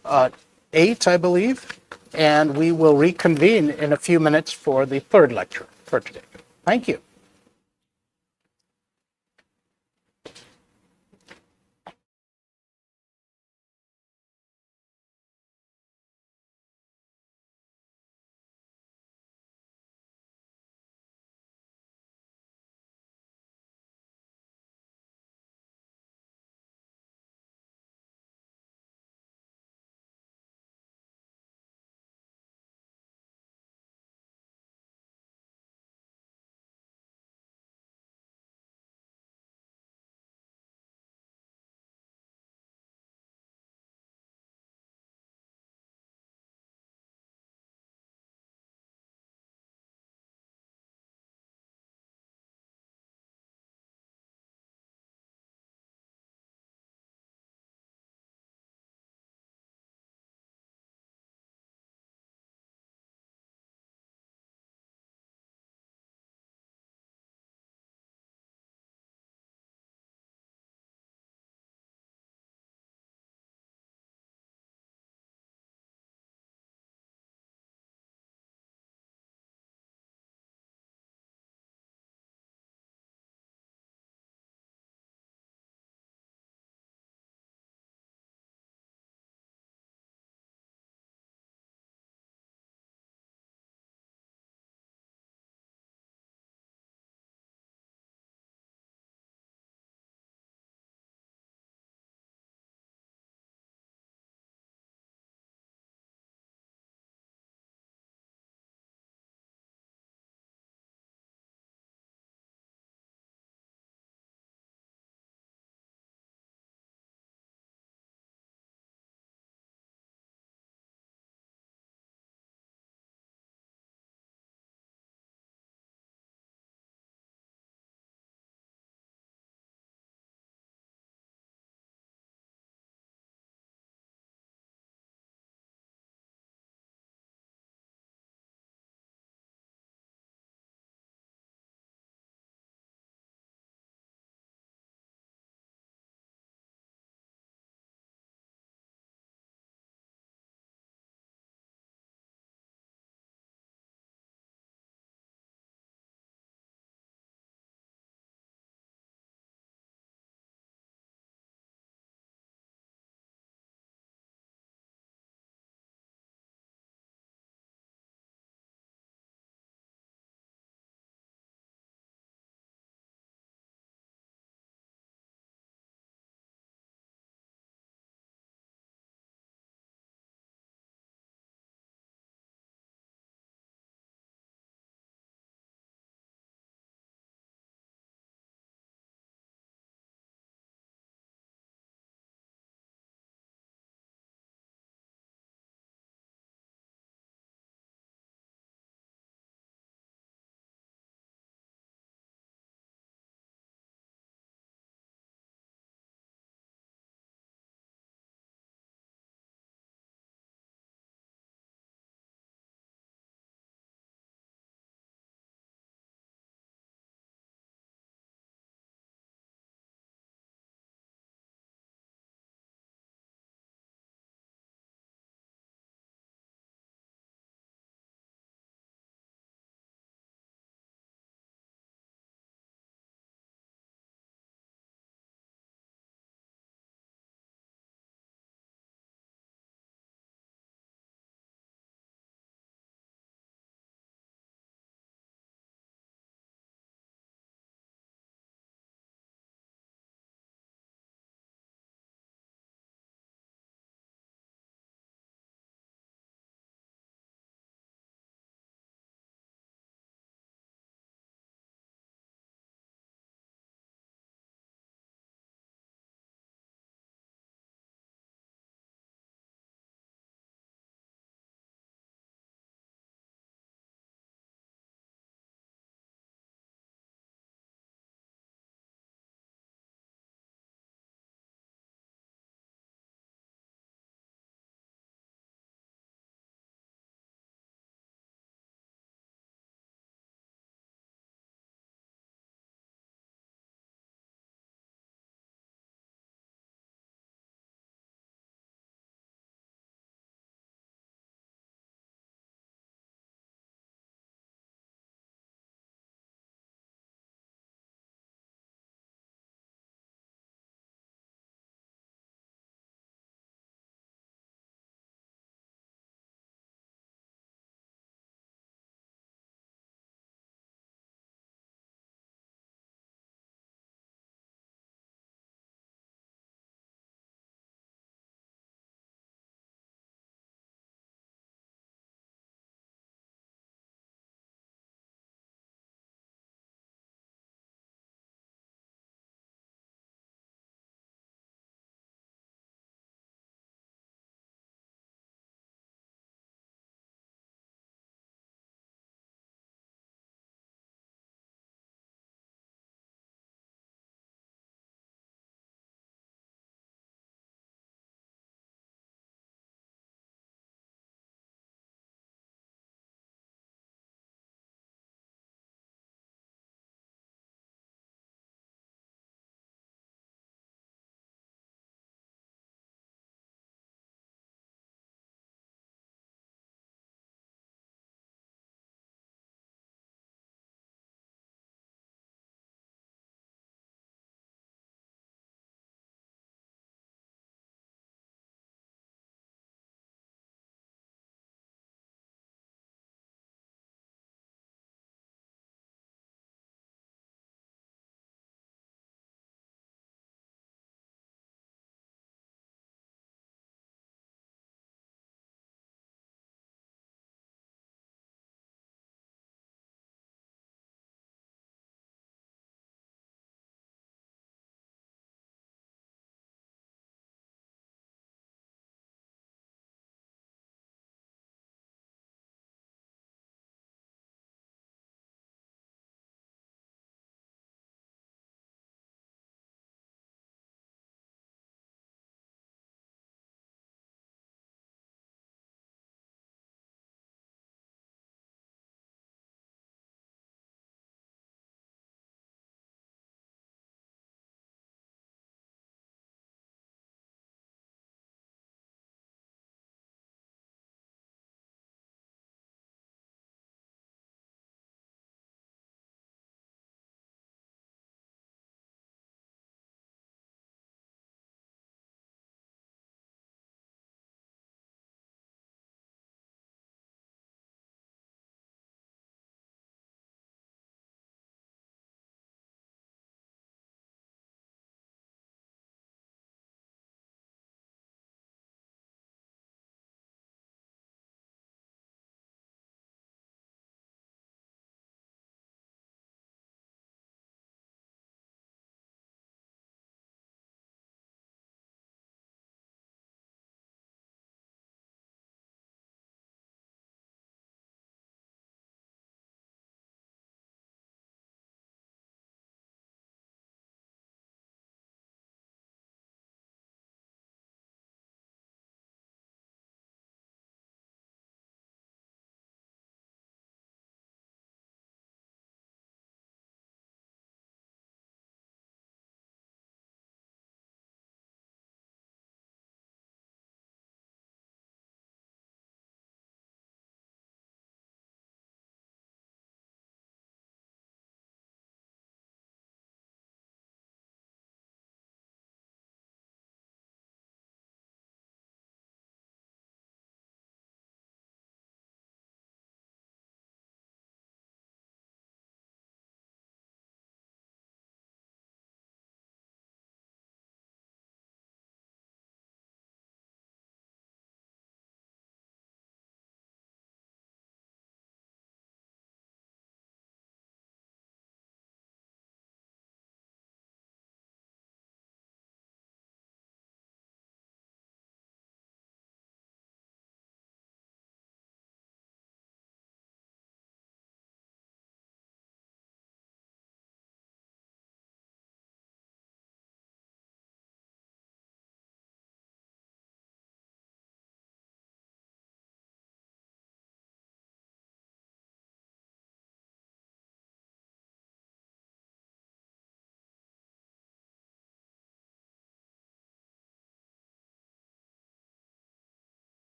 8, I believe. And we will reconvene in a few minutes for the third lecture for today. Thank you.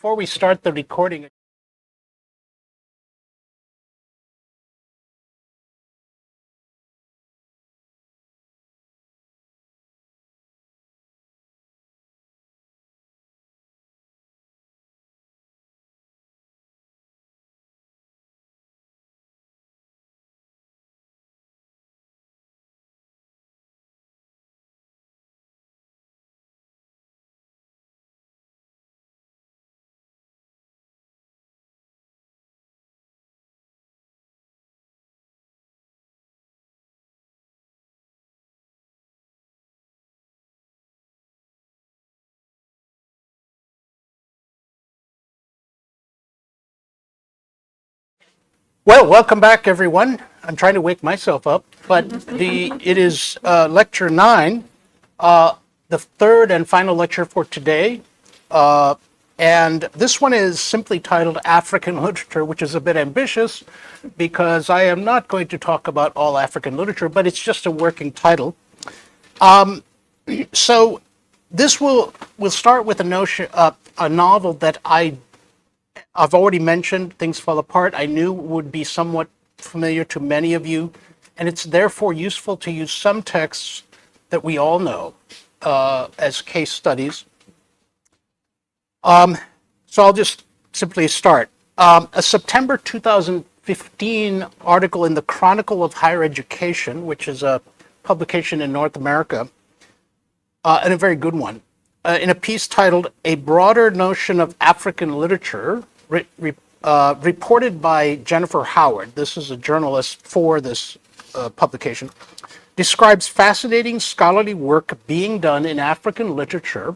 before we start the recording, well, welcome back, everyone. I'm trying to wake myself up, but it is lecture 9, the third and final lecture for today. And this one is simply titled African Literature, which is a bit ambitious because I am not going to talk about all African literature, but it's just a working title. So this we'll start with a novel that I've already mentioned, Things Fall Apart. I knew would be somewhat familiar to many of you, and it's therefore useful to use some texts that we all know as case studies. So I'll just simply start. A September 2015 article in the Chronicle of Higher Education, which is a publication in North America, and a very good one, in a piece titled A Broader Notion of African Literature, reported by Jennifer Howard. This is a journalist for this publication, describes fascinating scholarly work being done in African literature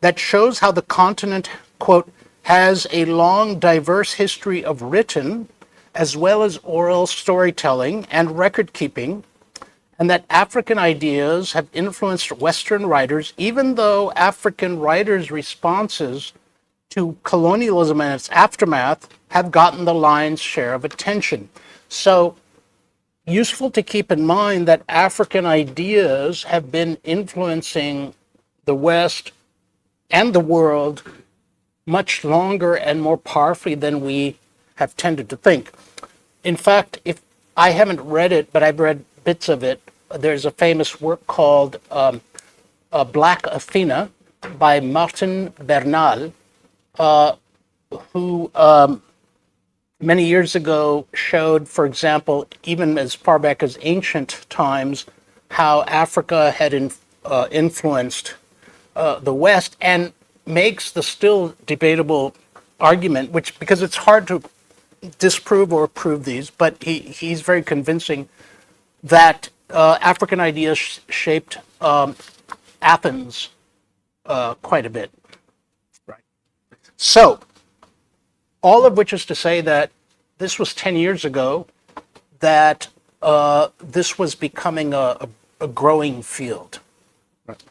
that shows how the continent, quote, has a long, diverse history of written as well as oral storytelling and record keeping, and that African ideas have influenced Western writers, even though African writers' responses to colonialism and its aftermath have gotten the lion's share of attention. So, useful to keep in mind that African ideas have been influencing the West and the world much longer and more powerfully than we have tended to think. In fact, if I haven't read it, but I've read bits of it, there's a famous work called Black Athena by Martin Bernal, who many years ago showed, for example, even as far back as ancient times, how Africa had influenced the West, and makes the still debatable argument, which, because it's hard to disprove or prove these, but he's very convincing that African ideas shaped Athens quite a bit. Right. So, all of which is to say that this was 10 years ago, that this was becoming a growing field. Right.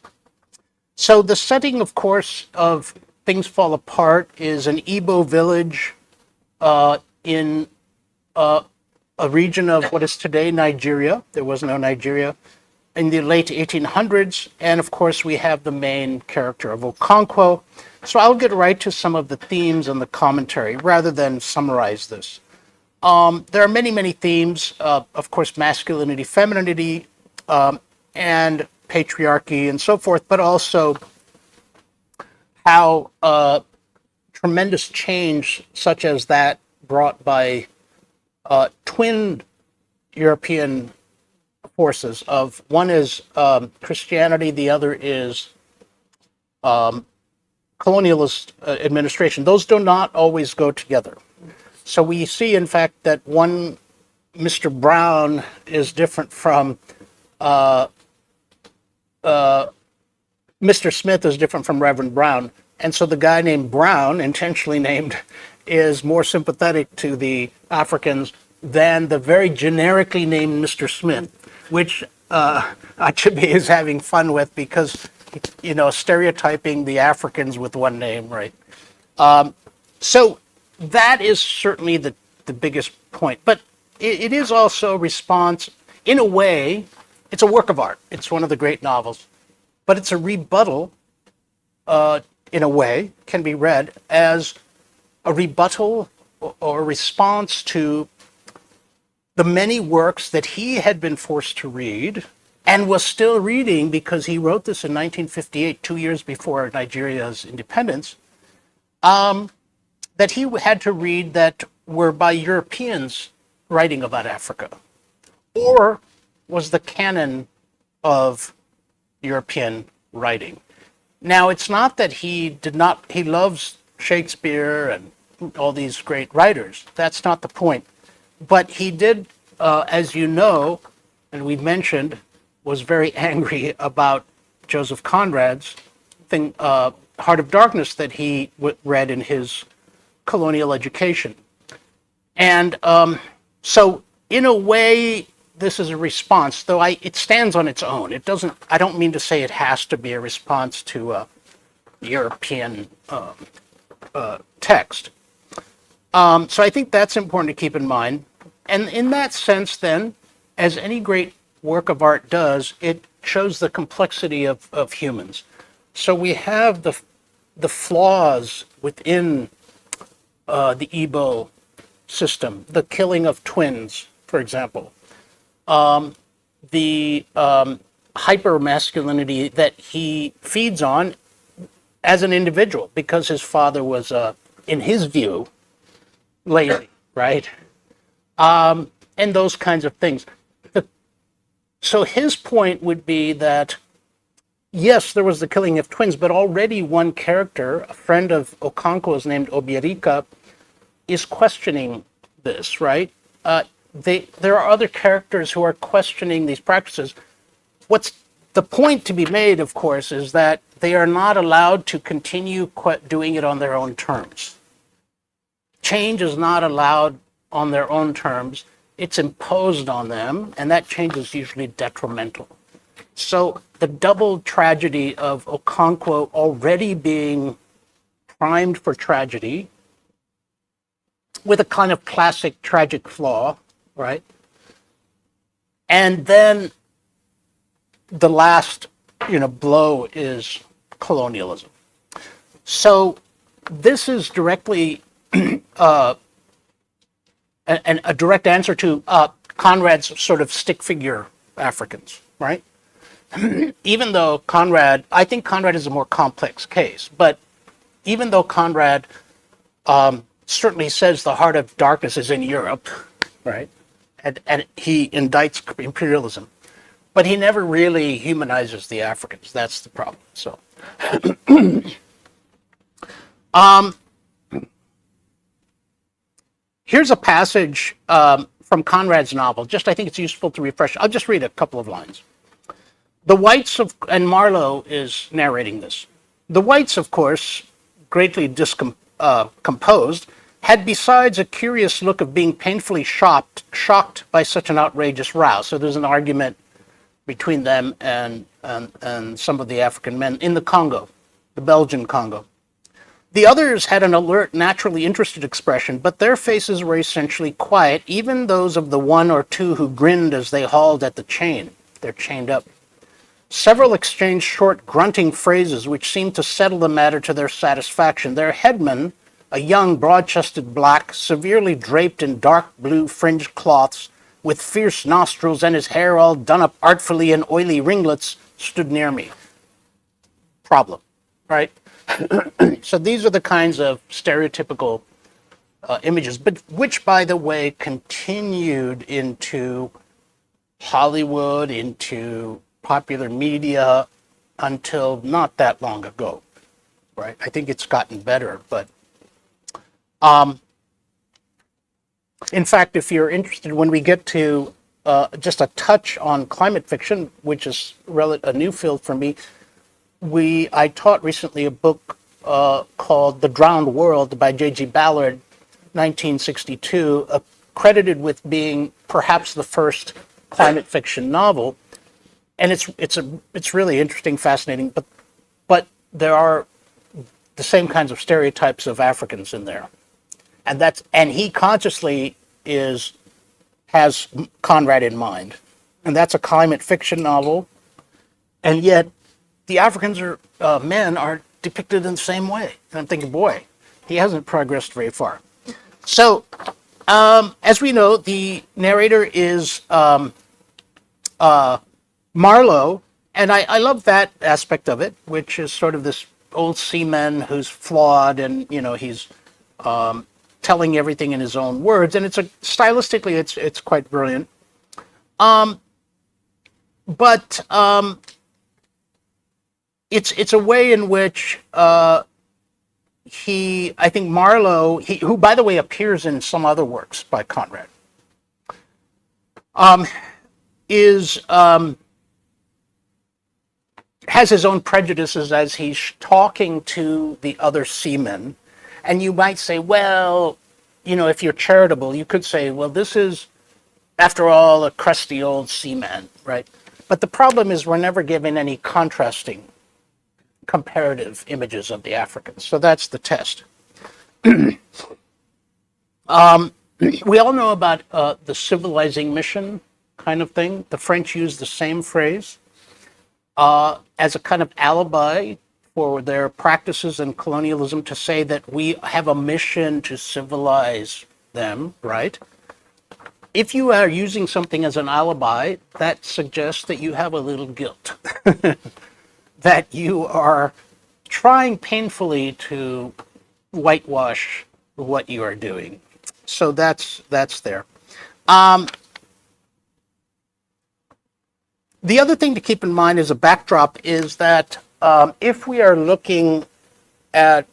So the setting, of course, of Things Fall Apart is an Igbo village in a region of what is today Nigeria. There was no Nigeria in the late 1800s. And of course, we have the main character of Okonkwo. So I'll get right to some of the themes and the commentary rather than summarize this. There are many, many themes, of course, masculinity, femininity, and patriarchy and so forth, but also how tremendous change such as that brought by twin European forces of one is Christianity, the other is colonialist administration. Those do not always go together. So we see, in fact, that one Mr. Brown is different from Mr. Smith is different from Reverend Brown. And so the guy named Brown, intentionally named, is more sympathetic to the Africans than the very generically named Mr. Smith, which Achebe is having fun with because, you know, stereotyping the Africans with one name, right? So that is certainly the biggest point. But it is also a response, in a way, it's a work of art. It's one of the great novels. But it's a rebuttal in a way, can be read as a rebuttal or a response to the many works that he had been forced to read and was still reading because he wrote this in 1958, 2 years before Nigeria's independence, that he had to read that were by Europeans writing about Africa, or was the canon of European writing. Now, it's not that he loves Shakespeare and all these great writers. That's not the point. But he did, as you know, and we've mentioned, was very angry about Joseph Conrad's thing, Heart of Darkness, that he read in his colonial education. And so, in a way, this is a response, though it stands on its own. It doesn't. I don't mean to say it has to be a response to European text. So I think that's important to keep in mind. And in that sense, then, as any great work of art does, it shows the complexity of humans. So we have the flaws within the Igbo system, the killing of twins, for example, the hyper masculinity that he feeds on as an individual because his father was, in his view, lazy, right? And those kinds of things. So his point would be that, yes, there was the killing of twins, but already one character, a friend of Okonkwo's named Obierika, is questioning this, right? There are other characters who are questioning these practices. What's the point to be made, of course, is that they are not allowed to continue doing it on their own terms. Change is not allowed on their own terms. It's imposed on them, and that change is usually detrimental. So the double tragedy of Okonkwo already being primed for tragedy, with a kind of classic tragic flaw, right? And then the last, blow is colonialism. So this is directly a direct answer to Conrad's sort of stick figure Africans, right? Even though I think Conrad is a more complex case, but even though Conrad certainly says the heart of darkness is in Europe, right? And he indicts imperialism, but he never really humanizes the Africans. That's the problem. So, here's a passage from Conrad's novel. I think it's useful to refresh. I'll just read a couple of lines. The whites and Marlowe is narrating this. The whites, of course, greatly composed, had besides a curious look of being painfully shocked by such an outrageous row. So there's an argument between them and some of the African men in the Congo, the Belgian Congo. The others had an alert, naturally interested expression, but their faces were essentially quiet, even those of the one or two who grinned as they hauled at the chain. They're chained up. Several exchanged short, grunting phrases which seemed to settle the matter to their satisfaction. Their headman, a young, broad-chested black, severely draped in dark blue fringed cloths, with fierce nostrils and his hair all done up artfully in oily ringlets, stood near me. Problem, right? So these are the kinds of stereotypical images, but which, by the way, continued into Hollywood, into popular media until not that long ago, right? I think it's gotten better, but in fact, if you're interested, when we get to just a touch on climate fiction, which is a new field for me, I taught recently a book called The Drowned World by J.G. Ballard, 1962, credited with being perhaps the first climate fiction novel. And it's really interesting, fascinating, but there are the same kinds of stereotypes of Africans in there. And he consciously has Conrad in mind. And that's a climate fiction novel. And yet the Africans men are depicted in the same way. And I'm thinking, boy, he hasn't progressed very far. So, as we know, the narrator is Marlowe, and I love that aspect of it, which is sort of this old seaman who's flawed, and he's telling everything in his own words, and stylistically it's quite brilliant. But it's a way in which I think Marlowe, who by the way appears in some other works by Conrad, is has his own prejudices as he's talking to the other seamen. And you might say, well, if you're charitable, you could say, well, this is, after all, a crusty old seaman, right? But the problem is we're never given any contrasting comparative images of the Africans. So that's the test. We all know about the civilizing mission kind of thing. The French use the same phrase as a kind of alibi for their practices in colonialism, to say that we have a mission to civilize them, right? If you are using something as an alibi, that suggests that you have a little guilt, that you are trying painfully to whitewash what you are doing. So that's there. The other thing to keep in mind as a backdrop is that if we are looking at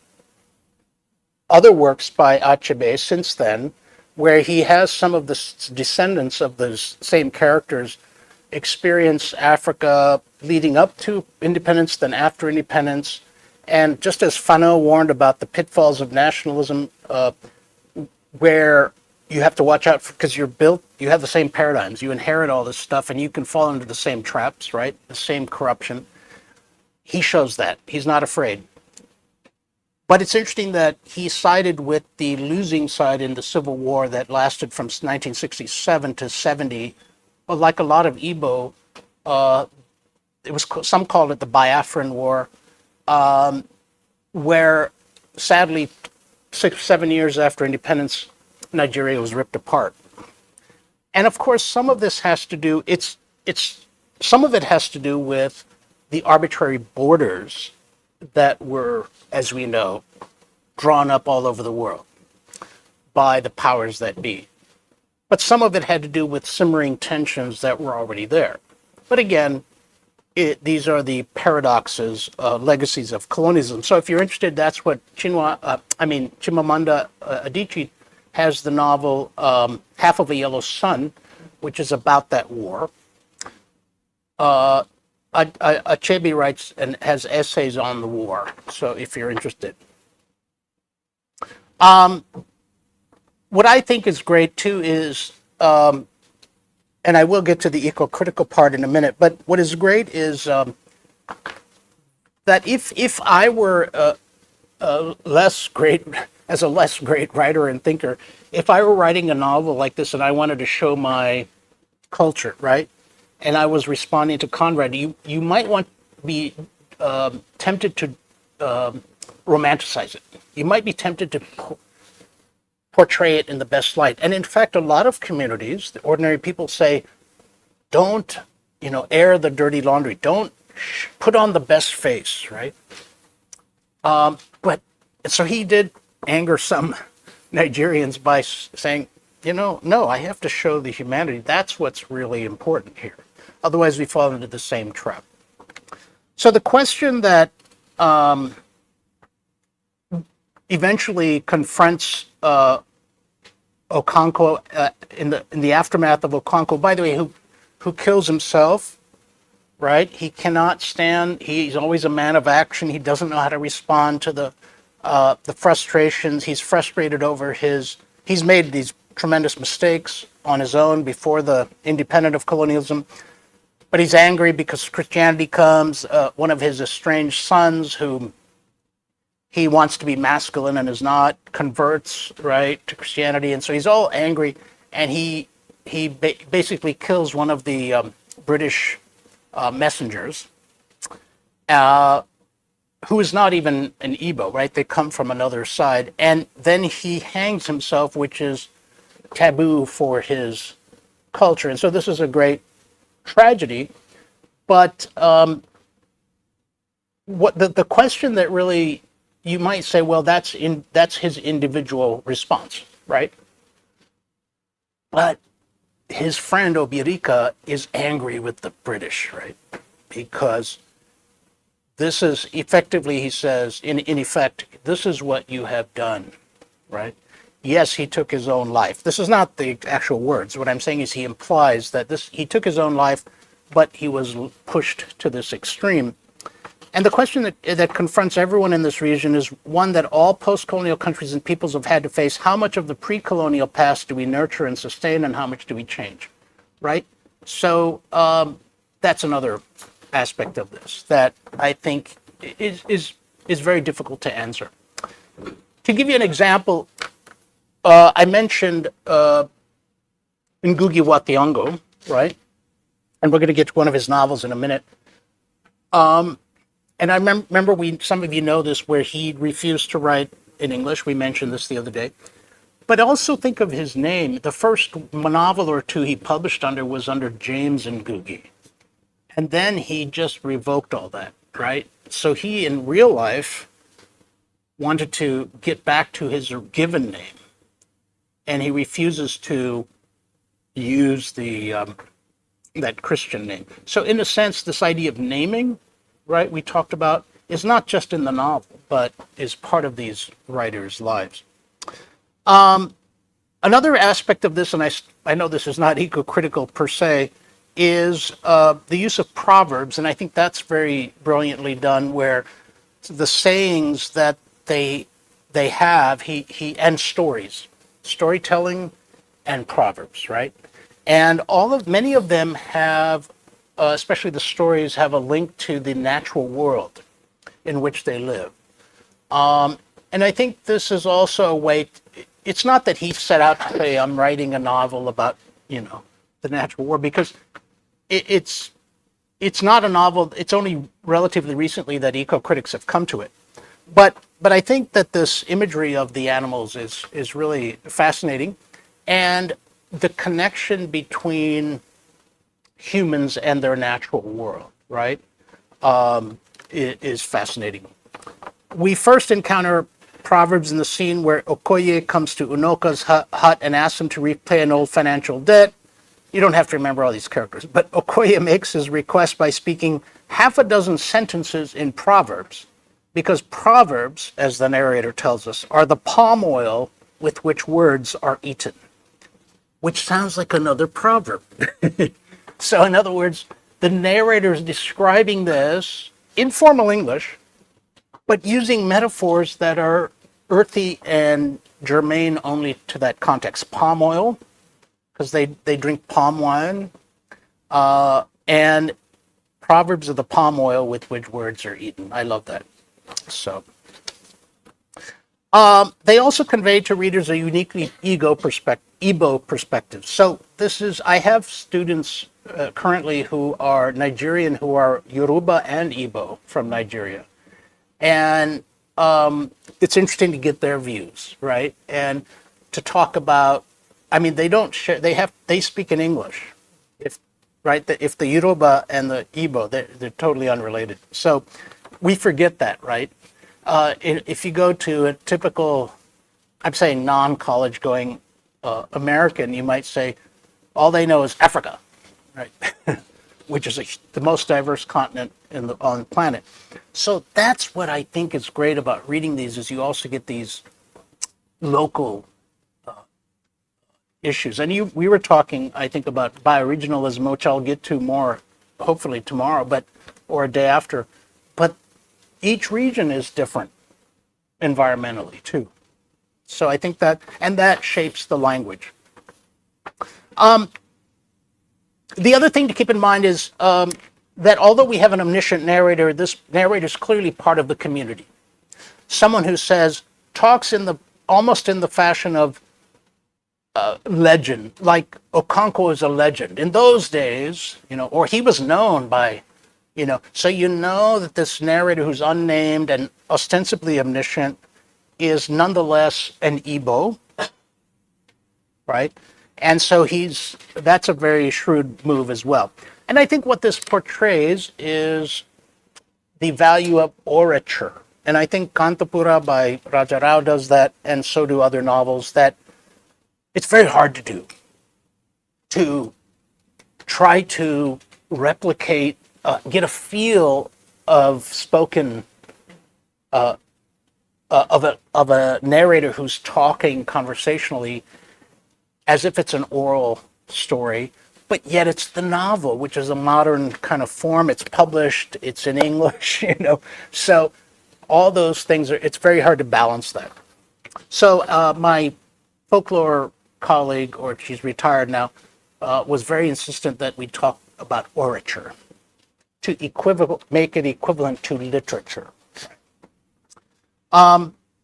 other works by Achebe since then, where he has some of the descendants of those same characters experience Africa leading up to independence, then after independence, and just as Fanon warned about the pitfalls of nationalism, where you have to watch out because you have the same paradigms, you inherit all this stuff, and you can fall into the same traps, right? The same corruption. He shows that. He's not afraid. But it's interesting that he sided with the losing side in the Civil War that lasted from 1967 to 70. Well, like a lot of Igbo, some called it the Biafran War, where sadly 6-7 years after independence, Nigeria was ripped apart. And of course, some of this has to do. Some of it has to do with the arbitrary borders that were, as we know, drawn up all over the world by the powers that be. But some of it had to do with simmering tensions that were already there. But again, these are the paradoxes, legacies of colonialism. So if you're interested, that's what Chimamanda Adichie has the novel Half of a Yellow Sun, which is about that war. Achebe writes and has essays on the war, so if you're interested. What I think is great too is, and I will get to the eco-critical part in a minute, but what is great is that if I were less great writer and thinker, if I were writing a novel like this and I wanted to show my culture, right? And I was responding to Conrad, you might want to be tempted to romanticize it. You might be tempted to portray it in the best light. And in fact, a lot of communities, the ordinary people say, don't, air the dirty laundry. Don't put on the best face, right? But so he did anger some Nigerians by saying, no, I have to show the humanity. That's what's really important here. Otherwise, we fall into the same trap. So the question that eventually confronts Okonkwo in the aftermath of Okonkwo, by the way, who kills himself, right? He cannot stand. He's always a man of action. He doesn't know how to respond to the frustrations. He's frustrated over he's made these tremendous mistakes on his own before the independence of colonialism. But he's angry because Christianity comes. One of his estranged sons, who he wants to be masculine and is not, converts, right, to Christianity. And so he's all angry, and he basically kills one of the British messengers. who is not even an Igbo, right? They come from another side. And then he hangs himself, which is taboo for his culture. And so this is a great tragedy. But what the question that really, you might say, well, that's his individual response, right? But his friend Obirika is angry with the British, right? Because this is effectively, he says, in effect, this is what you have done, right? Yes, he took his own life. This is not the actual words. What I'm saying is he implies that he took his own life, but he was pushed to this extreme. And the question that confronts everyone in this region is one that all post-colonial countries and peoples have had to face. How much of the pre-colonial past do we nurture and sustain, and how much do we change, right? So that's another aspect of this that I think is very difficult to answer. To give you an example, I mentioned Ngugi wa Thiong'o, right? And we're going to get to one of his novels in a minute. And I remember some of you know this, where he refused to write in English. We mentioned this the other day. But also think of his name. The first novel or two he published was under James Ngugi. And then he just revoked all that, right? So he, in real life, wanted to get back to his given name. And he refuses to use that Christian name. So in a sense, this idea of naming, right, we talked about, is not just in the novel, but is part of these writers' lives. Another aspect of this, and I know this is not eco-critical per se, is the use of proverbs, and I think that's very brilliantly done, where the sayings that they have, and storytelling and proverbs, right? And many of them have, especially the stories, have a link to the natural world in which they live. And I think this is also a way, it's not that he set out to say, I'm writing a novel about, the natural world, because it's not a novel, it's only relatively recently that eco-critics have come to it. But I think that this imagery of the animals is really fascinating. And the connection between humans and their natural world, right, is fascinating. We first encounter proverbs in the scene where Okoye comes to Unoka's hut and asks him to repay an old financial debt. You don't have to remember all these characters, but Okoye makes his request by speaking half a dozen sentences in proverbs, because proverbs, as the narrator tells us, are the palm oil with which words are eaten, which sounds like another proverb. So in other words, the narrator is describing this in formal English, but using metaphors that are earthy and germane only to that context. Palm oil, because they drink palm wine, and proverbs of the palm oil with which words are eaten. I love that. So they also convey to readers a uniquely Igbo perspective. So I have students currently who are Nigerian, who are Yoruba and Igbo from Nigeria. And it's interesting to get their views, right? And to talk about, they don't share, they speak in English. If the Yoruba and the Igbo, they're totally unrelated. So we forget that, right? If you go to a typical, I'm saying non-college going American, you might say, all they know is Africa, right? Which is the most diverse continent on the planet. So that's what I think is great about reading these, is you also get these local issues. And we were talking, I think, about bioregionalism, which I'll get to more, hopefully tomorrow, or a day after. But each region is different environmentally too. So I think that shapes the language. The other thing to keep in mind is that although we have an omniscient narrator, this narrator is clearly part of the community. Someone who talks almost in the fashion of legend, like Okonkwo is a legend. In those days, or he was known by So you know that this narrator who's unnamed and ostensibly omniscient is nonetheless an Igbo, right? And so that's a very shrewd move as well. And I think what this portrays is the value of orature. And I think Kantapura by Raja Rao does that, and so do other novels, that it's very hard to do, to try to replicate, get a feel of spoken, of a narrator who's talking conversationally as if it's an oral story, but yet it's the novel, which is a modern kind of form. It's published, it's in English, So all those things it's very hard to balance that. So my folklore colleague, or she's retired now, was very insistent that we talk about orature to make it equivalent to literature.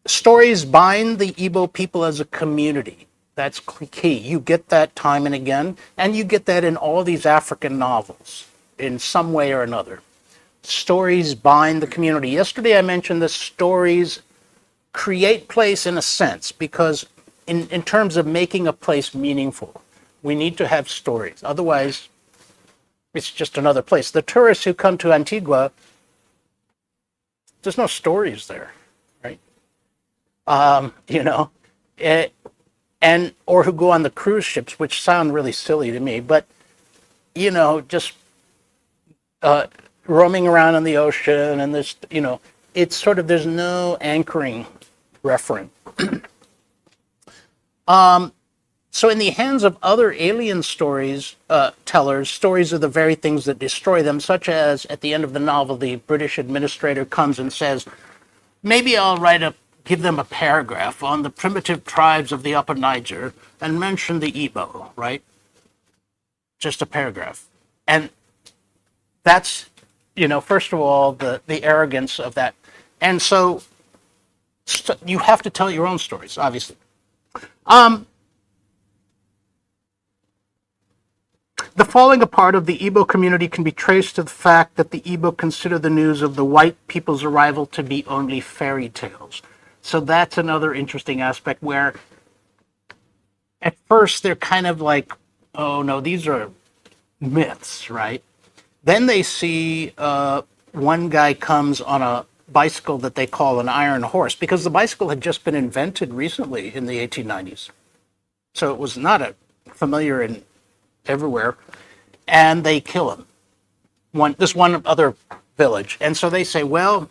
Stories bind the Igbo people as a community. That's key. You get that time and again, and you get that in all these African novels in some way or another. Stories bind the community. Yesterday I mentioned the stories create place in a sense, because in terms of making a place meaningful, we need to have stories. Otherwise, it's just another place. The tourists who come to Antigua, there's no stories there, right? Or who go on the cruise ships, which sound really silly to me, but just roaming around in the ocean, and this, it's sort of, there's no anchoring referent. So in the hands of other alien stories tellers, stories are the very things that destroy them, such as at the end of the novel, the British administrator comes and says, maybe I'll give them a paragraph on the primitive tribes of the Upper Niger and mention the Igbo, right? Just a paragraph. And that's, first of all, the arrogance of that. And so you have to tell your own stories, obviously. The falling apart of the Igbo community can be traced to the fact that the Igbo consider the news of the white people's arrival to be only fairy tales. So that's another interesting aspect where at first they're kind of like, oh no, these are myths, right? Then they see one guy comes on a bicycle that they call an iron horse, because the bicycle had just been invented recently in the 1890s. So it was not familiar in everywhere, and they kill him. This one other village, and so they say, well,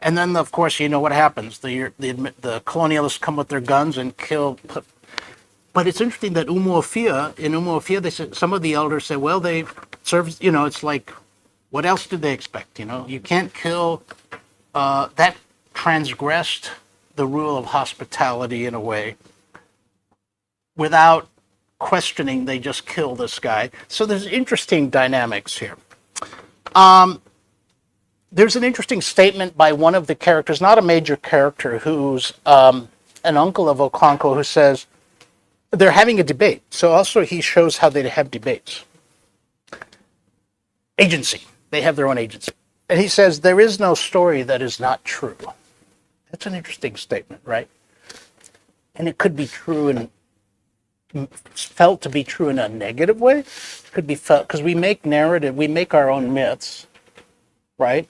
and then of course you know what happens. The colonialists come with their guns and kill. But it's interesting that in Umuofia, they said, some of the elders say, well, they serve. It's like, what else did they expect? You can't kill. That transgressed the rule of hospitality in a way. Without questioning, they just kill this guy. So there's interesting dynamics here. There's an interesting statement by one of the characters, not a major character, who's an uncle of Okonkwo, who says they're having a debate. So also he shows how they have debates. Agency. They have their own agency. And he says, there is no story that is not true. That's an interesting statement, right? And it could be true and felt to be true in a negative way. It could be felt, because we make narrative, we make our own myths, right?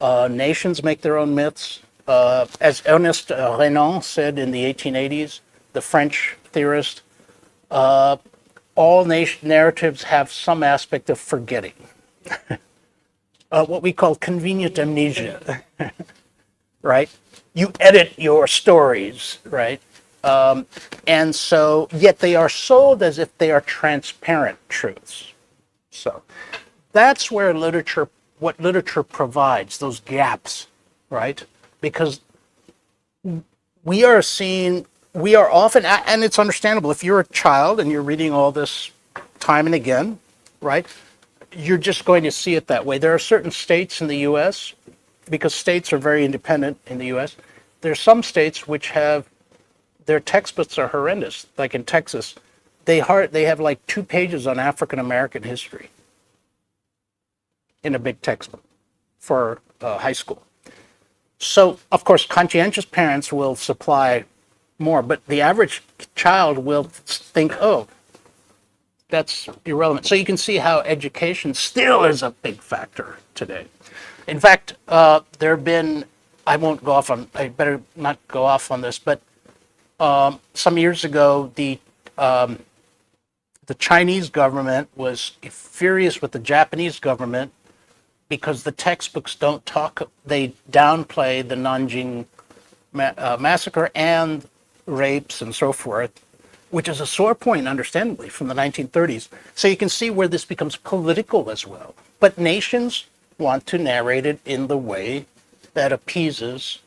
Nations make their own myths. As Ernest Renan said in the 1880s, the French theorist, all narratives have some aspect of forgetting. What we call convenient amnesia, right? You edit your stories, right? And so, yet they are sold as if they are transparent truths. So that's where what literature provides, those gaps, right? Because we are often, and it's understandable, if you're a child and you're reading all this time and again, right? You're just going to see it that way. There are certain states in the U.S., because states are very independent in the U.S., there are some states which have, their textbooks are horrendous. Like in Texas, they have like 2 pages on African American history. in a big textbook for high school. So, of course, conscientious parents will supply more, but the average child will think, oh, that's irrelevant. So you can see how education still is a big factor today. In fact, there have been, I better not go off on this, but some years ago, the Chinese government was furious with the Japanese government because the textbooks they downplay the Nanjing massacre and rapes and so forth, which is a sore point, understandably, from the 1930s. So you can see where this becomes political as well. But nations want to narrate it in the way that appeases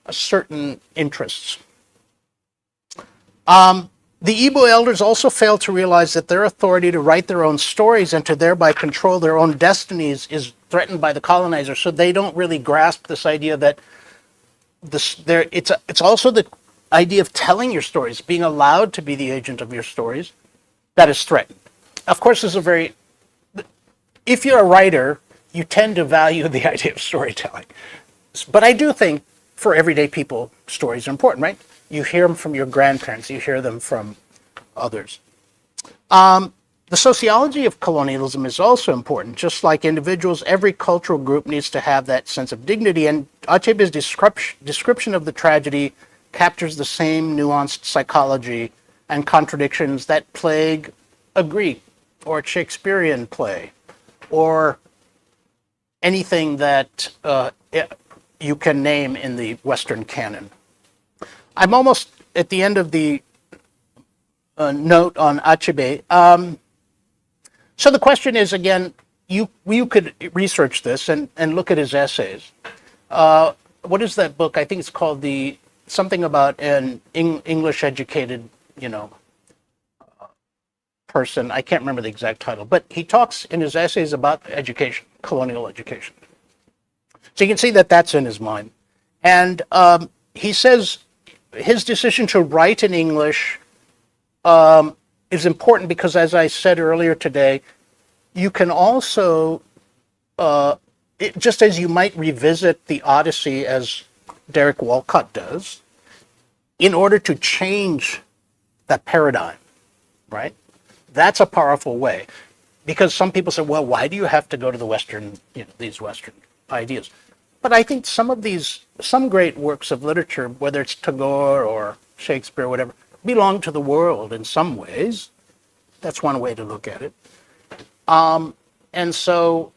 certain interests. The Igbo elders also failed to realize that their authority to write their own stories and to thereby control their own destinies is threatened by the colonizer. So they don't really grasp this idea that it's also the idea of telling your stories, being allowed to be the agent of your stories, that is threatened. Of course, if you're a writer, you tend to value the idea of storytelling. But I do think for everyday people, stories are important, right? You hear them from your grandparents, you hear them from others. The sociology of colonialism is also important. Just like individuals, every cultural group needs to have that sense of dignity. And Achebe's description of the tragedy captures the same nuanced psychology and contradictions that plague a Greek or a Shakespearean play or anything that you can name in the Western canon. I'm almost at the end of the note on Achebe. So the question is, again, you could research this and look at his essays. What is that book? I think it's called something about an English educated, person. I can't remember the exact title, but he talks in his essays about education, colonial education. So you can see that that's in his mind. And he says his decision to write in English is important because, as I said earlier today, you can also, just as you might revisit the Odyssey as Derek Walcott does, in order to change that paradigm, right? That's a powerful way. Because some people say, well, why do you have to go to the Western, these Western ideas? But I think some great works of literature, whether it's Tagore or Shakespeare or whatever, belong to the world in some ways. That's one way to look at it. And so,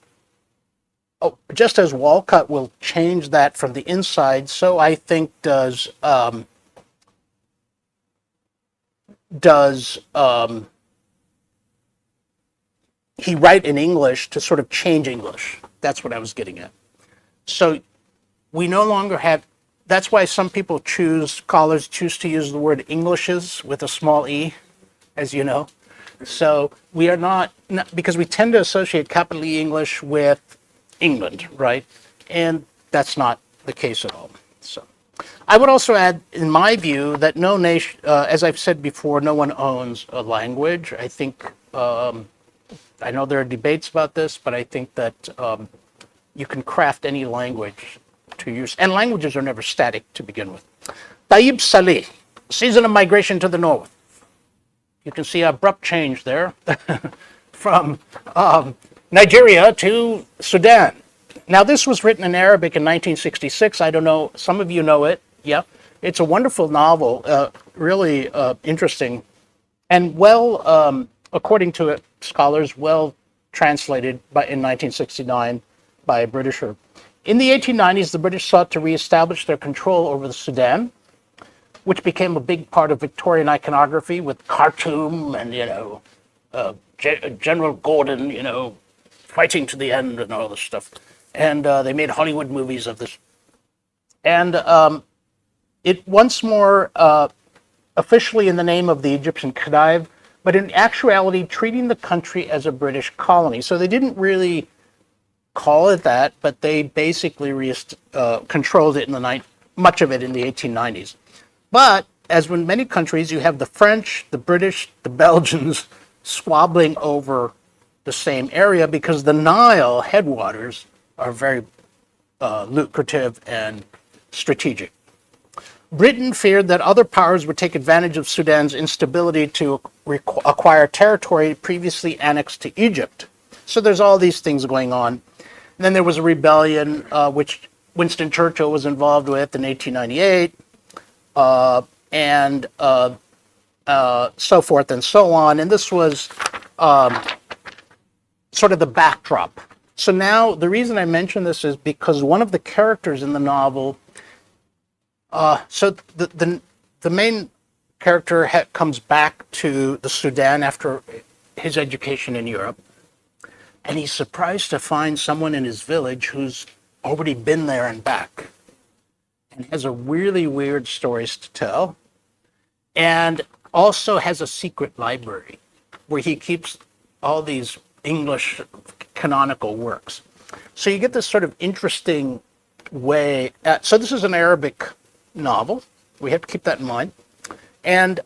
just as Walcott will change that from the inside, so I think does he write in English to sort of change English. That's what I was getting at. So we no longer have, that's why some people scholars choose to use the word Englishes with a small e, as you know. So we are not, because we tend to associate capital E English with England, right? And that's not the case at all. So I would also add, in my view, that no nation, as I've said before, no one owns a language. I think, I know there are debates about this, but I think that you can craft any language to use. And languages are never static to begin with. Taib Salih, season of migration to the north. You can see abrupt change there from Nigeria to Sudan. Now, this was written in Arabic in 1966. I don't know, some of you know it. Yeah, it's a wonderful novel, really interesting, and according to scholars, well translated in 1969 by a Britisher. In the 1890s, the British sought to reestablish their control over the Sudan, which became a big part of Victorian iconography with Khartoum and, General Gordon, fighting to the end and all this stuff. And they made Hollywood movies of this. And it once more officially in the name of the Egyptian Khedive, but in actuality treating the country as a British colony. So they didn't really call it that, but they basically controlled it much of it in the 1890s. But, as in many countries, you have the French, the British, the Belgians squabbling over the same area because the Nile headwaters are very lucrative and strategic. Britain feared that other powers would take advantage of Sudan's instability to acquire territory previously annexed to Egypt. So there's all these things going on. And then there was a rebellion, which Winston Churchill was involved with in 1898, and so forth and so on. And this was sort of the backdrop. So now the reason I mention this is because one of the characters in the novel, so the main character comes back to the Sudan after his education in Europe, and he's surprised to find someone in his village who's already been there and back, and has a really weird stories to tell, and also has a secret library where he keeps all these English canonical works. So you get this sort of interesting way. So this is an Arabic novel. We have to keep that in mind. And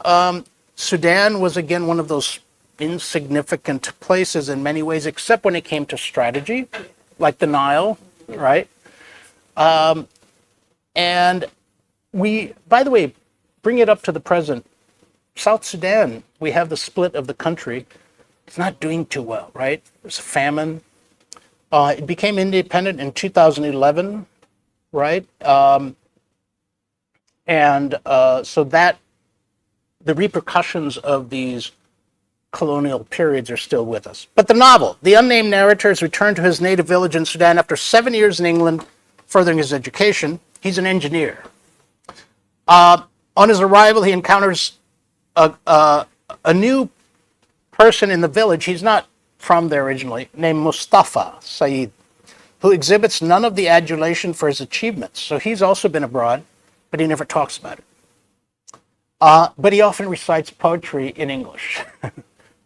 Sudan was, again, one of those insignificant places in many ways, except when it came to strategy, like the Nile, right? And we, by the way, bring it up to the present. South Sudan, we have the split of the country. It's not doing too well, right? There's a famine. It became independent in 2011, right? So that the repercussions of these colonial periods are still with us. But the novel, the unnamed narrator has returned to his native village in Sudan after 7 years in England, furthering his education. He's an engineer. On his arrival, he encounters a new person in the village. He's not from there originally, named Mustafa Said, who exhibits none of the adulation for his achievements. So he's also been abroad, but he never talks about it. But he often recites poetry in English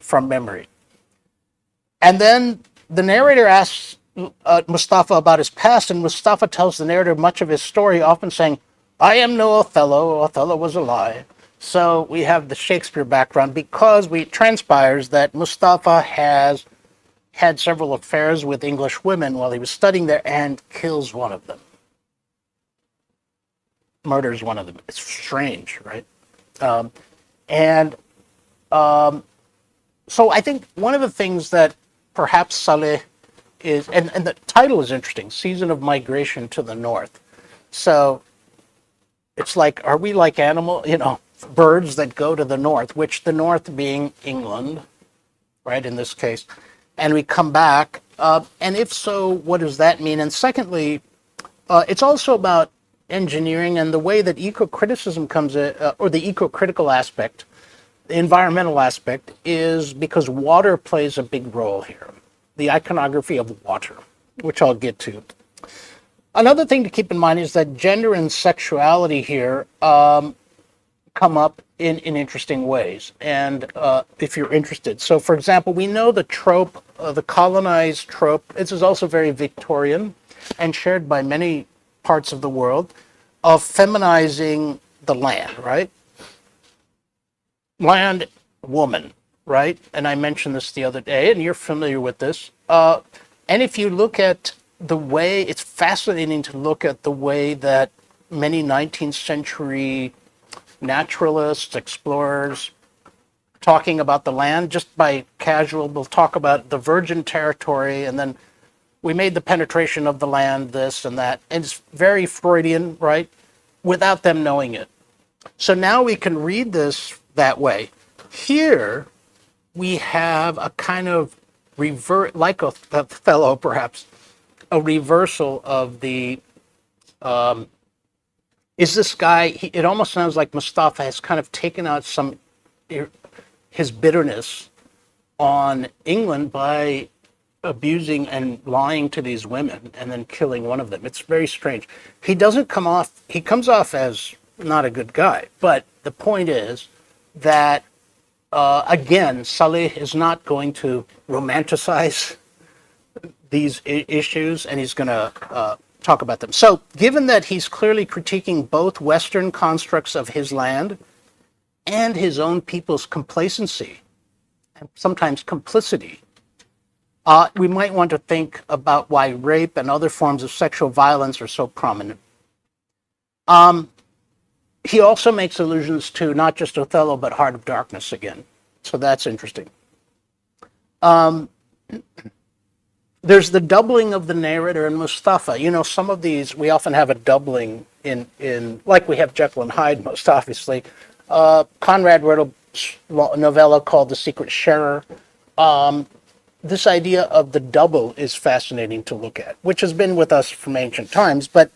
from memory. And then the narrator asks Mustafa about his past, and Mustafa tells the narrator much of his story, often saying, "I am no Othello, Othello was a lie." So we have the Shakespeare background because it transpires that Mustafa has had several affairs with English women while he was studying there and kills one of them. Murders one of them. It's strange, right? So I think one of the things that perhaps Saleh is, and the title is interesting, Season of Migration to the North. So it's like, are we like birds that go to the north, which the north being England, right, in this case, and we come back. And if so, what does that mean? And secondly, it's also about engineering and the way that eco-criticism comes in, or the eco-critical aspect, the environmental aspect, is because water plays a big role here. The iconography of water, which I'll get to. Another thing to keep in mind is that gender and sexuality here come up in interesting ways, and if you're interested. So, for example, we know the trope, the colonized trope, this is also very Victorian and shared by many parts of the world, of feminizing the land, right? Land, woman, right? And I mentioned this the other day, and you're familiar with this. And if you look at the way, it's fascinating to look at the way that many 19th century naturalists, explorers, talking about the land, just by casual, we'll talk about the virgin territory, and then we made the penetration of the land, this and that. And it's very Freudian, right? Without them knowing it. So now we can read this that way. Here, we have a kind of like a fellow, perhaps, a reversal of the, is this guy, it almost sounds like Mustafa has kind of taken out his bitterness on England by abusing and lying to these women and then killing one of them. It's very strange. He comes off as not a good guy, but the point is that, again, Saleh is not going to romanticize these issues, and he's going to talk about them. So, given that he's clearly critiquing both Western constructs of his land and his own people's complacency and sometimes complicity We might want to think about why rape and other forms of sexual violence are so prominent. He also makes allusions to not just Othello, but Heart of Darkness again. So that's interesting. There's the doubling of the narrator in Mustafa. You know, some of these, we often have a doubling in like we have Jekyll and Hyde, most obviously. Conrad wrote a novella called The Secret Sharer. This idea of the double is fascinating to look at, which has been with us from ancient times. But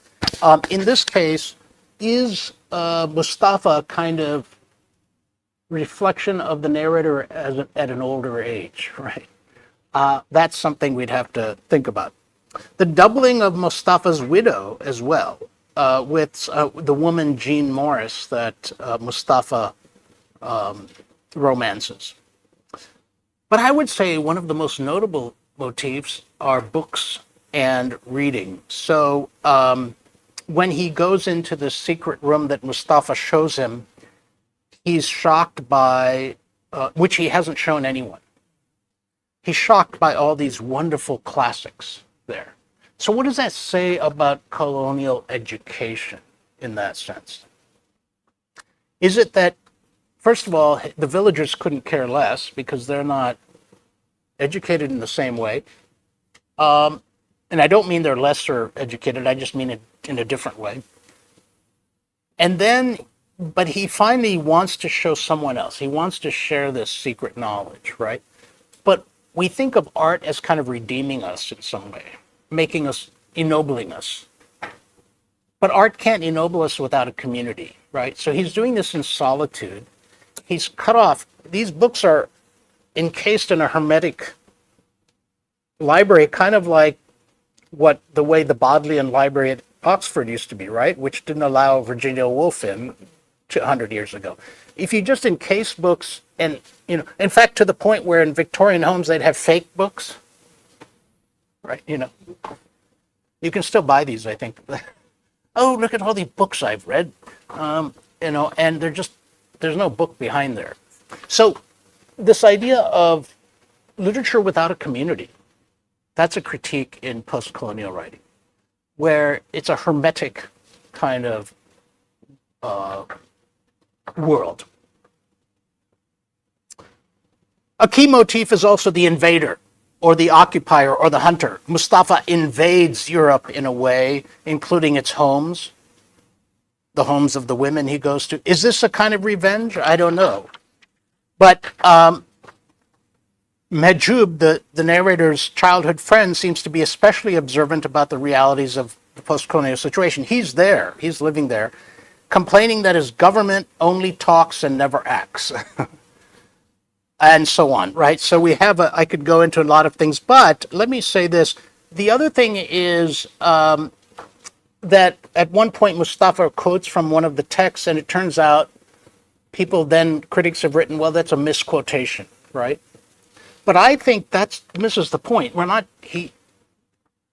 in this case, is Mustafa kind of reflection of the narrator at an older age, right? That's something we'd have to think about. The doubling of Mustafa's widow as well, with the woman Jean Morris that Mustafa romances. But I would say one of the most notable motifs are books and reading. So when he goes into the secret room that Mustafa shows him, he's shocked by, which he hasn't shown anyone. He's shocked by all these wonderful classics there. So what does that say about colonial education in that sense? Is it that, first of all, the villagers couldn't care less because they're not educated in the same way? And I don't mean they're lesser educated, I just mean it in a different way. And then, but he finally wants to show someone else. He wants to share this secret knowledge, right? But we think of art as kind of redeeming us in some way, making us, ennobling us. But art can't ennoble us without a community, right? So he's doing this in solitude. He's cut off. These books are encased in a hermetic library, kind of like the way the Bodleian Library at Oxford used to be, right? Which didn't allow Virginia Woolf in 200 years ago. If you just encase books, and in fact, to the point where in Victorian homes they'd have fake books, right? You can still buy these, I think. Oh, look at all these books I've read, and there's no book behind there. So this idea of literature without a community, that's a critique in post-colonial writing, where it's a hermetic kind of world. A key motif is also the invader, or the occupier, or the hunter. Mustafa invades Europe in a way, including its homes, the homes of the women he goes to. Is this a kind of revenge? I don't know. But Mehjoob, the narrator's childhood friend, seems to be especially observant about the realities of the post-colonial situation. He's there, he's living there, complaining that his government only talks and never acts. And so on, right? So we have I could go into a lot of things, but let me say this. The other thing is that at one point Mustafa quotes from one of the texts, and it turns out critics have written, well, that's a misquotation, right? But I think that misses the point.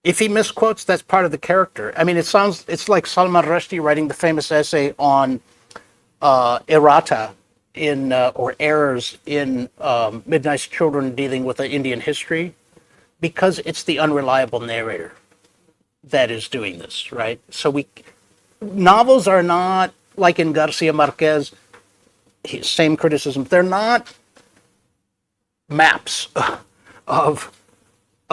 If he misquotes, that's part of the character. I mean, it's like Salman Rushdie writing the famous essay on errata or errors in Midnight's Children dealing with the Indian history, because it's the unreliable narrator that is doing this, right? So novels are not, like in Garcia Marquez, same criticism, they're not maps of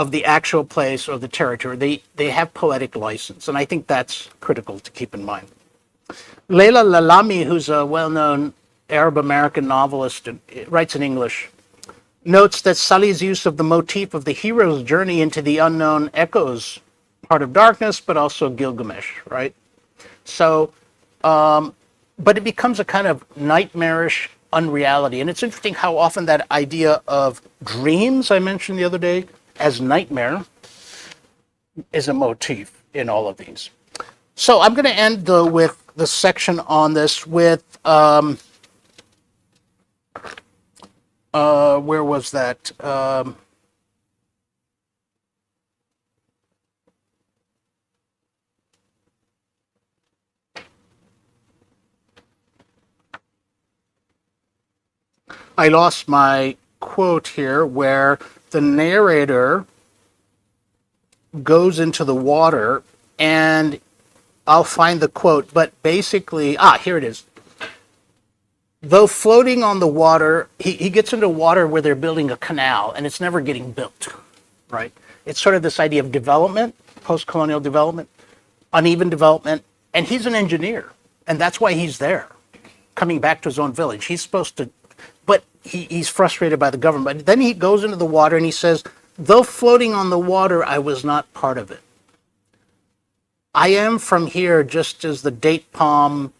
the actual place or the territory. They have poetic license, and I think that's critical to keep in mind. Leila Lalami, who's a well-known Arab-American novelist, writes in English, notes that Salih's use of the motif of the hero's journey into the unknown echoes Heart of Darkness, but also Gilgamesh, right? So, but it becomes a kind of nightmarish unreality. And it's interesting how often that idea of dreams I mentioned the other day as nightmare is a motif in all of these. So I'm going to end, though, with the section on this with, where was that? I lost my quote here where the narrator goes into the water, and I'll find the quote, but basically, here it is. Though floating on the water, he gets into water where they're building a canal, and it's never getting built, right? It's sort of this idea of development, post-colonial development, uneven development, and he's an engineer, and that's why he's there, coming back to his own village. He's supposed to, but he's frustrated by the government. But then he goes into the water and he says, though floating on the water, I was not part of it. I am from here just as the date palm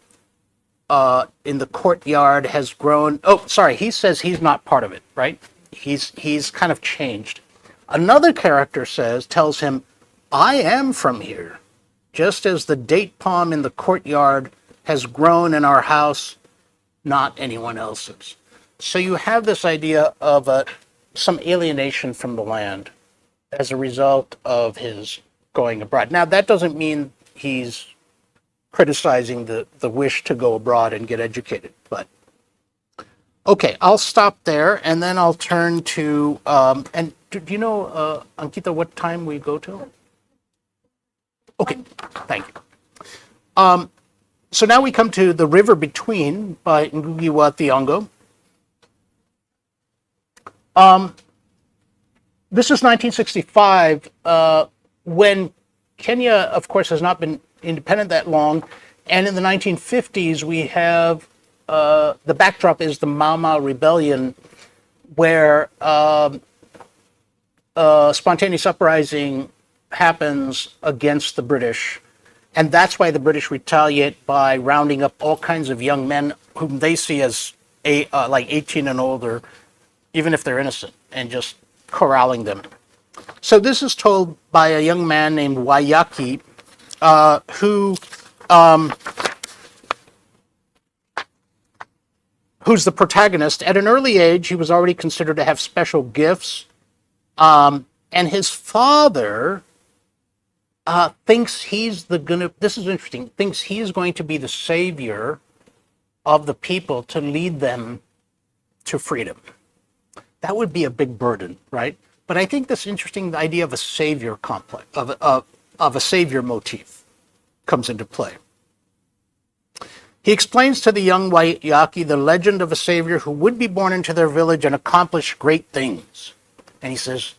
in the courtyard has grown. Oh, sorry, he says he's not part of it, right? He's kind of changed. Another character tells him, I am from here, just as the date palm in the courtyard has grown in our house, not anyone else's. So you have this idea of some alienation from the land as a result of his going abroad. Now, that doesn't mean he's criticizing the wish to go abroad and get educated, but okay, I'll stop there, and then I'll turn to, and do you know, Ankita, what time we go to? Okay, thank you. So now we come to The River Between by Ngugi wa Thiong'o. This is 1965, when Kenya, of course, has not been independent that long. And in the 1950s, we have the backdrop is the Mau Mau Rebellion, where spontaneous uprising happens against the British. And that's why the British retaliate by rounding up all kinds of young men whom they see as like 18 and older, even if they're innocent, and just corralling them. So this is told by a young man named Waiyaki, who's the protagonist. At an early age, he was already considered to have special gifts, and his father thinks this is interesting, thinks he is going to be the savior of the people to lead them to freedom. That would be a big burden, right? But I think this interesting idea of a savior complex, of a savior motif, comes into play. He explains to the young Waiyaki the legend of a savior who would be born into their village and accomplish great things. And he says,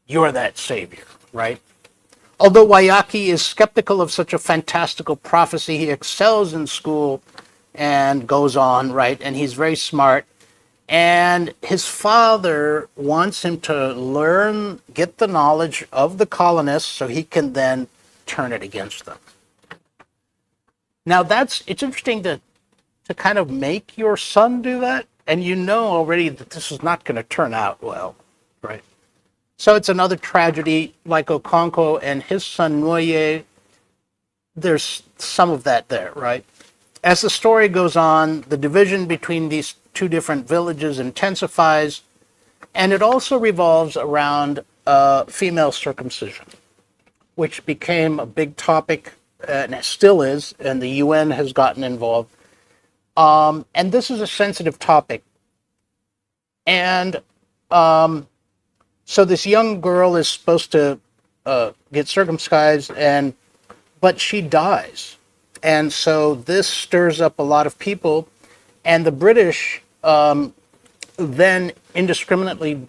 you're that savior, right? Although Waiyaki is skeptical of such a fantastical prophecy, he excels in school and goes on, right? And he's very smart. And his father wants him to get the knowledge of the colonists so he can then turn it against them. Now it's interesting to kind of make your son do that, and you know already that this is not going to turn out well, right? So it's another tragedy, like Okonkwo and his son Nwoye. There's some of that there, right? As the story goes on, the division between these two different villages intensifies, and it also revolves around female circumcision, which became a big topic, and it still is, and the UN has gotten involved. And this is a sensitive topic. And so this young girl is supposed to get circumcised, but she dies. And so this stirs up a lot of people, and the British then indiscriminately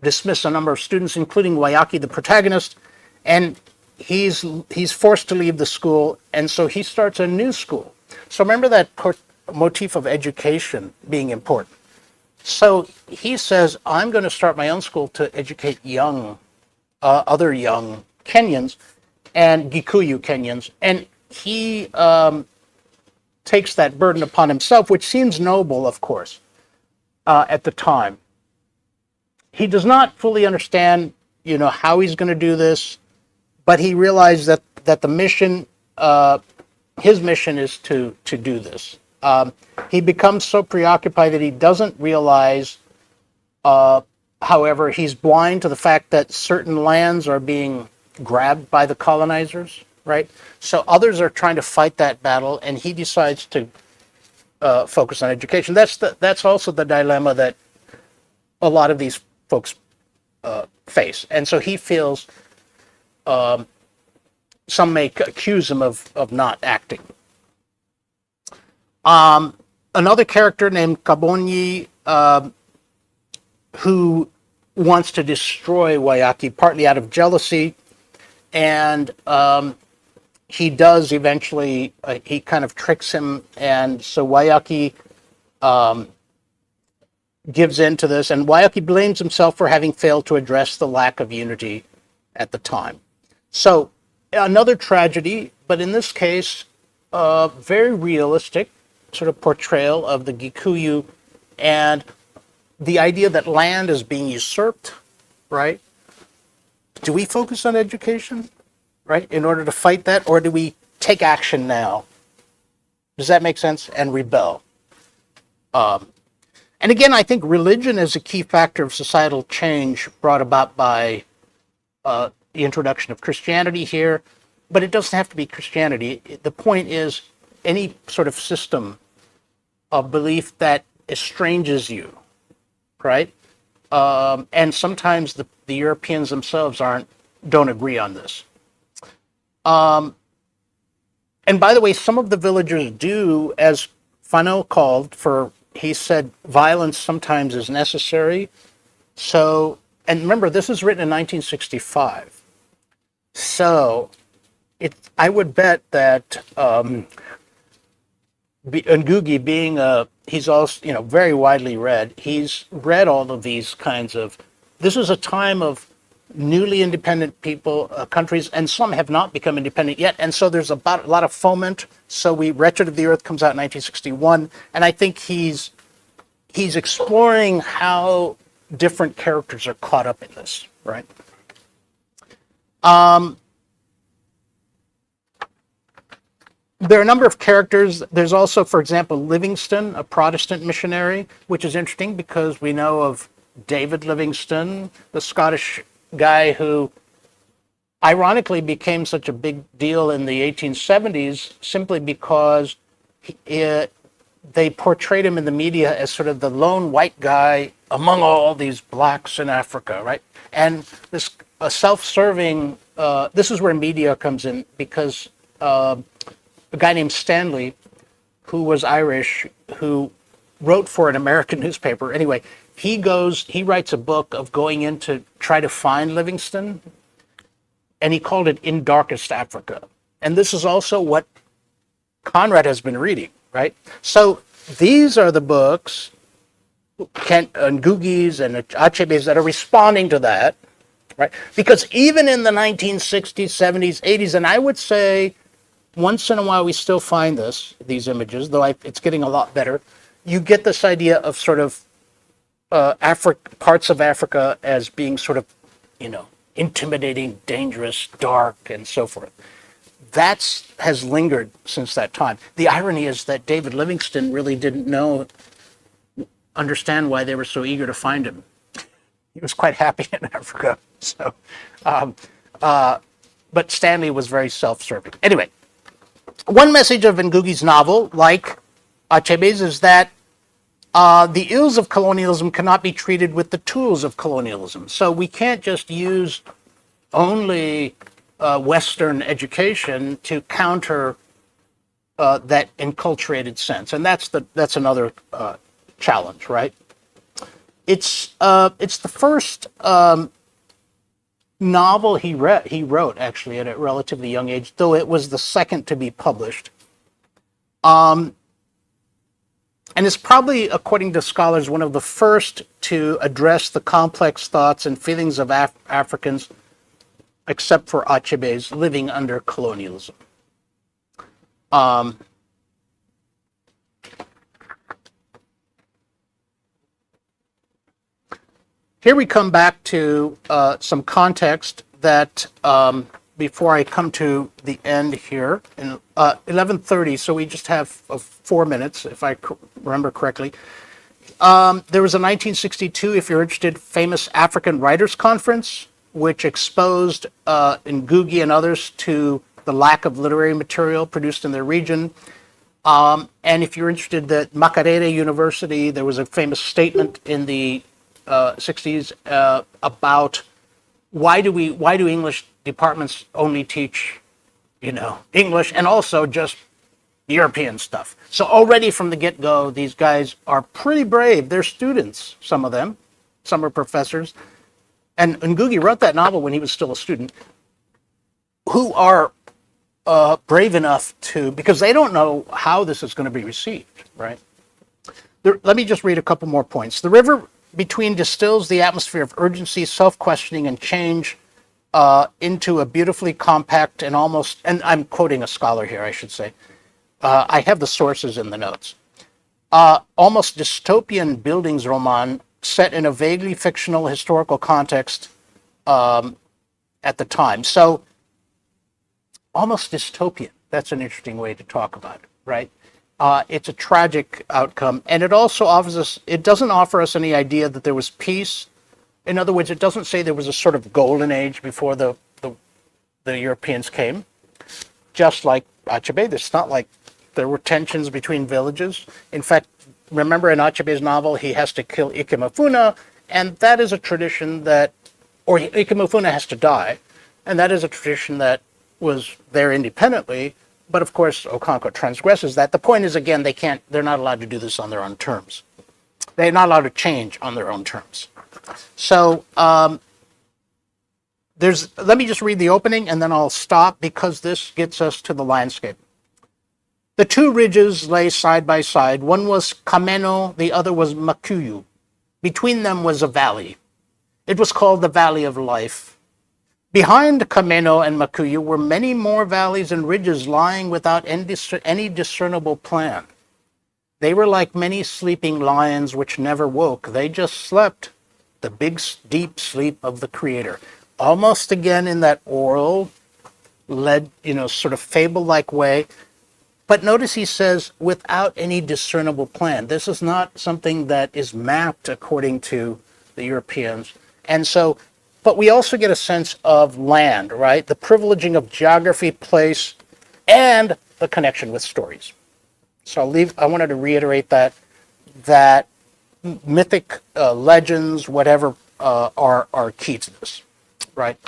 dismiss a number of students, including Waiyaki, the protagonist, and he's forced to leave the school, and so he starts a new school. So remember that motif of education being important. So he says, I'm going to start my own school to educate other young Kenyans and Gikuyu Kenyans, and he takes that burden upon himself, which seems noble, of course, at the time. He does not fully understand, how he's going to do this, but he realized that the mission, his mission, is to do this. He becomes so preoccupied that he doesn't realize, however, he's blind to the fact that certain lands are being grabbed by the colonizers, right? So others are trying to fight that battle, and he decides to focus on education. That's also the dilemma that a lot of these folks face. And so he feels some may accuse him of not acting. Another character named Kabonyi, who wants to destroy Wayaki partly out of jealousy, and he does eventually, he kind of tricks him, and so Wayaki gives in to this, and Wayaki blames himself for having failed to address the lack of unity at the time. So another tragedy, but in this case, very realistic sort of portrayal of the Gikuyu and the idea that land is being usurped, right? Do we focus on education, right, in order to fight that, or do we take action now? Does that make sense? And rebel. And again, I think religion is a key factor of societal change brought about by the introduction of Christianity here, but it doesn't have to be Christianity. The point is any sort of system of belief that estranges you, right? And sometimes the Europeans themselves don't agree on this. And by the way, some of the villagers do, as Fanon called for, he said, violence sometimes is necessary. So, and remember, this was written in 1965. So, I would bet that Ngugi, being he's also, very widely read, he's read all of these kinds of, this is a time of newly independent countries, and some have not become independent yet, and so there's a lot of foment. So Wretched of the Earth comes out in 1961, and I think he's exploring how different characters are caught up in this, right? There are a number of characters. There's also, for example, Livingstone, a Protestant missionary, which is interesting because we know of David Livingstone, the Scottish guy who ironically became such a big deal in the 1870s simply because they portrayed him in the media as sort of the lone white guy among all these blacks in Africa, right? And this self-serving, this is where media comes in, because a guy named Stanley, who was Irish, who wrote for an American newspaper. Anyway, he writes a book of going in to try to find Livingstone, and he called it In Darkest Africa. And this is also what Conrad has been reading, right? So these are the books, Ngugi's and Achebe's, that are responding to that, right? Because even in the 1960s, 70s, 80s, and I would say once in a while we still find these images, though it's getting a lot better, you get this idea of sort of parts of Africa as being sort of, intimidating, dangerous, dark, and so forth. That has lingered since that time. The irony is that David Livingstone really didn't understand why they were so eager to find him. He was quite happy in Africa. So, but Stanley was very self-serving. Anyway, one message of Ngugi's novel, like Achebe's, is that the ills of colonialism cannot be treated with the tools of colonialism. So we can't just use only Western education to counter that enculturated sense, and that's another challenge, right? It's the first novel he wrote actually at a relatively young age, though it was the second to be published. And it's probably, according to scholars, one of the first to address the complex thoughts and feelings of Africans, except for Achebe's, living under colonialism. Here we come back to some context that before I come to the end here, in 11:30, so we just have 4 minutes, if I remember correctly. There was a 1962, if you're interested, famous African Writers Conference, which exposed Ngugi and others to the lack of literary material produced in their region. And if you're interested, at Makerere University, there was a famous statement in the 60s about why do English departments only teach, English and also just European stuff. So already from the get-go, these guys are pretty brave. They're students, some of them. Some are professors. And Ngugi wrote that novel when he was still a student, who are brave enough to, because they don't know how this is going to be received, right? Let me just read a couple more points. The river between distills the atmosphere of urgency, self-questioning, and change into a beautifully compact and almost, and I'm quoting a scholar here, I should say. I have the sources in the notes. Almost dystopian Bildungsroman set in a vaguely fictional historical context at the time. So, almost dystopian. That's an interesting way to talk about it, right? It's a tragic outcome, and it also offers us, it doesn't offer us any idea that there was peace. In other words, it doesn't say there was a sort of golden age before the Europeans came. Just like Achebe, it's not like there were tensions between villages. In fact, remember in Achebe's novel, he has to kill Ikemefuna, and that is a tradition that, or Ikemefuna has to die, and that is a tradition that was there independently, but of course Okonkwo transgresses that. The point is, again, they're not allowed to do this on their own terms. They're not allowed to change on their own terms. So let me just read the opening and then I'll stop because this gets us to the landscape. The two ridges lay side by side. One was Kameno, the other was Makuyu. Between them was a valley. It was called the Valley of Life. Behind Kameno and Makuyu were many more valleys and ridges lying without any discernible plan. They were like many sleeping lions which never woke. They just slept, the big, deep sleep of the Creator. Almost again in that oral, sort of fable-like way. But notice he says, without any discernible plan. This is not something that is mapped according to the Europeans. And so, but we also get a sense of land, right? The privileging of geography, place, and the connection with stories. So I wanted to reiterate that mythic legends, whatever, are key to this, right?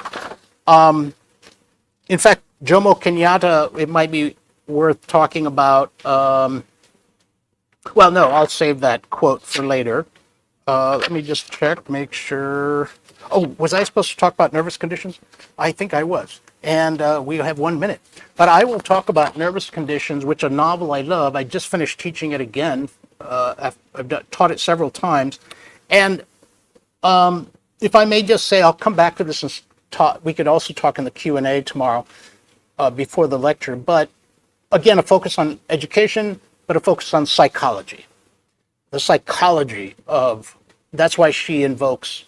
In fact, Jomo Kenyatta, it might be worth talking about. I'll save that quote for later. Let me just check, make sure. Oh, was I supposed to talk about nervous conditions? I think I was. And we have 1 minute. But I will talk about nervous conditions, which a novel I love. I just finished teaching it again. I've taught it several times. And if I may just say, I'll come back to this and talk. We could also talk in the Q&A tomorrow before the lecture. But again, a focus on education, but a focus on psychology. The psychology of, that's why she invokes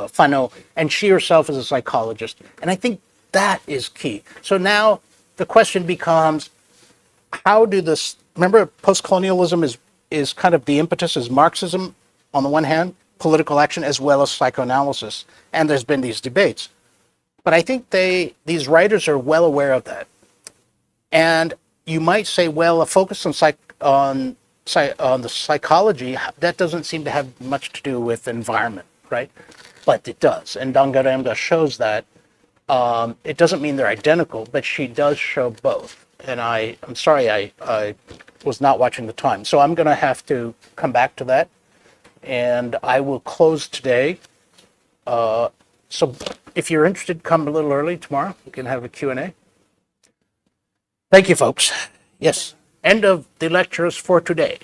Fano, and she herself is a psychologist. And I think that is key. So now the question becomes, how do this, remember post-colonialism is kind of the impetus is Marxism on the one hand, political action, as well as psychoanalysis. And there's been these debates. But I think these writers are well aware of that. And you might say, well, a focus on the psychology, that doesn't seem to have much to do with environment, right? But it does. And Dangarembga shows that. It doesn't mean they're identical, but she does show both. And I'm sorry, I was not watching the time. So I'm going to have to come back to that. And I will close today. So if you're interested, come a little early tomorrow. We can have a Q&A. Thank you, folks. Yes, end of the lectures for today.